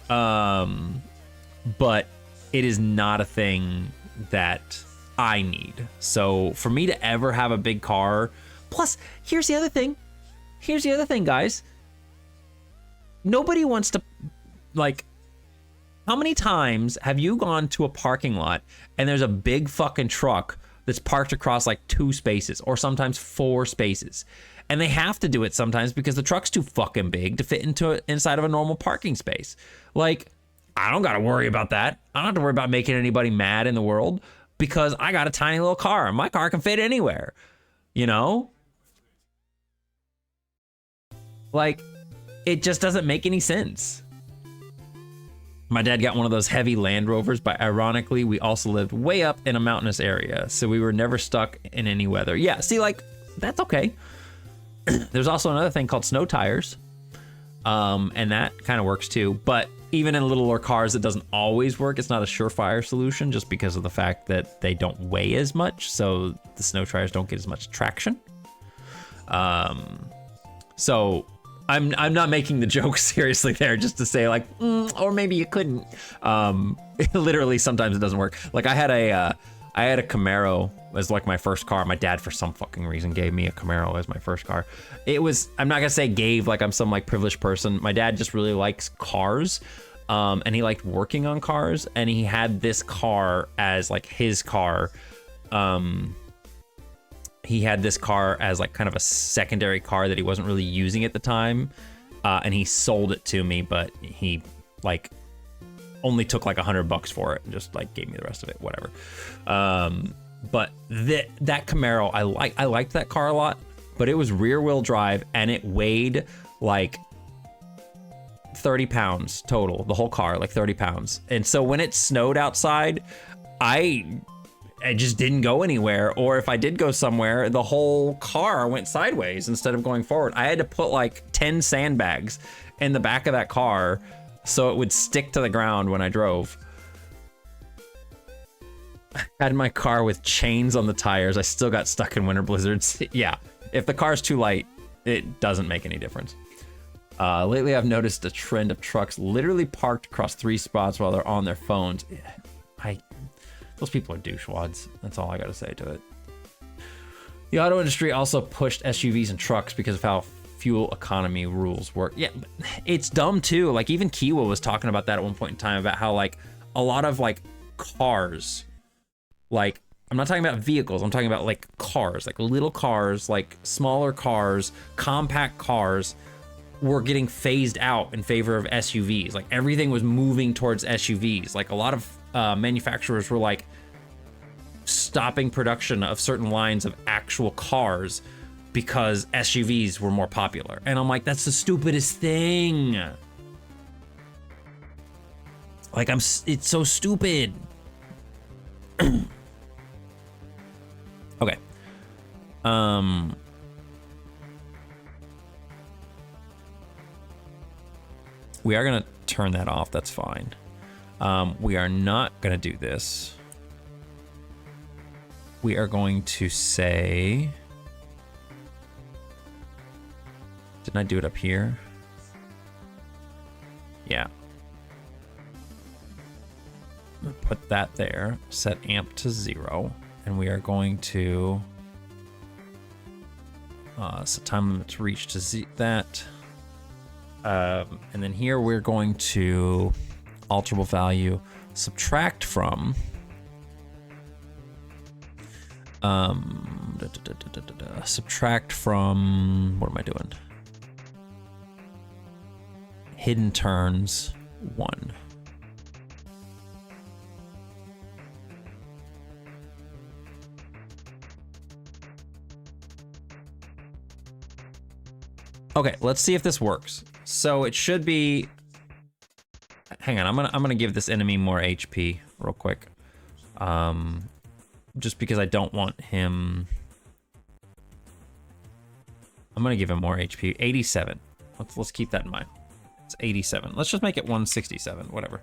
But it is not a thing that I need. So for me to ever have a big car, plus here's the other thing, guys. Nobody wants to, like, how many times have you gone to a parking lot and there's a big fucking truck that's parked across like 2 spaces or sometimes 4 spaces, and they have to do it sometimes because the truck's too fucking big to fit inside of a normal parking space. Like, I don't gotta worry about that. I don't have to worry about making anybody mad in the world because I got a tiny little car and my car can fit anywhere, you know? Like, it just doesn't make any sense. My dad got one of those heavy Land Rovers, but ironically, we also lived way up in a mountainous area, so we were never stuck in any weather. Yeah, see, like, that's okay. There's also another thing called snow tires, and that kind of works too, but even in littler cars, it doesn't always work. It's not a surefire solution just because of the fact that they don't weigh as much, so the snow tires don't get as much traction. So I'm not making the joke seriously there, just to say like, or maybe you couldn't. Literally, sometimes it doesn't work. Like I had a Camaro as like my first car. My dad, for some fucking reason, gave me a Camaro as my first car. It was, I'm not gonna say gave like I'm some like privileged person. My dad just really likes cars, and he liked working on cars, and he had this car as like his car. He had this car as like kind of a secondary car that he wasn't really using at the time, and he sold it to me, but he like only took like $100 for it and just like gave me the rest of it, whatever. But that Camaro, I liked that car a lot, but it was rear wheel drive and it weighed like 30 pounds total, the whole car, like 30 pounds. And so when it snowed outside, I just didn't go anywhere. Or if I did go somewhere, the whole car went sideways instead of going forward. I had to put like 10 sandbags in the back of that car so it would stick to the ground when I drove. I had my car with chains on the tires. I still got stuck in winter blizzards. Yeah, if the car's too light, it doesn't make any difference. Lately, I've noticed a trend of trucks literally parked across 3 spots while they're on their phones. Those people are douchewads. That's all I gotta say to it. The auto industry also pushed SUVs and trucks because of how fuel economy rules work. Yeah, it's dumb too. Like even Kiwa was talking about that at one point in time, about how like a lot of like cars, like I'm not talking about vehicles, I'm talking about like cars, like little cars, like smaller cars, compact cars were getting phased out in favor of SUVs. Like everything was moving towards SUVs. Like a lot of manufacturers were like stopping production of certain lines of actual cars because SUVs were more popular. And I'm like, that's the stupidest thing. Like it's so stupid. Okay. We are gonna turn that off, that's fine. We are not gonna do this. We are going to say, didn't I do it up here? Yeah. Put that there, set amp to 0, and we are going to set time limit to reach to that. And then here we're going to alterable value, subtract from subtract from, what am I doing? Hidden turns 1. Okay, let's see if this works. So it should be, hang on, I'm gonna give this enemy more HP real quick. Just because I don't want him. I'm gonna give him more HP. 87. Let's keep that in mind. It's 87. Let's just make it 167. Whatever.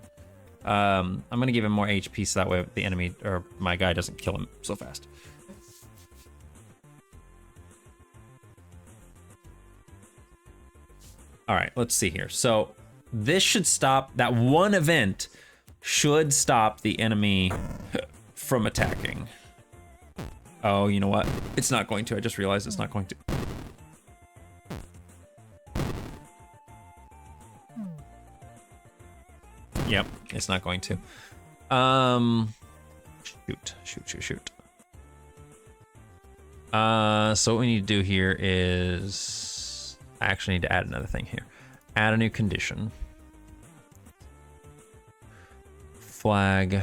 I'm gonna give him more HP so that way the enemy or my guy doesn't kill him so fast. All right, let's see here. So this should stop, that one event should stop the enemy from attacking. Oh, you know what? It's not going to. I just realized it's not going to. Yep, it's not going to. Shoot. So what we need to do here is, I actually need to add another thing here. Add a new condition. Flag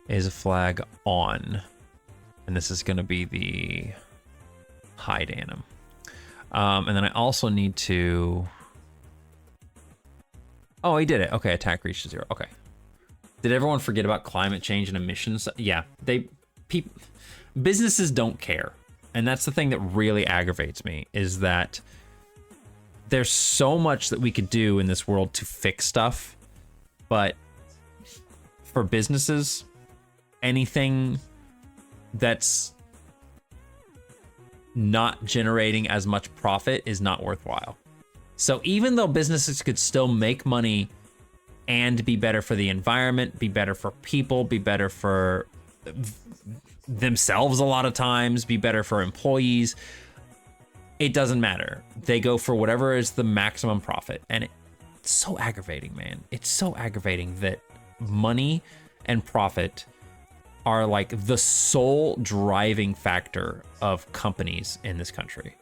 is a flag on. And this is gonna be the hide anim. And then I also need to, oh, he did it. Okay, attack reached to 0. Okay. Did everyone forget about climate change and emissions? Yeah, businesses don't care. And that's the thing that really aggravates me, is that there's so much that we could do in this world to fix stuff, but for businesses, anything that's not generating as much profit is not worthwhile. So even though businesses could still make money and be better for the environment, be better for people, be better for themselves a lot of times, be better for employees, it doesn't matter. They go for whatever is the maximum profit. And it's so aggravating, man. It's so aggravating that money and profit are like the sole driving factor of companies in this country.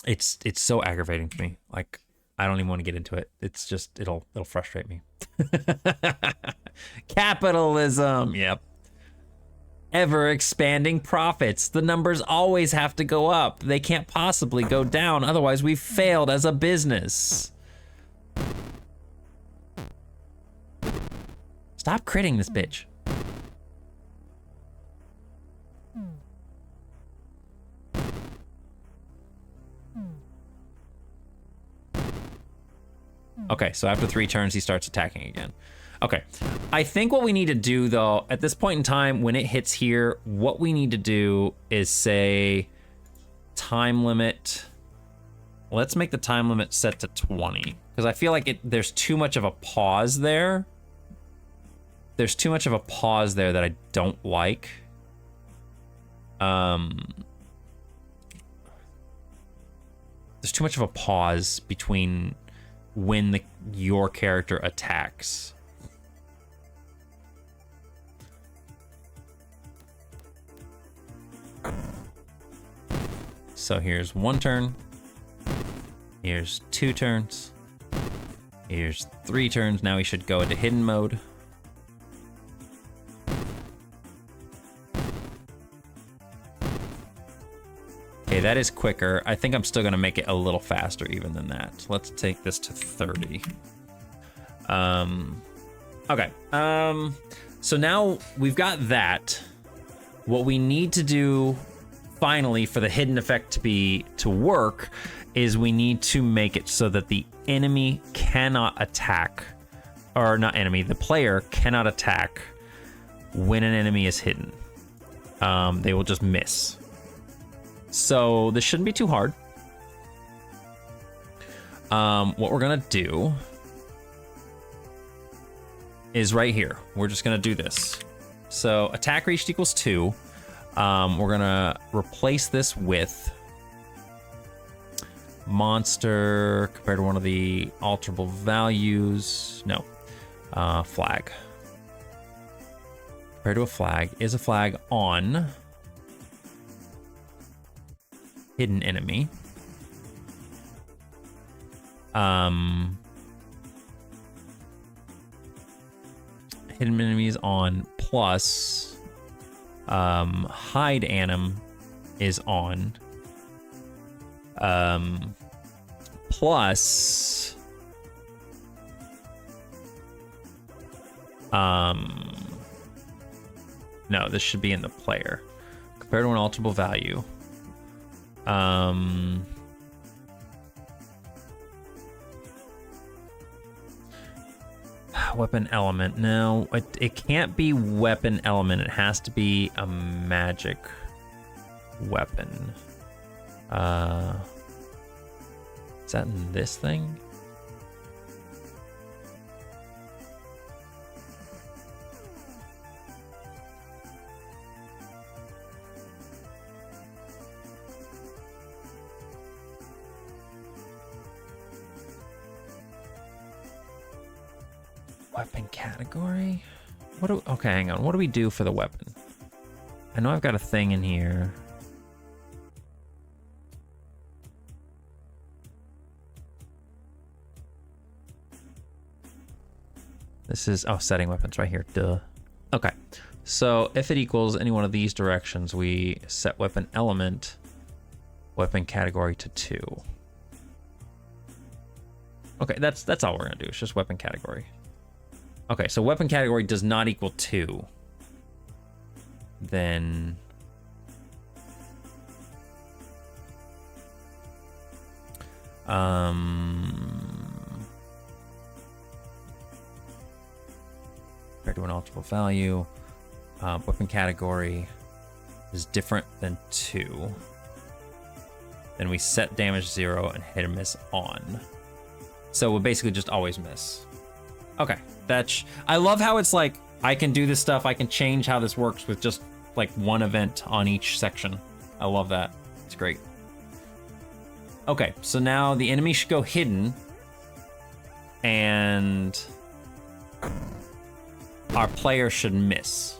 It's so aggravating to me. Like, I don't even want to get into it. It's just, it'll frustrate me. Capitalism, yep. Ever expanding profits. The numbers always have to go up. They can't possibly go down, otherwise we've failed as a business. Stop critting this bitch. Okay, so after 3 turns, he starts attacking again. Okay, I think what we need to do though, at this point in time, when it hits here, what we need to do is say time limit. Let's make the time limit set to 20, because I feel like there's too much of a pause there. There's too much of a pause there that I don't like. There's too much of a pause between when your character attacks. So here's 1 turn. Here's 2 turns. Here's 3 turns. Now we should go into hidden mode. Okay, that is quicker. I think I'm still gonna make it a little faster even than that. Let's take this to 30. Okay. So now we've got that. What we need to do finally for the hidden effect to work is we need to make it so that the enemy cannot attack, or not enemy, the player cannot attack when an enemy is hidden. They will just miss. So this shouldn't be too hard. What we're gonna do is right here. We're just gonna do this. So attack reached equals 2. We're gonna replace this with monster compared to one of the alterable values. No, flag. Compared to a flag is a flag on hidden enemy. Hidden enemies on plus hide anim is on plus no, this should be in the player compared to an alterable value. Weapon element. No, it can't be weapon element. It has to be a magic weapon. Is that in this thing? Weapon category? Okay, hang on. What do we do for the weapon? I know I've got a thing in here. This is, setting weapons right here, duh. Okay, so if it equals any one of these directions, we set weapon element, weapon category to 2. Okay, that's all we're gonna do, it's just weapon category. Okay, so weapon category does not equal 2. Then compared to an alterable value, weapon category is different than 2. Then we set damage 0 and hit or miss on. So we'll basically just always miss. Okay, I love how it's like, I can do this stuff, I can change how this works with just like one event on each section. I love that, it's great. Okay, so now the enemy should go hidden, and our player should miss.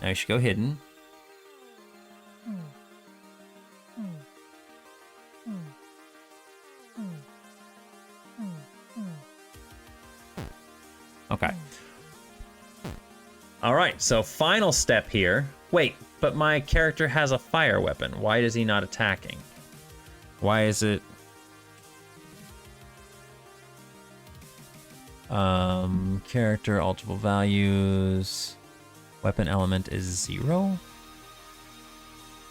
Now you should go hidden. Okay. All right, so final step here. Wait, but my character has a fire weapon. Why is he not attacking? Why is it... Character, alternate values. Weapon element is 0?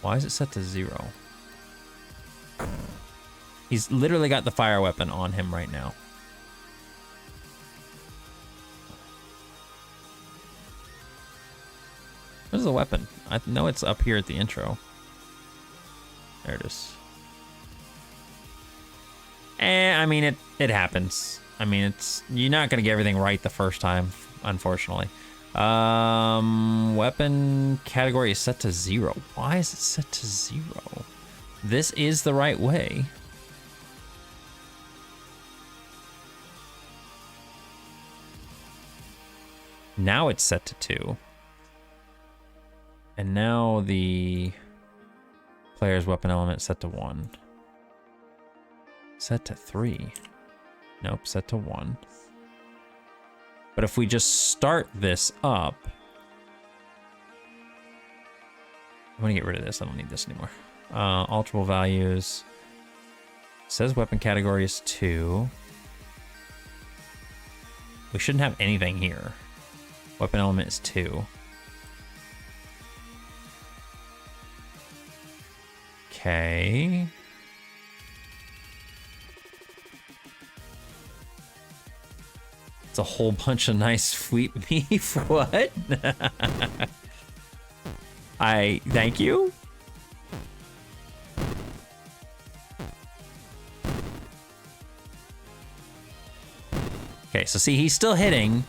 Why is it set to 0? He's literally got the fire weapon on him right now. Where's the weapon? I know it's up here at the intro. There it is. I mean, it happens. I mean, you're not gonna get everything right the first time, unfortunately. Weapon category is set to 0. Why is it set to 0? This is the right way. Now it's set to 2. And now the player's weapon element set to 1. Set to 3. Nope, set to 1. But if we just start this up... I'm gonna get rid of this, I don't need this anymore. Alterable values. It says weapon category is 2. We shouldn't have anything here. Weapon element is 2. Okay. It's a whole bunch of nice sweet beef. What? Thank you. Okay, so see, he's still hitting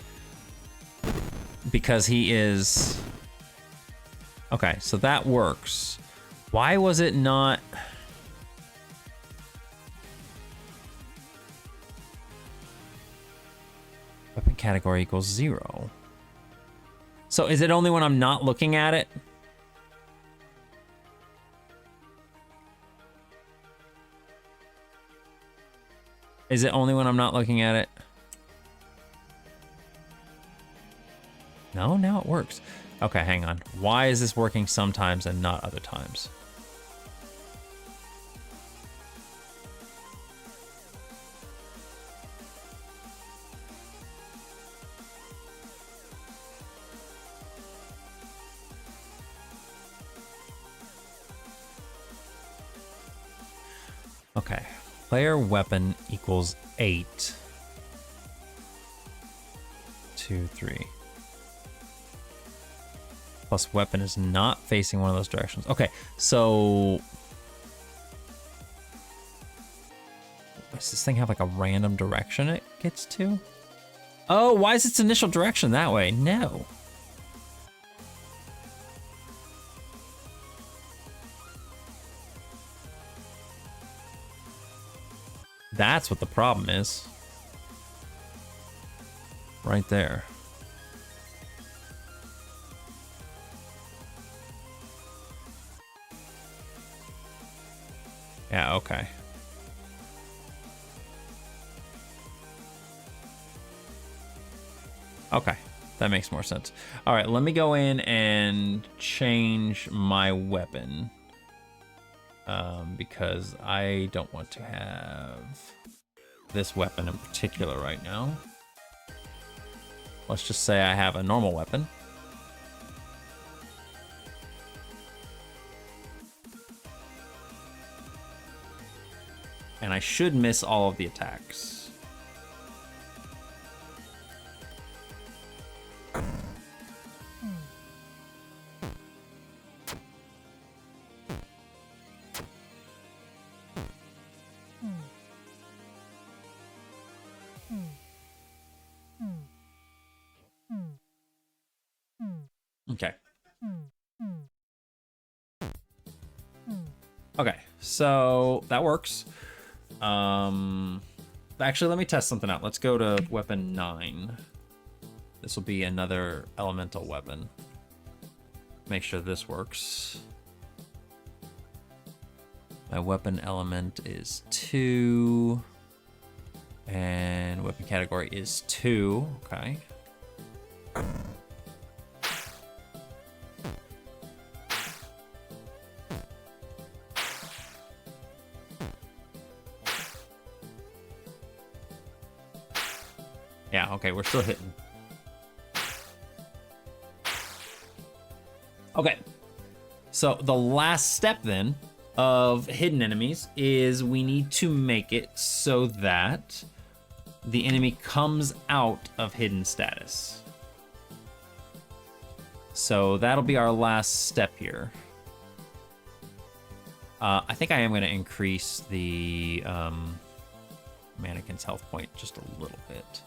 because he is... Okay, so that works. Why was it not... Weapon category equals 0. So is it only when I'm not looking at it? Is it only when I'm not looking at it? No, now it works. Okay, hang on. Why is this working sometimes and not other times? Okay, player weapon equals 8. 2, 3. Plus weapon is not facing one of those directions. Okay, so... Does this thing have like a random direction it gets to? Oh, why is its initial direction that way? No. That's what the problem is. Right there. Yeah, okay. Okay, that makes more sense. All right, let me go in and change my weapon. Because I don't want to have this weapon in particular right now. Let's just say I have a normal weapon. And I should miss all of the attacks. Okay. Okay, so that works. Actually, let me test something out. Let's go to weapon 9. This will be another elemental weapon. Make sure this works. My weapon element is 2. And weapon category is 2. Okay. Yeah, okay, we're still hitting. Okay. So the last step then of hidden enemies is we need to make it so that the enemy comes out of hidden status. So that'll be our last step here. I think I am going to increase the mannequin's health point just a little bit.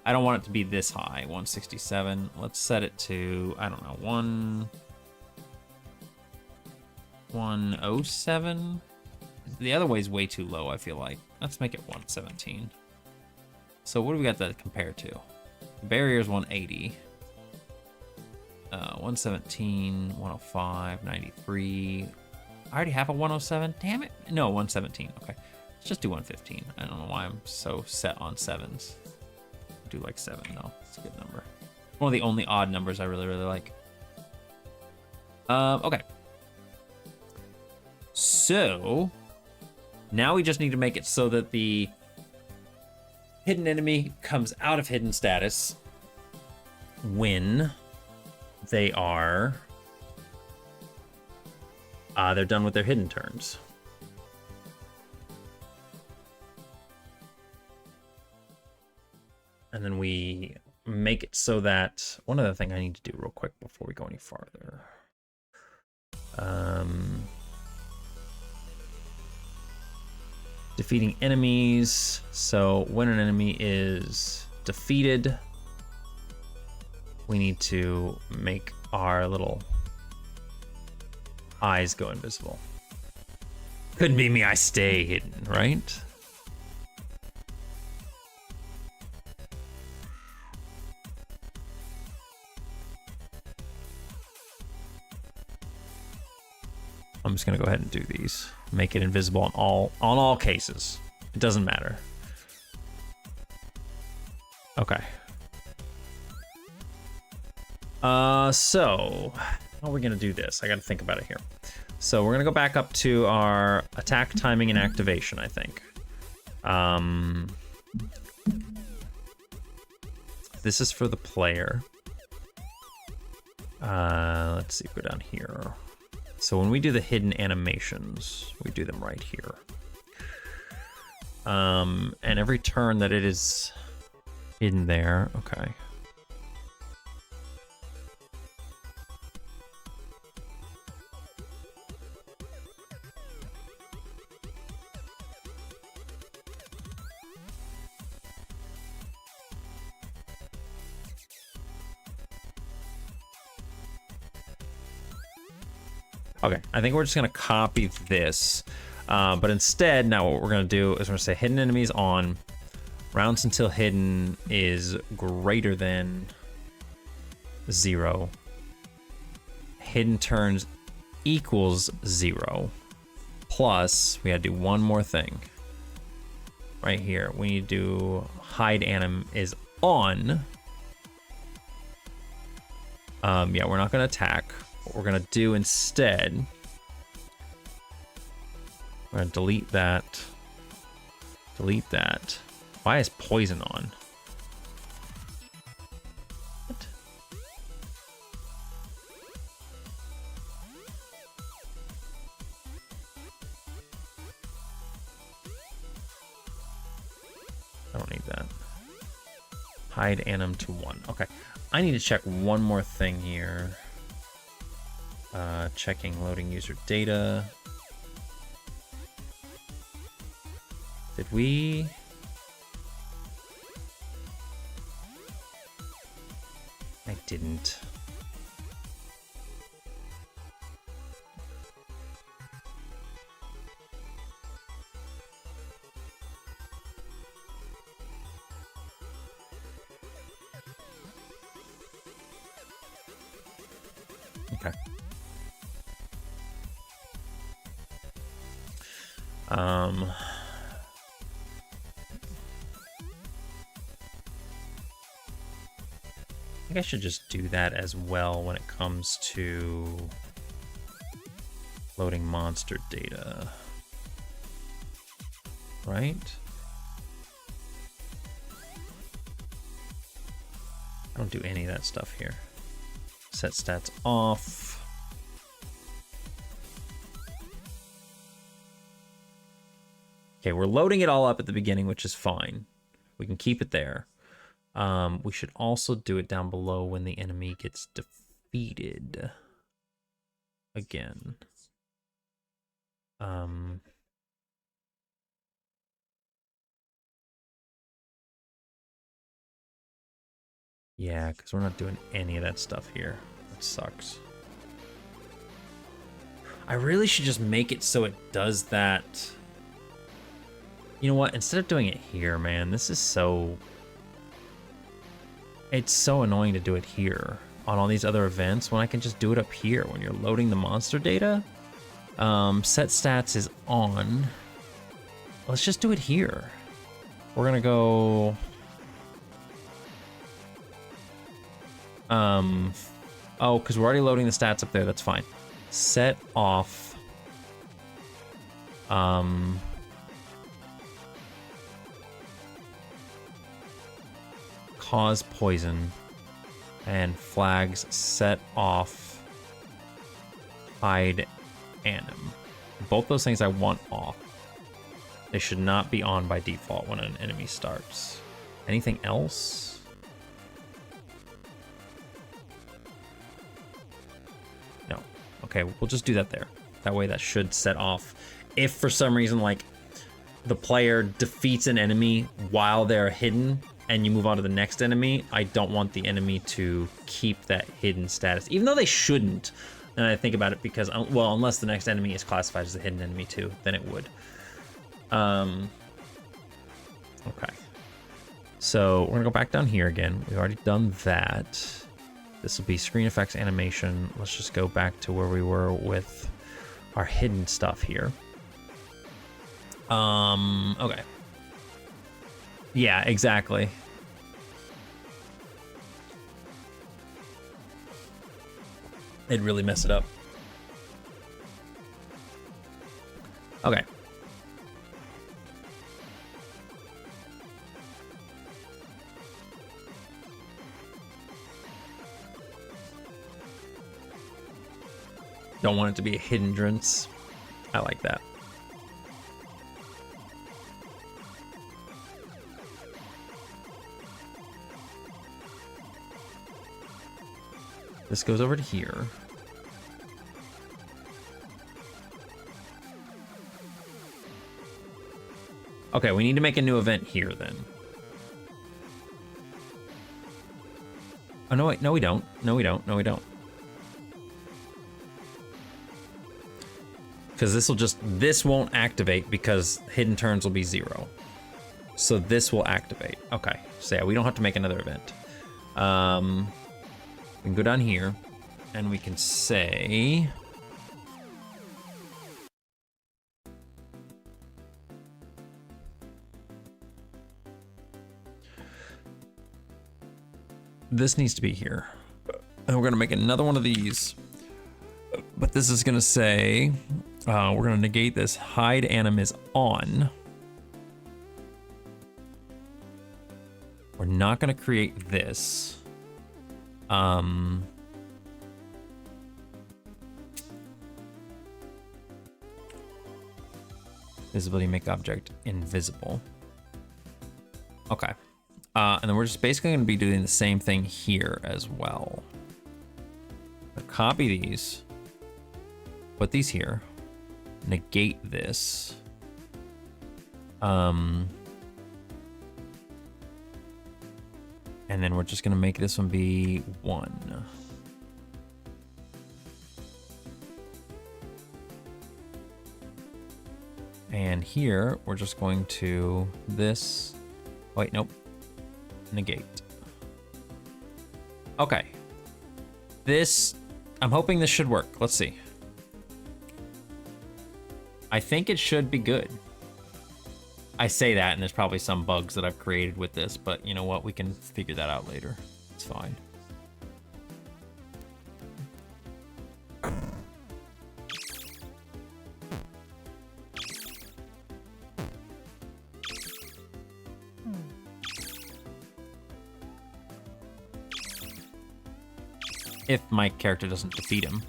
I don't want it to be this high, 167. Let's set it to, I don't know, 107. The other way is way too low, I feel like. Let's make it 117. So what do we got that compare to? The barrier is 180. 117, 105, 93. I already have a 107. Damn it. No, 117. Okay. Let's just do 115. I don't know why I'm so set on 7s. Do like 7 though. It's a good number. One of the only odd numbers I really, really like. Okay. So now we just need to make it so that the hidden enemy comes out of hidden status when they are they're done with their hidden turns. And then we make it so that one other thing I need to do real quick before we go any farther. Defeating enemies. So when an enemy is defeated, we need to make our little eyes go invisible. Couldn't be me, I stay hidden, right? I'm just gonna go ahead and do these. Make it invisible on all cases. It doesn't matter. Okay. So how are we gonna do this? I gotta think about it here. So we're gonna go back up to our attack timing and activation, I think. This is for the player. Let's see, go down here. So when we do the hidden animations, we do them right here. And every turn that it is hidden there, okay. Okay, I think we're just gonna copy this, but instead, now what we're gonna do is we're gonna say hidden enemies on, rounds until hidden is greater than 0, hidden turns equals 0, plus we gotta do one more thing. Right here, we need to do hide anim is on. Yeah, we're not gonna attack. What we're gonna do instead, we're gonna delete that. Delete that. Why is poison on? What? I don't need that. Hide anim to 1. Okay. I need to check one more thing here. Checking loading user data. Did we? I didn't. Okay. I think I should just do that as well when it comes to loading monster data. Right? I don't do any of that stuff here. Set stats off. Okay, we're loading it all up at the beginning, which is fine. We can keep it there. We should also do it down below when the enemy gets defeated. Again. Yeah, because we're not doing any of that stuff here. That sucks. I really should just make it so it does that. You know what? Instead of doing it here, man, this is so... It's so annoying to do it here on all these other events when I can just do it up here when you're loading the monster data. Set stats is on. Let's just do it here. We're gonna go... Oh, because we're already loading the stats up there. That's fine. Set off. Cause poison. And flags set off. Hide anim. Both those things I want off. They should not be on by default when an enemy starts. Anything else? No. Okay, we'll just do that there. That way that should set off. If for some reason, like, the player defeats an enemy while they're hidden and you move on to the next enemy, I don't want the enemy to keep that hidden status. Even though they shouldn't, and I think about it because, well, unless the next enemy is classified as a hidden enemy too, then it would. Okay. So we're gonna go back down here again. We've already done that. This will be screen effects animation. Let's just go back to where we were with our hidden stuff here. Okay. Yeah, exactly. It'd really mess it up. Okay. Don't want it to be a hindrance. I like that. This goes over to here. Okay, we need to make a new event here then. Oh, no, wait, no, we don't. No, we don't. No, we don't. Because this won't activate because hidden turns will be 0. So this will activate. Okay, so yeah, we don't have to make another event. We can go down here and we can say... This needs to be here. And we're gonna make another one of these. But this is gonna say, we're gonna negate this. Hide anim is on. We're not gonna create this. Visibility make object invisible. Okay. And then we're just basically gonna be doing the same thing here as well. Copy these, put these here, negate this. And then we're just gonna make this one be 1. And here, we're just going to this, wait, nope, negate. Okay. This I'm hoping this should work. Let's see. I think it should be good. I say that, and there's probably some bugs that I've created with this, but you know what? We can figure that out later. It's fine. If my character doesn't defeat him.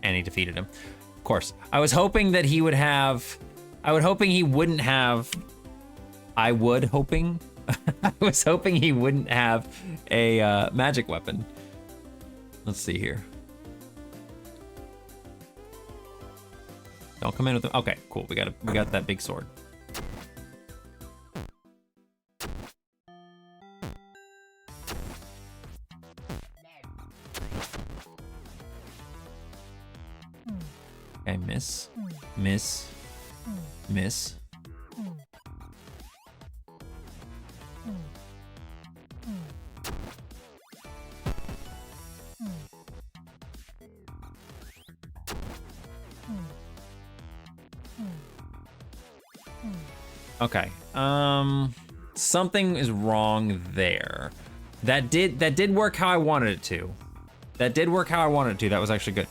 And he defeated him. Of course. I was hoping that he would have... I was hoping he wouldn't have... I was hoping he wouldn't have a magic weapon. Let's see here. Don't come in with... Okay, cool. We got that big sword. Okay, miss. Miss. Miss. Okay. Something is wrong there. That did work how I wanted it to. That did work how I wanted it to. That was actually good.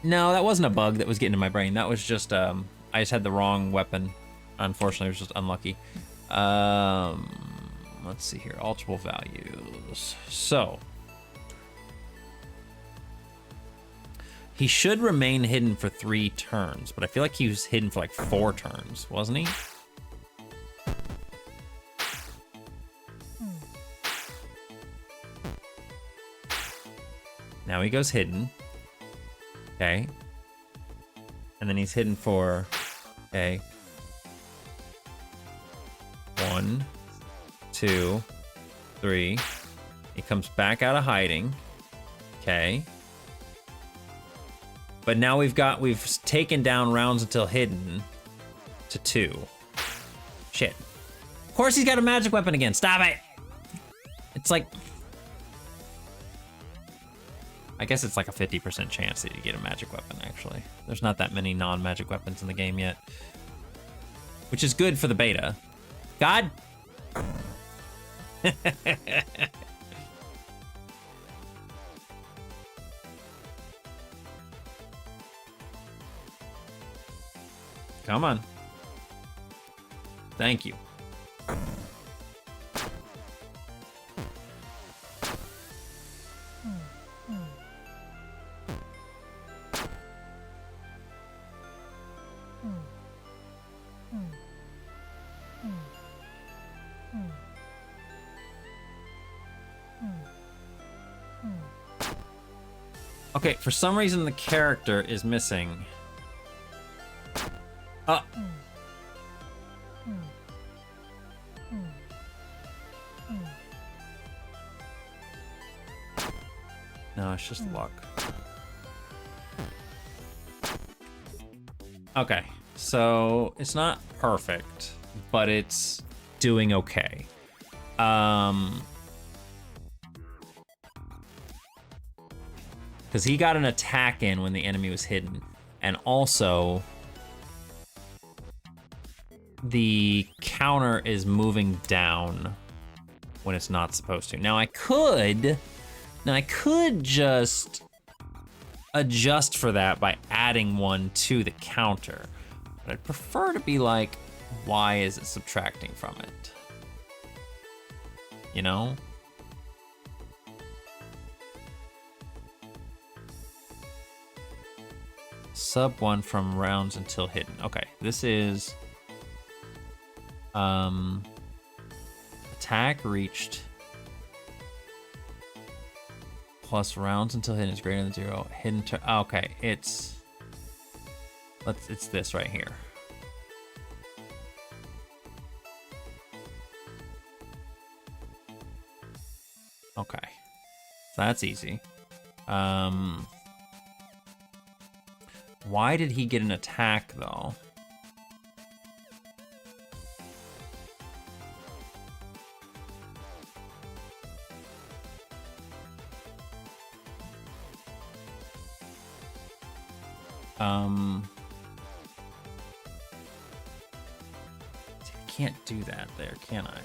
No, that wasn't a bug that was getting in my brain. That was just, I just had the wrong weapon. Unfortunately, it was just unlucky. Let's see here, alterable values. So, he should remain hidden for 3 turns, but I feel like he was hidden for like 4 turns, wasn't he? Now he goes hidden. Okay. And then he's hidden for, okay. 1, 2, 3. He comes back out of hiding. Okay. But now we've taken down rounds until hidden to 2. Shit. Of course he's got a magic weapon again. Stop it. It's like, I guess it's like a 50% chance that you get a magic weapon, actually. There's not that many non-magic weapons in the game yet. Which is good for the beta. God! Come on. Thank you. Okay, for some reason the character is missing. No, it's just luck. Okay, so it's not perfect, but it's doing okay. Because he got an attack in when the enemy was hidden, and also the counter is moving down when it's not supposed to. Now I could just adjust for that by adding 1 to the counter, but I'd prefer to be like, why is it subtracting from it? You know? Sub 1 from rounds until hidden. Okay, this is attack reached plus rounds until hidden is greater than 0. Hidden to okay, it's this right here. Okay, so that's easy. Why did he get an attack though? I can't do that there, can I?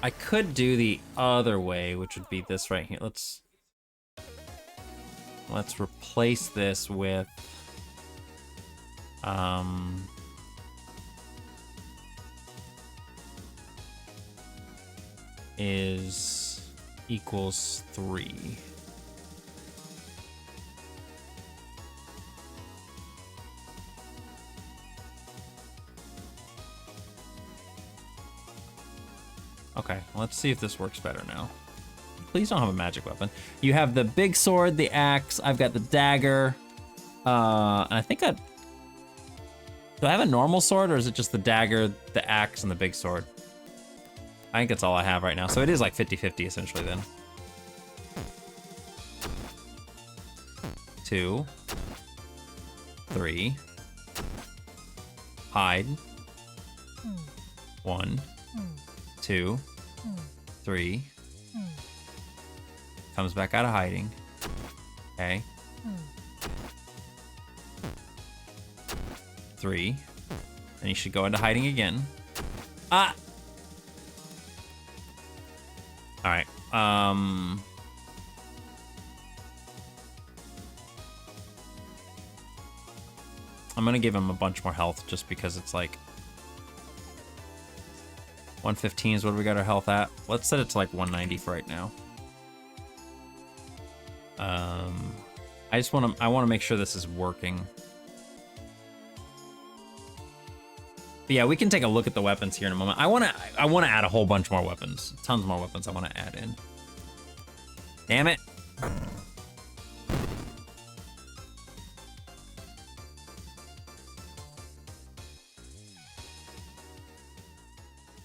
I could do the other way, which would be this right here. Let's replace this with is equals 3. Okay, let's see if this works better now. Please don't have a magic weapon. You have the big sword, the axe. I've got the dagger. And I think do I have a normal sword, or is it just the dagger, the axe, and the big sword? I think that's all I have right now. So it is like 50-50 essentially then. 2, 3, hide. 1, 2, 3. Comes back out of hiding. Okay. 3. And he should go into hiding again. Ah! Alright. I'm gonna give him a bunch more health just because it's like 115 is what we got our health at. Let's set it to like 190 for right now. I want to make sure this is working. But yeah, we can take a look at the weapons here in a moment. I want to add a whole bunch more weapons. Tons more weapons I want to add in. Damn it.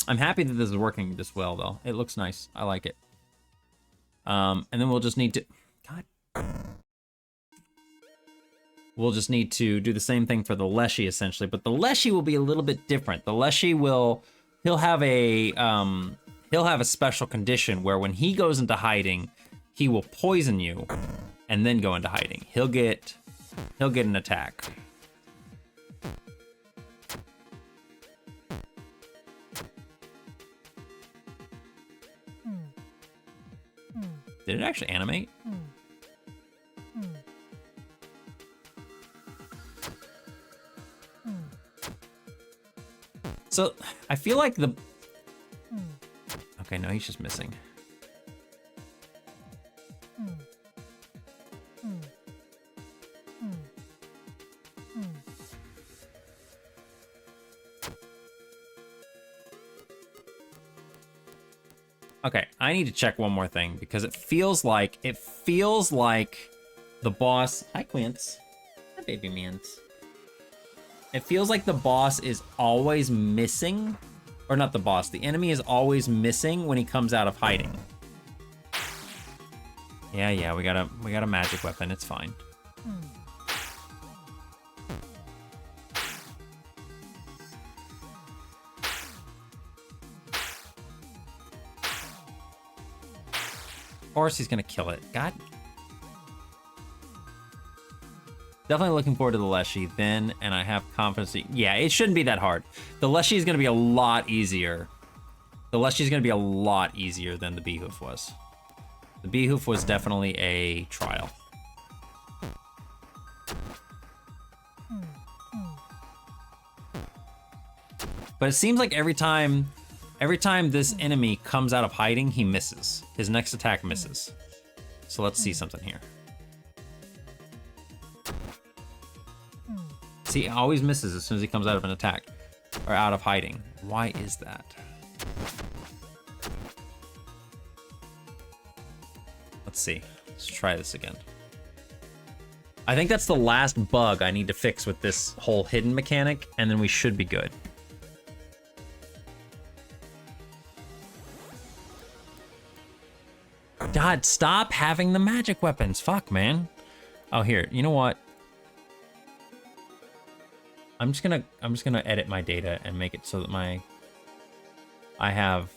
I'm happy that this is working this well, though. It looks nice. I like it. And then we'll just need to... God. We'll just need to do the same thing for the Leshy, essentially. But the Leshy will be a little bit different. The Leshy will... He'll have a special condition where when he goes into hiding, he will poison you and then go into hiding. He'll get an attack. Did it actually animate? So, I feel like the... Okay, no, he's just missing. Okay, I need to check one more thing because it feels like the boss. Hi, Quince. Hi, baby mans. It feels like the boss is always missing, or not the boss. The enemy is always missing when he comes out of hiding. Yeah, we got a magic weapon. It's fine. Of course he's gonna kill it. God. Definitely looking forward to the Leshy then, and I have confidence. Yeah, it shouldn't be that hard. The Leshy is gonna be a lot easier. The Leshy is gonna be a lot easier than the Beehoof was. The Beehoof was definitely a trial. But it seems like every time this enemy comes out of hiding, he misses. His next attack misses. So let's see something here. See, he always misses as soon as he comes out of an attack. Or out of hiding. Why is that? Let's see. Let's try this again. I think that's the last bug I need to fix with this whole hidden mechanic, and then we should be good. God, stop having the magic weapons. Fuck, man. Oh, here. You know what? I'm just gonna edit my data and make it so that I have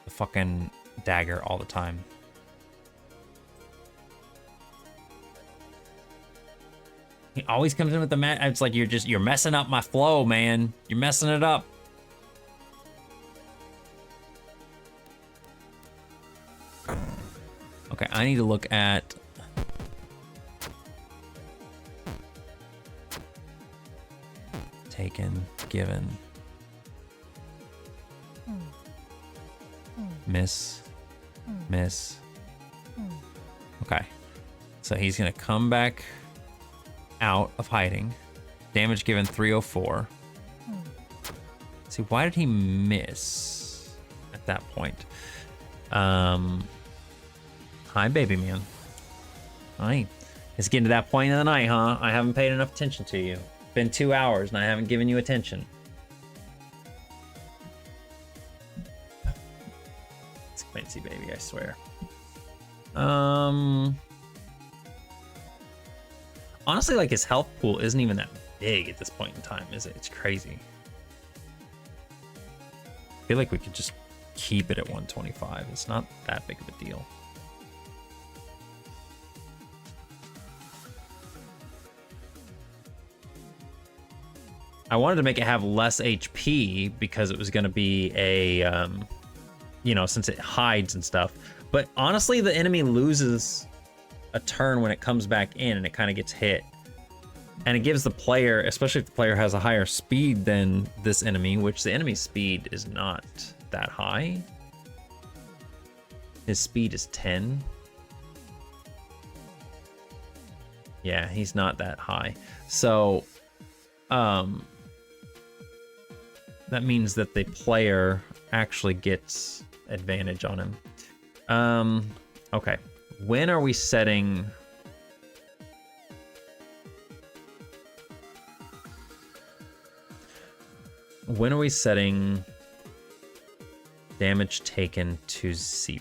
the fucking dagger all the time. He always comes in with the mat. It's like you're messing up my flow, man. You're messing it up. Okay, I need to look at taken, given, miss. Okay, so he's gonna come back out of hiding. Damage given 304. See, why did he miss at that point? Hi, baby man. Hi. It's getting to that point of the night, huh? I haven't paid enough attention to you. It's been 2 hours and I haven't given you attention. It's Quincy, baby, I swear. Honestly, like, his health pool isn't even that big at this point in time, is it? It's crazy. I feel like we could just keep it at 125. It's not that big of a deal. I wanted to make it have less HP because it was going to be a, you know, since it hides and stuff. But honestly, the enemy loses a turn when it comes back in and it kind of gets hit. And it gives the player, especially if the player has a higher speed than this enemy, which the enemy's speed is not that high. His speed is 10. Yeah, he's not that high. So, that means that the player actually gets advantage on him. Okay. When are we setting... When are we setting damage taken to 0?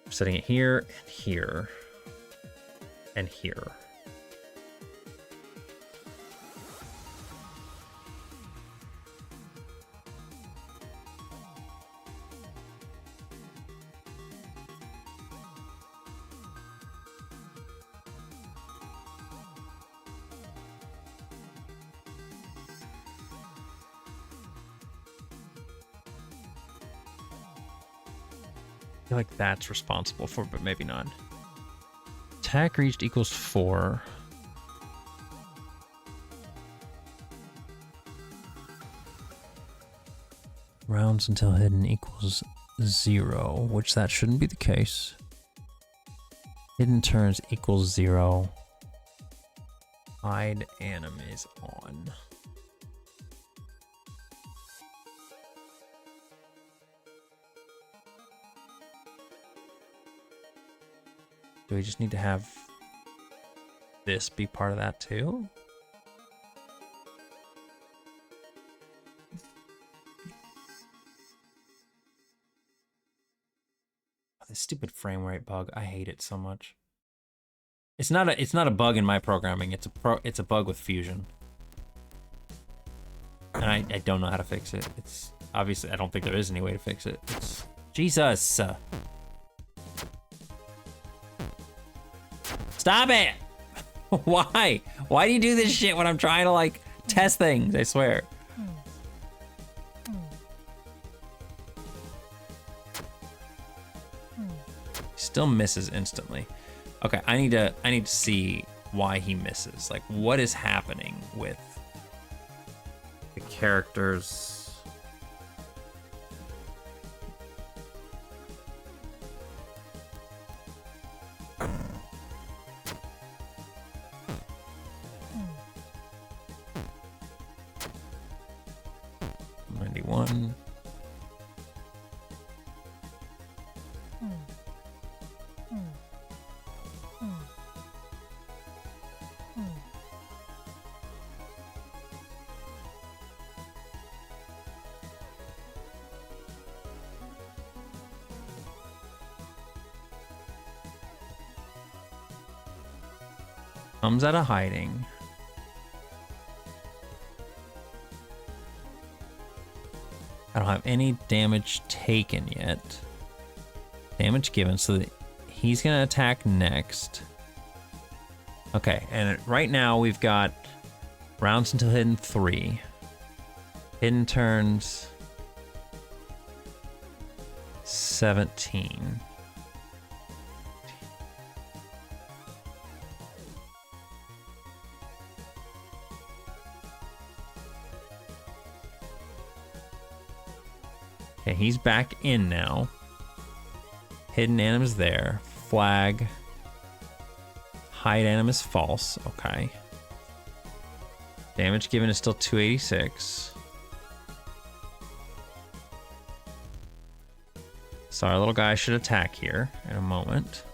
We're setting it here, and here, and here. I feel like that's responsible for, but maybe not. Attack reached equals 4. Rounds until hidden equals 0, which that shouldn't be the case. Hidden turns equals 0. Hide enemies on. Do we just need to have this be part of that too? This stupid frame rate bug, I hate it so much. It's not a bug in my programming. It's a bug with Fusion. And I don't know how to fix it. It's obviously, I don't think there is any way to fix it. It's Jesus. Stop it! Why? Why do you do this shit when I'm trying to, like, test things? I swear. Still misses instantly. Okay, I need to see why he misses. Like, what is happening with the characters? Comes out of hiding. don't have any damage taken yet. Damage given, so that he's gonna attack next. Okay, and right now we've got rounds until hidden 3. Hidden turns 17. Okay, he's back in now. Hidden anim is there. Flag. Hide anim is false. Okay. Damage given is still 286. So our little guy should attack here in a moment.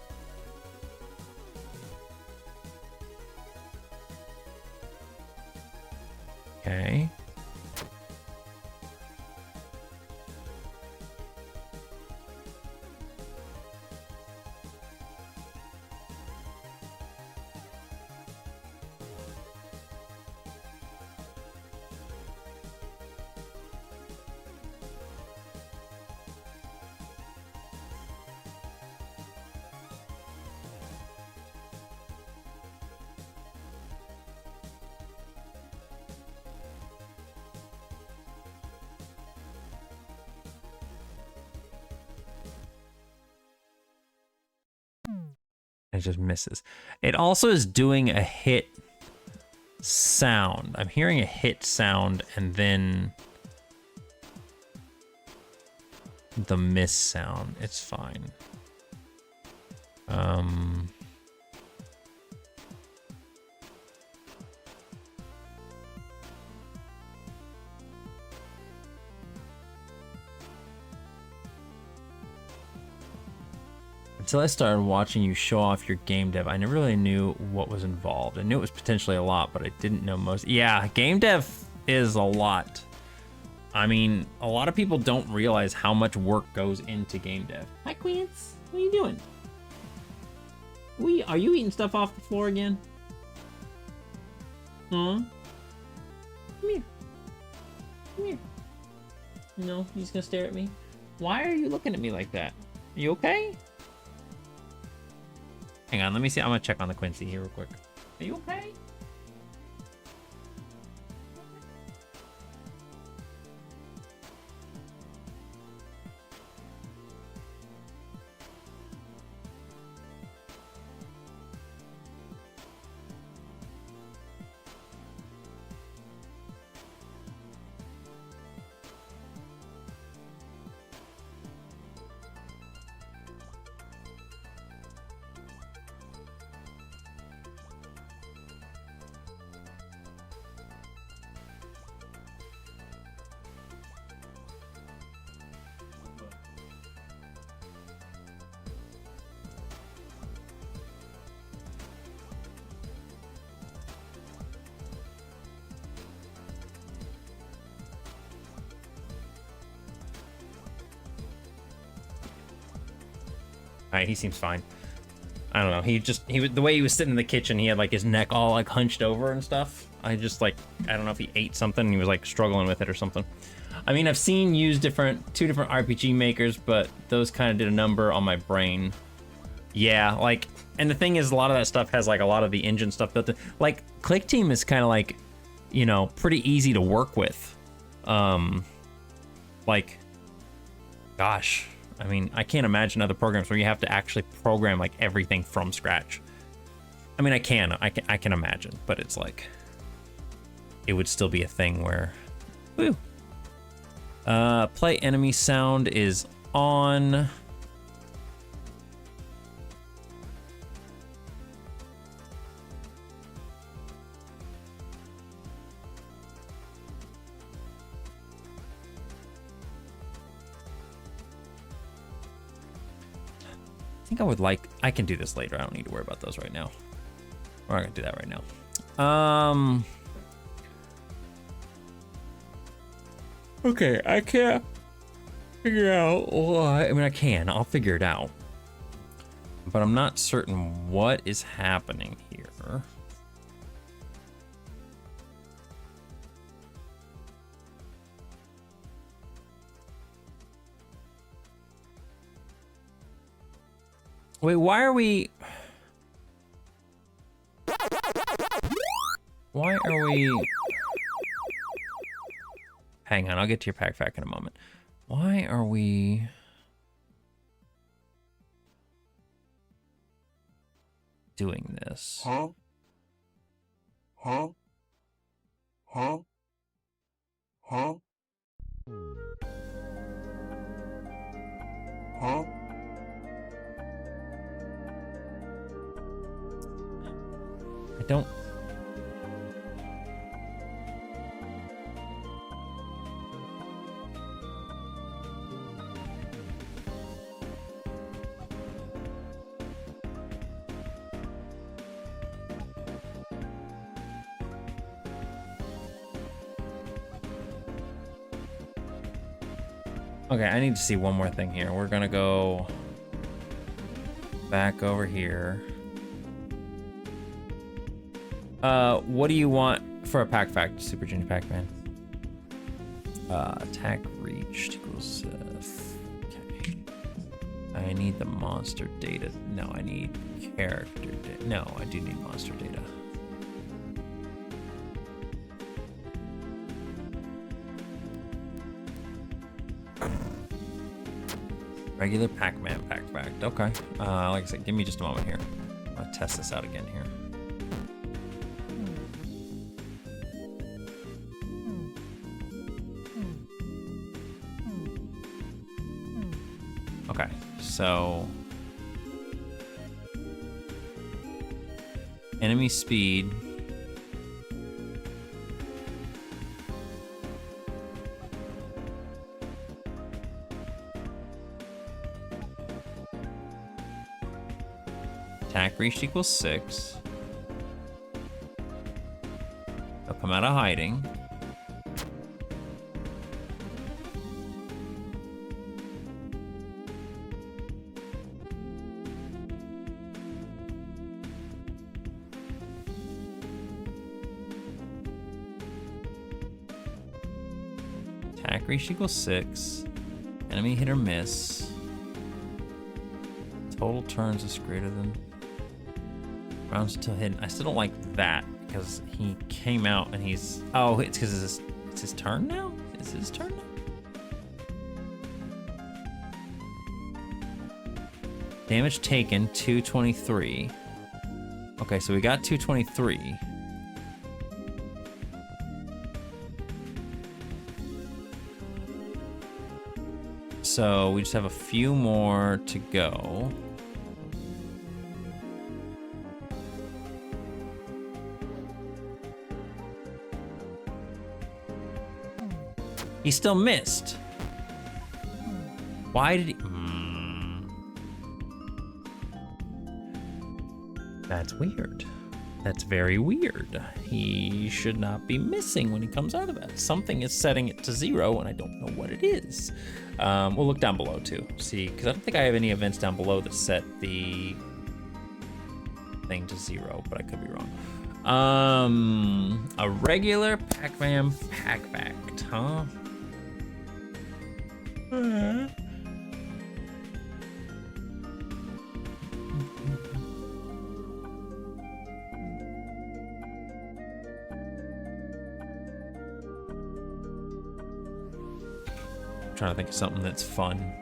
Okay. It just misses. It also is doing a hit sound. I'm hearing a hit sound and then the miss sound. It's fine. Until I started watching you show off your game dev, I never really knew what was involved. I knew it was potentially a lot, but I didn't know most. Yeah, game dev is a lot. I mean, a lot of people don't realize how much work goes into game dev. Hi, Queens. What are you doing? Are you eating stuff off the floor again? Huh? Come here. Come here. No, you're just gonna stare at me? Why are you looking at me like that? Are you okay? Hang on, let me see. I'm gonna check on the Quincy here real quick. Are you okay? Alright, he seems fine. I don't know. The way he was sitting in the kitchen, he had like his neck all like hunched over and stuff. I don't know if he ate something and he was like struggling with it or something. I mean, I've seen use two different RPG makers, but those kind of did a number on my brain. Yeah, like, and the thing is, a lot of that stuff has like a lot of the engine stuff built in. Like, Clickteam is kind of like, you know, pretty easy to work with. Like, gosh. I mean, I can't imagine other programs where you have to actually program like everything from scratch. I mean, I can imagine, but it's like, it would still be a thing where, woo. Play enemy sound is on. I can do this later. I don't need to worry about those right now. We're not gonna do that right now. Okay, I can't figure out why. I mean, I'll figure it out. But I'm not certain what is happening here. Wait, why are we... Why are we... Hang on, I'll get to your pack fact in a moment. Why are we... doing this? Huh? Huh? Huh? Huh? Huh? I don't... Okay, I need to see one more thing here. We're gonna go back over here. What do you want for a pack fact, Super Junior Pac-Man? Attack reached equals, okay. I need the monster data. No, I need character data. No, I do need monster data. Regular Pac-Man pack fact. Okay. Like I said, give me just a moment here. I'll test this out again here. Okay, so enemy speed. Attack reached equals 6. They'll come out of hiding. Attack reached equals 6. Enemy hit or miss. Total turns is greater than rounds until hidden. I still don't like that because he came out and he's... Oh, it's because it's his turn now? Is it his turn now? Damage taken, 223. Okay, so we got 223. So we just have a few more to go. He still missed. Why did he? That's weird. That's very weird. He should not be missing when he comes out of it. Something is setting it to 0, and I don't know what it is. We'll look down below too. See, because I don't think I have any events down below that set the thing to 0, but I could be wrong. A regular Pac-Man pack fact, huh? I'm trying to think of something that's fun.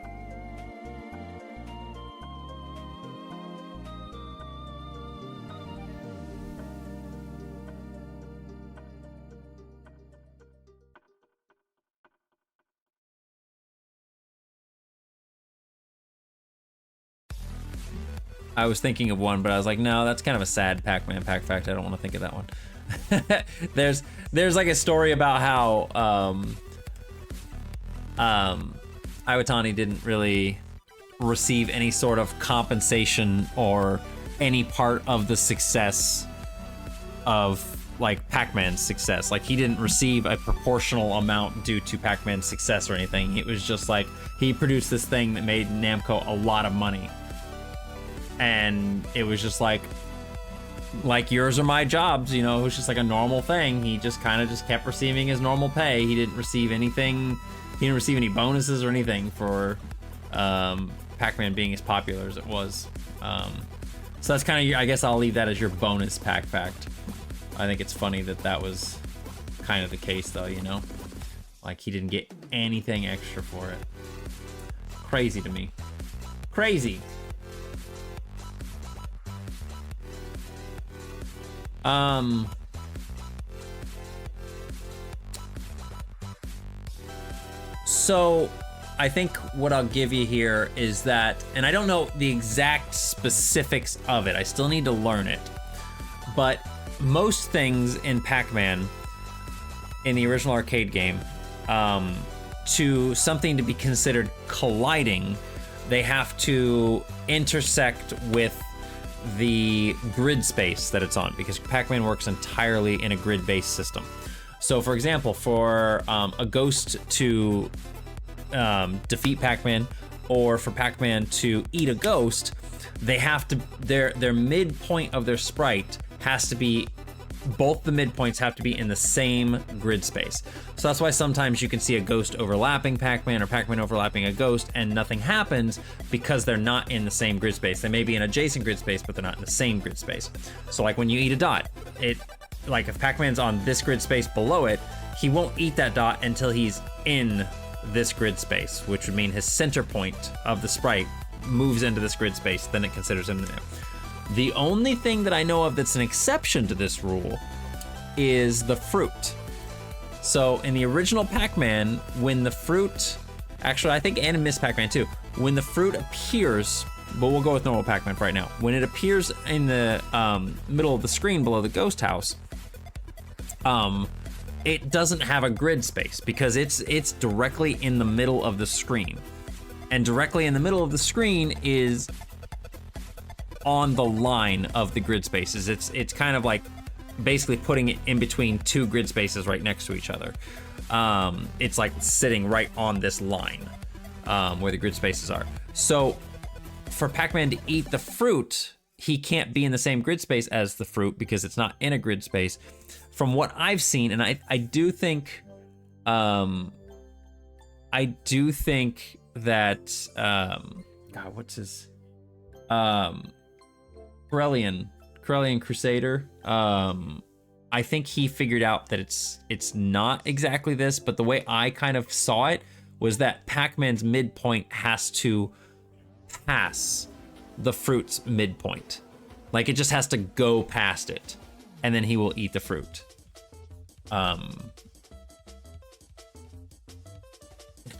I was thinking of one, but I was like, no, that's kind of a sad Pac-Man pack fact. I don't want to think of that one. There's like a story about how Iwatani didn't really receive any sort of compensation or any part of the success of like Pac-Man's success. Like he didn't receive a proportional amount due to Pac-Man's success or anything. It was just like he produced this thing that made Namco a lot of money. And it was just like yours or my jobs, you know, it was just like a normal thing. He just kind of just kept receiving his normal pay. He didn't receive anything. He didn't receive any bonuses or anything for Pac-Man being as popular as it was. So that's kind of, I guess I'll leave that as your bonus pack fact. I think it's funny that that was kind of the case though, you know? Like he didn't get anything extra for it. Crazy to me. Crazy. So I think what I'll give you here is that, and I don't know the exact specifics of it, I still need to learn it, but most things in Pac-Man in the original arcade game, to something to be considered colliding, they have to intersect with the grid space that it's on, because Pac-Man works entirely in a grid-based system. So for example, for a ghost to defeat Pac-Man, or for Pac-Man to eat a ghost, they have to, their midpoint of their sprite has to be, both the midpoints have to be in the same grid space. So that's why sometimes you can see a ghost overlapping Pac-Man or Pac-Man overlapping a ghost and nothing happens, because they're not in the same grid space. They may be in adjacent grid space, but they're not in the same grid space. So like when you eat a dot, like if Pac-Man's on this grid space below it, he won't eat that dot until he's in this grid space, which would mean his center point of the sprite moves into this grid space, then it considers him there. The only thing that I know of that's an exception to this rule is the fruit. So in the original Pac-Man, when the fruit, actually I think and in Miss Pac-Man too, when the fruit appears, but we'll go with normal Pac-Man for right now. When it appears in the middle of the screen below the ghost house, it doesn't have a grid space because it's directly in the middle of the screen. And directly in the middle of the screen is on the line of the grid spaces. It's kind of like basically putting it in between two grid spaces right next to each other. It's like sitting right on this line where the grid spaces are. So for Pac-Man to eat the fruit, he can't be in the same grid space as the fruit because it's not in a grid space. From what I've seen, and I do think that God, what's his Corellian Crusader, I think he figured out that it's not exactly this, but the way I kind of saw it was that Pac-Man's midpoint has to pass the fruit's midpoint. Like it just has to go past it, and then he will eat the fruit.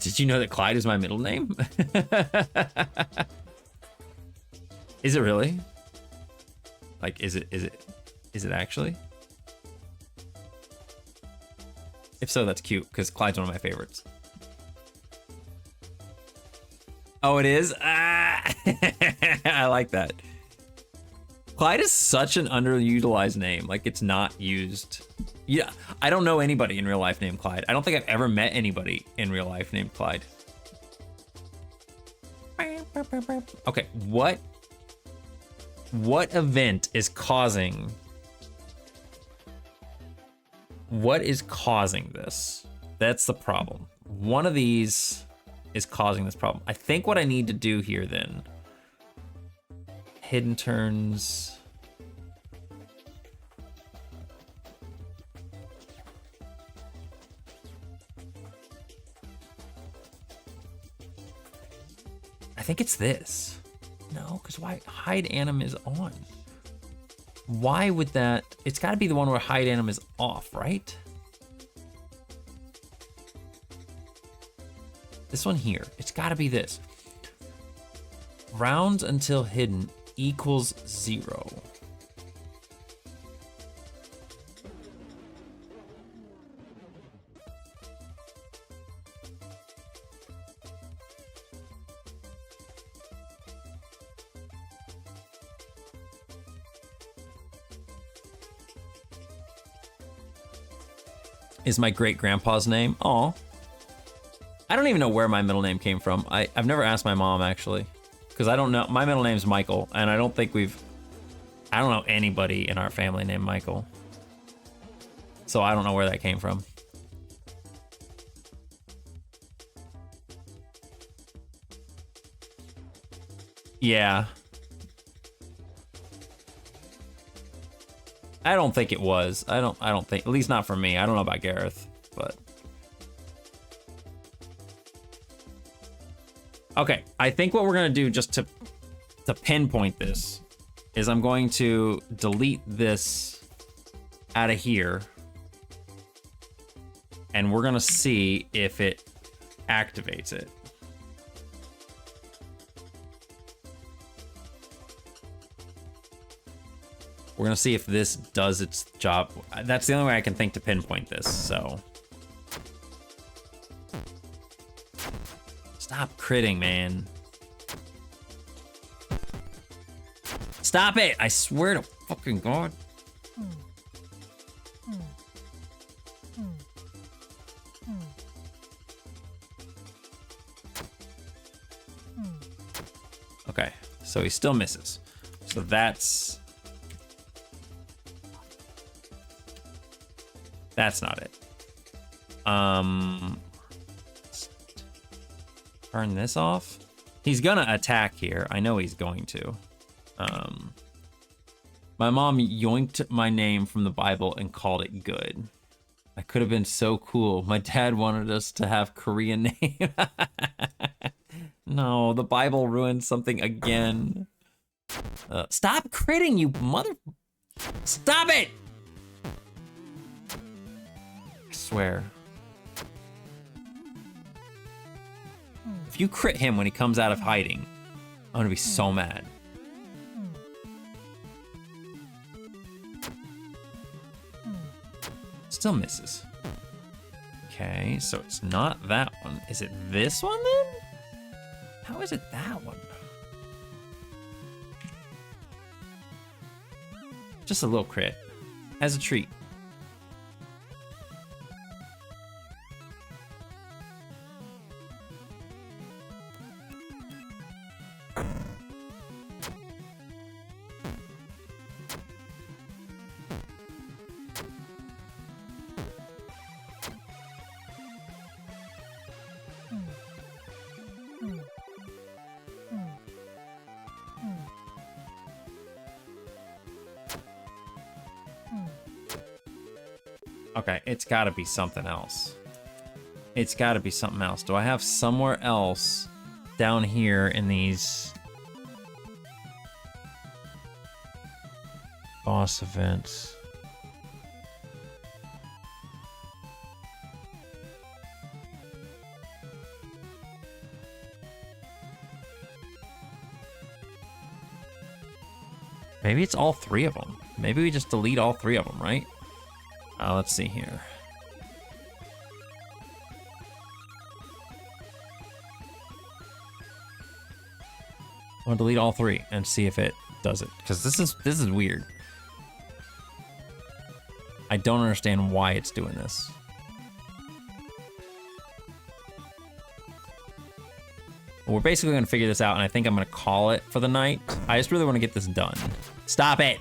Did you know that Clyde is my middle name? Is it really? Like, is it actually? If so, that's cute, because Clyde's one of my favorites. Oh, it is? Ah! I like that. Clyde is such an underutilized name. Like, it's not used. Yeah, I don't know anybody in real life named Clyde. I don't think I've ever met anybody in real life named Clyde. Okay, what event is causing... What is causing this? That's the problem. One of these is causing this problem. I think what I need to do here then... Hidden turns... I think it's this. No, because why? Hide anim is on. Why would that? It's got to be the one where hide anim is off, right? This one here. It's got to be this. Rounds until hidden equals 0. Is my great-grandpa's name. Aw. I don't even know where my middle name came from. I've never asked my mom, actually. Because I don't know. My middle name's Michael, and I don't think I don't know anybody in our family named Michael. So I don't know where that came from. Yeah. I don't think it was. I don't think, at least not for me. I don't know about Gareth, but. Okay, I think what we're gonna do just to pinpoint this is I'm going to delete this out of here. And we're gonna see if it activates it. We're gonna see if this does its job. That's the only way I can think to pinpoint this, so. Stop critting, man. Stop it! I swear to fucking God. Okay, so he still misses. So that's not it. Turn this off. He's gonna attack here. I know he's going to. My mom yoinked my name from the Bible and called it good. I could have been so cool. My dad wanted us to have Korean name. No, the Bible ruined something again. Stop critting, you mother... Stop it! I swear. If you crit him when he comes out of hiding, I'm gonna be so mad. Still misses. Okay, so it's not that one. Is it this one then? How is it that one? Just a little crit. As a treat. Okay, it's gotta be something else. It's gotta be something else. Do I have somewhere else down here in these boss events? Maybe it's all three of them. Maybe we just delete all three of them, right? Let's see here. I'm gonna delete all three and see if it does it, because this is weird. I don't understand why it's doing this. We're basically gonna figure this out, and I think I'm gonna call it for the night. I just really want to get this done. Stop it!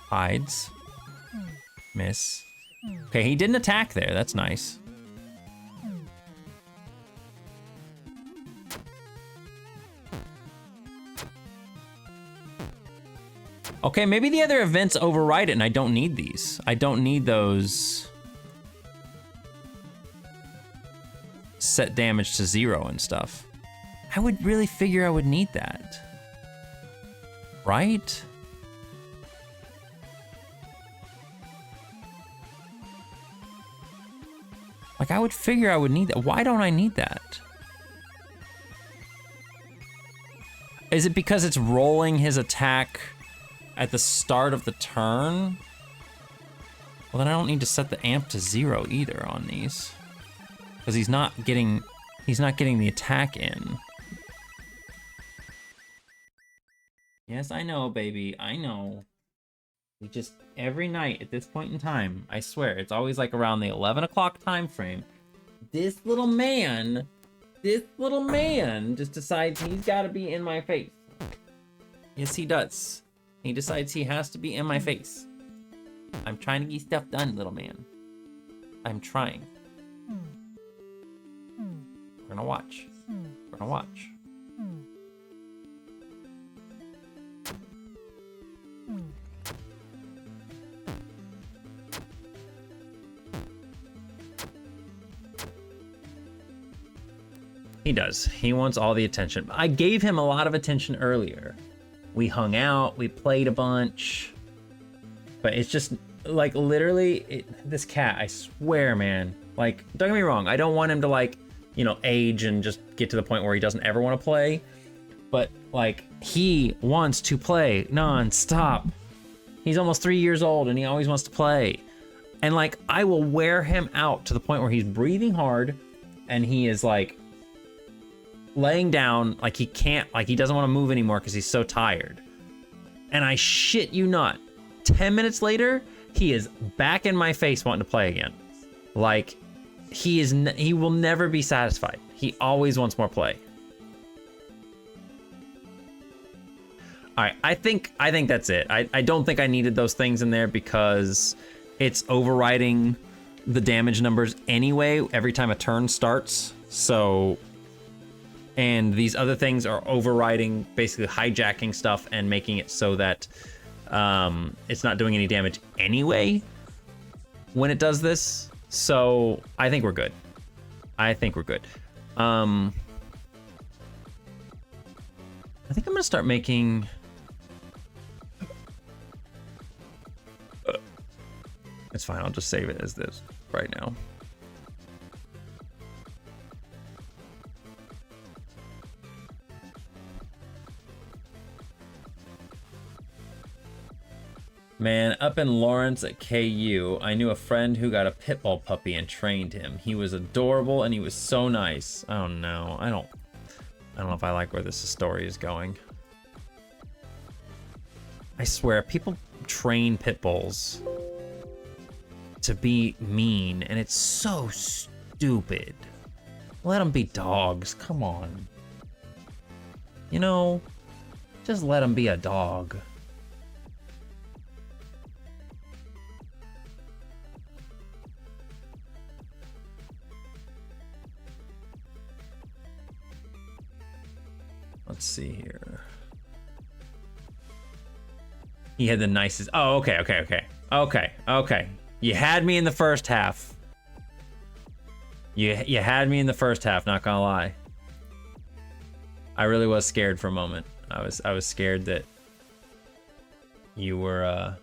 Hides. Miss. Okay, he didn't attack there. That's nice. Okay, maybe the other events override it and I don't need these. I don't need those set damage to 0 and stuff. I would really figure I would need that. Right? Like, I would figure I would need that. Why don't I need that? Is it because it's rolling his attack at the start of the turn? Well, then I don't need to set the amp to 0 either on these. Because he's not getting the attack in. Yes, I know, baby. I know. We just, every night at this point in time, I swear, it's always like around the 11 o'clock time frame. This little man just decides he's got to be in my face. Yes, he does. He decides he has to be in my face. I'm trying to get stuff done, little man. I'm trying. We're gonna watch. We're gonna watch. He does. He wants all the attention. I gave him a lot of attention earlier. We hung out, we played a bunch. But it's just, like, literally, this cat, I swear, man. Like, don't get me wrong, I don't want him to, like, you know, age and just get to the point where he doesn't ever want to play. But, like, he wants to play non-stop. He's almost 3 years old and he always wants to play. And, like, I will wear him out to the point where he's breathing hard and he is, like, laying down, like he can't, like he doesn't want to move anymore because he's so tired. And I shit you not, 10 minutes later, he is back in my face wanting to play again. Like, he will never be satisfied. He always wants more play. All right, I think that's it. I don't think I needed those things in there because it's overriding the damage numbers anyway every time a turn starts. So, and these other things are overriding, basically hijacking stuff and making it so that it's not doing any damage anyway when it does this. So I think we're good. I think we're good. I think I'm gonna start making... It's fine, I'll just save it as this right now. Man, up in Lawrence at KU, I knew a friend who got a pit bull puppy and trained him. He was adorable and he was so nice. Oh no, I don't know if I like where this story is going. I swear, people train pit bulls to be mean, and it's so stupid. Let them be dogs, come on. You know, just let them be a dog. Let's see here. He had the nicest... Oh, okay. You had me in the first half. You had me in the first half, not gonna lie. I really was scared for a moment. I was scared that you were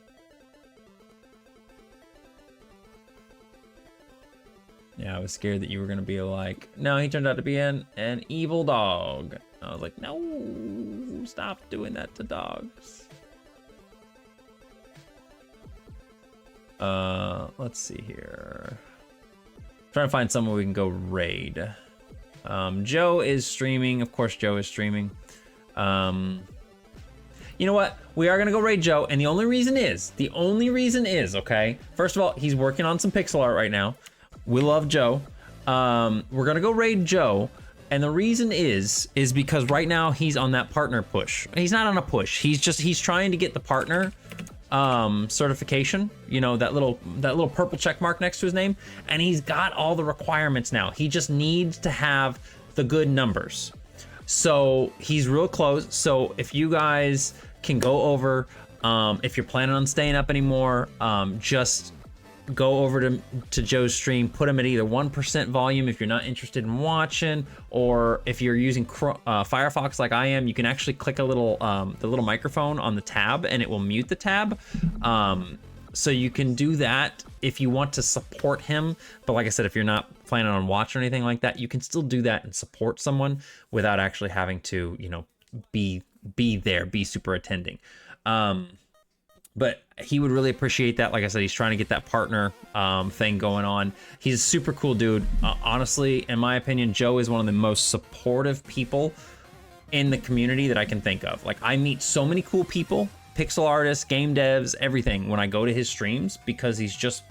yeah, I was scared that you were gonna be like, no, he turned out to be an evil dog. I was like, no, stop doing that to dogs. Let's see here. Trying to find someone we can go raid. Joe is streaming. Of course, Joe is streaming. You know what? We are gonna go raid Joe, and the only reason is, okay? First of all, he's working on some pixel art right now. We love Joe. We're gonna go raid Joe. And the reason is because right now he's on that partner push. He's not on a push. He's trying to get the partner certification. You know, that little purple check mark next to his name. And he's got all the requirements now. He just needs to have the good numbers. So he's real close. So if you guys can go over, if you're planning on staying up anymore, just go over to Joe's stream, put him at either 1% volume if you're not interested in watching, or if you're using Firefox like I am, you can actually click the little microphone on the tab and it will mute the tab. So you can do that if you want to support him. But like I said, if you're not planning on watching or anything like that, you can still do that and support someone without actually having to, you know, be there, be super attending. But he would really appreciate that. Like I said, he's trying to get that partner thing going on. He's a super cool dude. Honestly, in my opinion, Joe is one of the most supportive people in the community that I can think of. Like, I meet so many cool people, pixel artists, game devs, everything, when I go to his streams, because he's just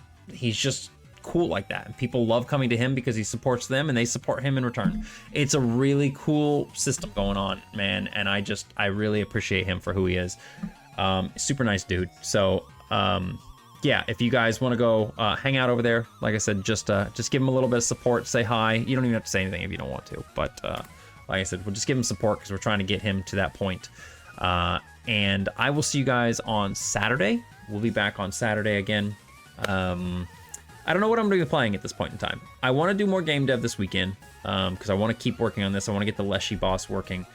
cool like that. People love coming to him because he supports them and they support him in return. It's a really cool system going on, man. And I really appreciate him for who he is. Super nice dude. So yeah, if you guys want to go hang out over there, like I said, just give him a little bit of support, say hi. You don't even have to say anything if you don't want to, but like I said, we'll just give him support because we're trying to get him to that point. And I will see you guys on Saturday. We'll be back on Saturday again. I don't know what I'm going to be playing at this point in time. I want to do more game dev this weekend because I want to keep working on this. I want to get the Leshy boss working.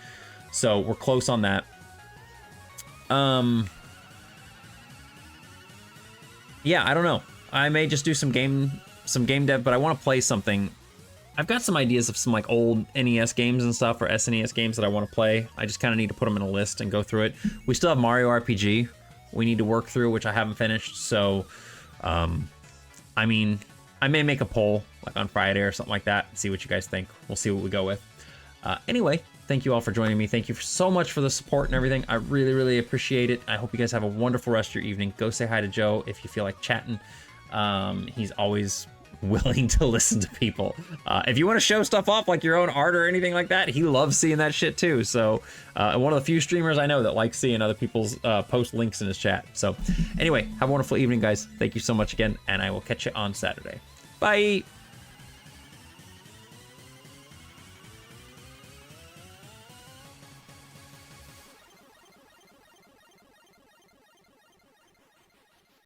So we're close on that. Yeah, I don't know. I may just do some game dev, but I want to play something. I've got some ideas of some like old NES games and stuff, or SNES games that I want to play. I just kind of need to put them in a list and go through it. We still have Mario RPG we need to work through, which I haven't finished. So, I mean, I may make a poll like on Friday or something like that and see what you guys think. We'll see what we go with. Anyway, thank you all for joining me. Thank you so much for the support and everything. I really, really appreciate it. I hope you guys have a wonderful rest of your evening. Go say hi to Joe if you feel like chatting. He's always willing to listen to people. If you want to show stuff off like your own art or anything like that, he loves seeing that shit too. So one of the few streamers I know that likes seeing other people's post links in his chat. So anyway, have a wonderful evening, guys. Thank you so much again, and I will catch you on Saturday. Bye.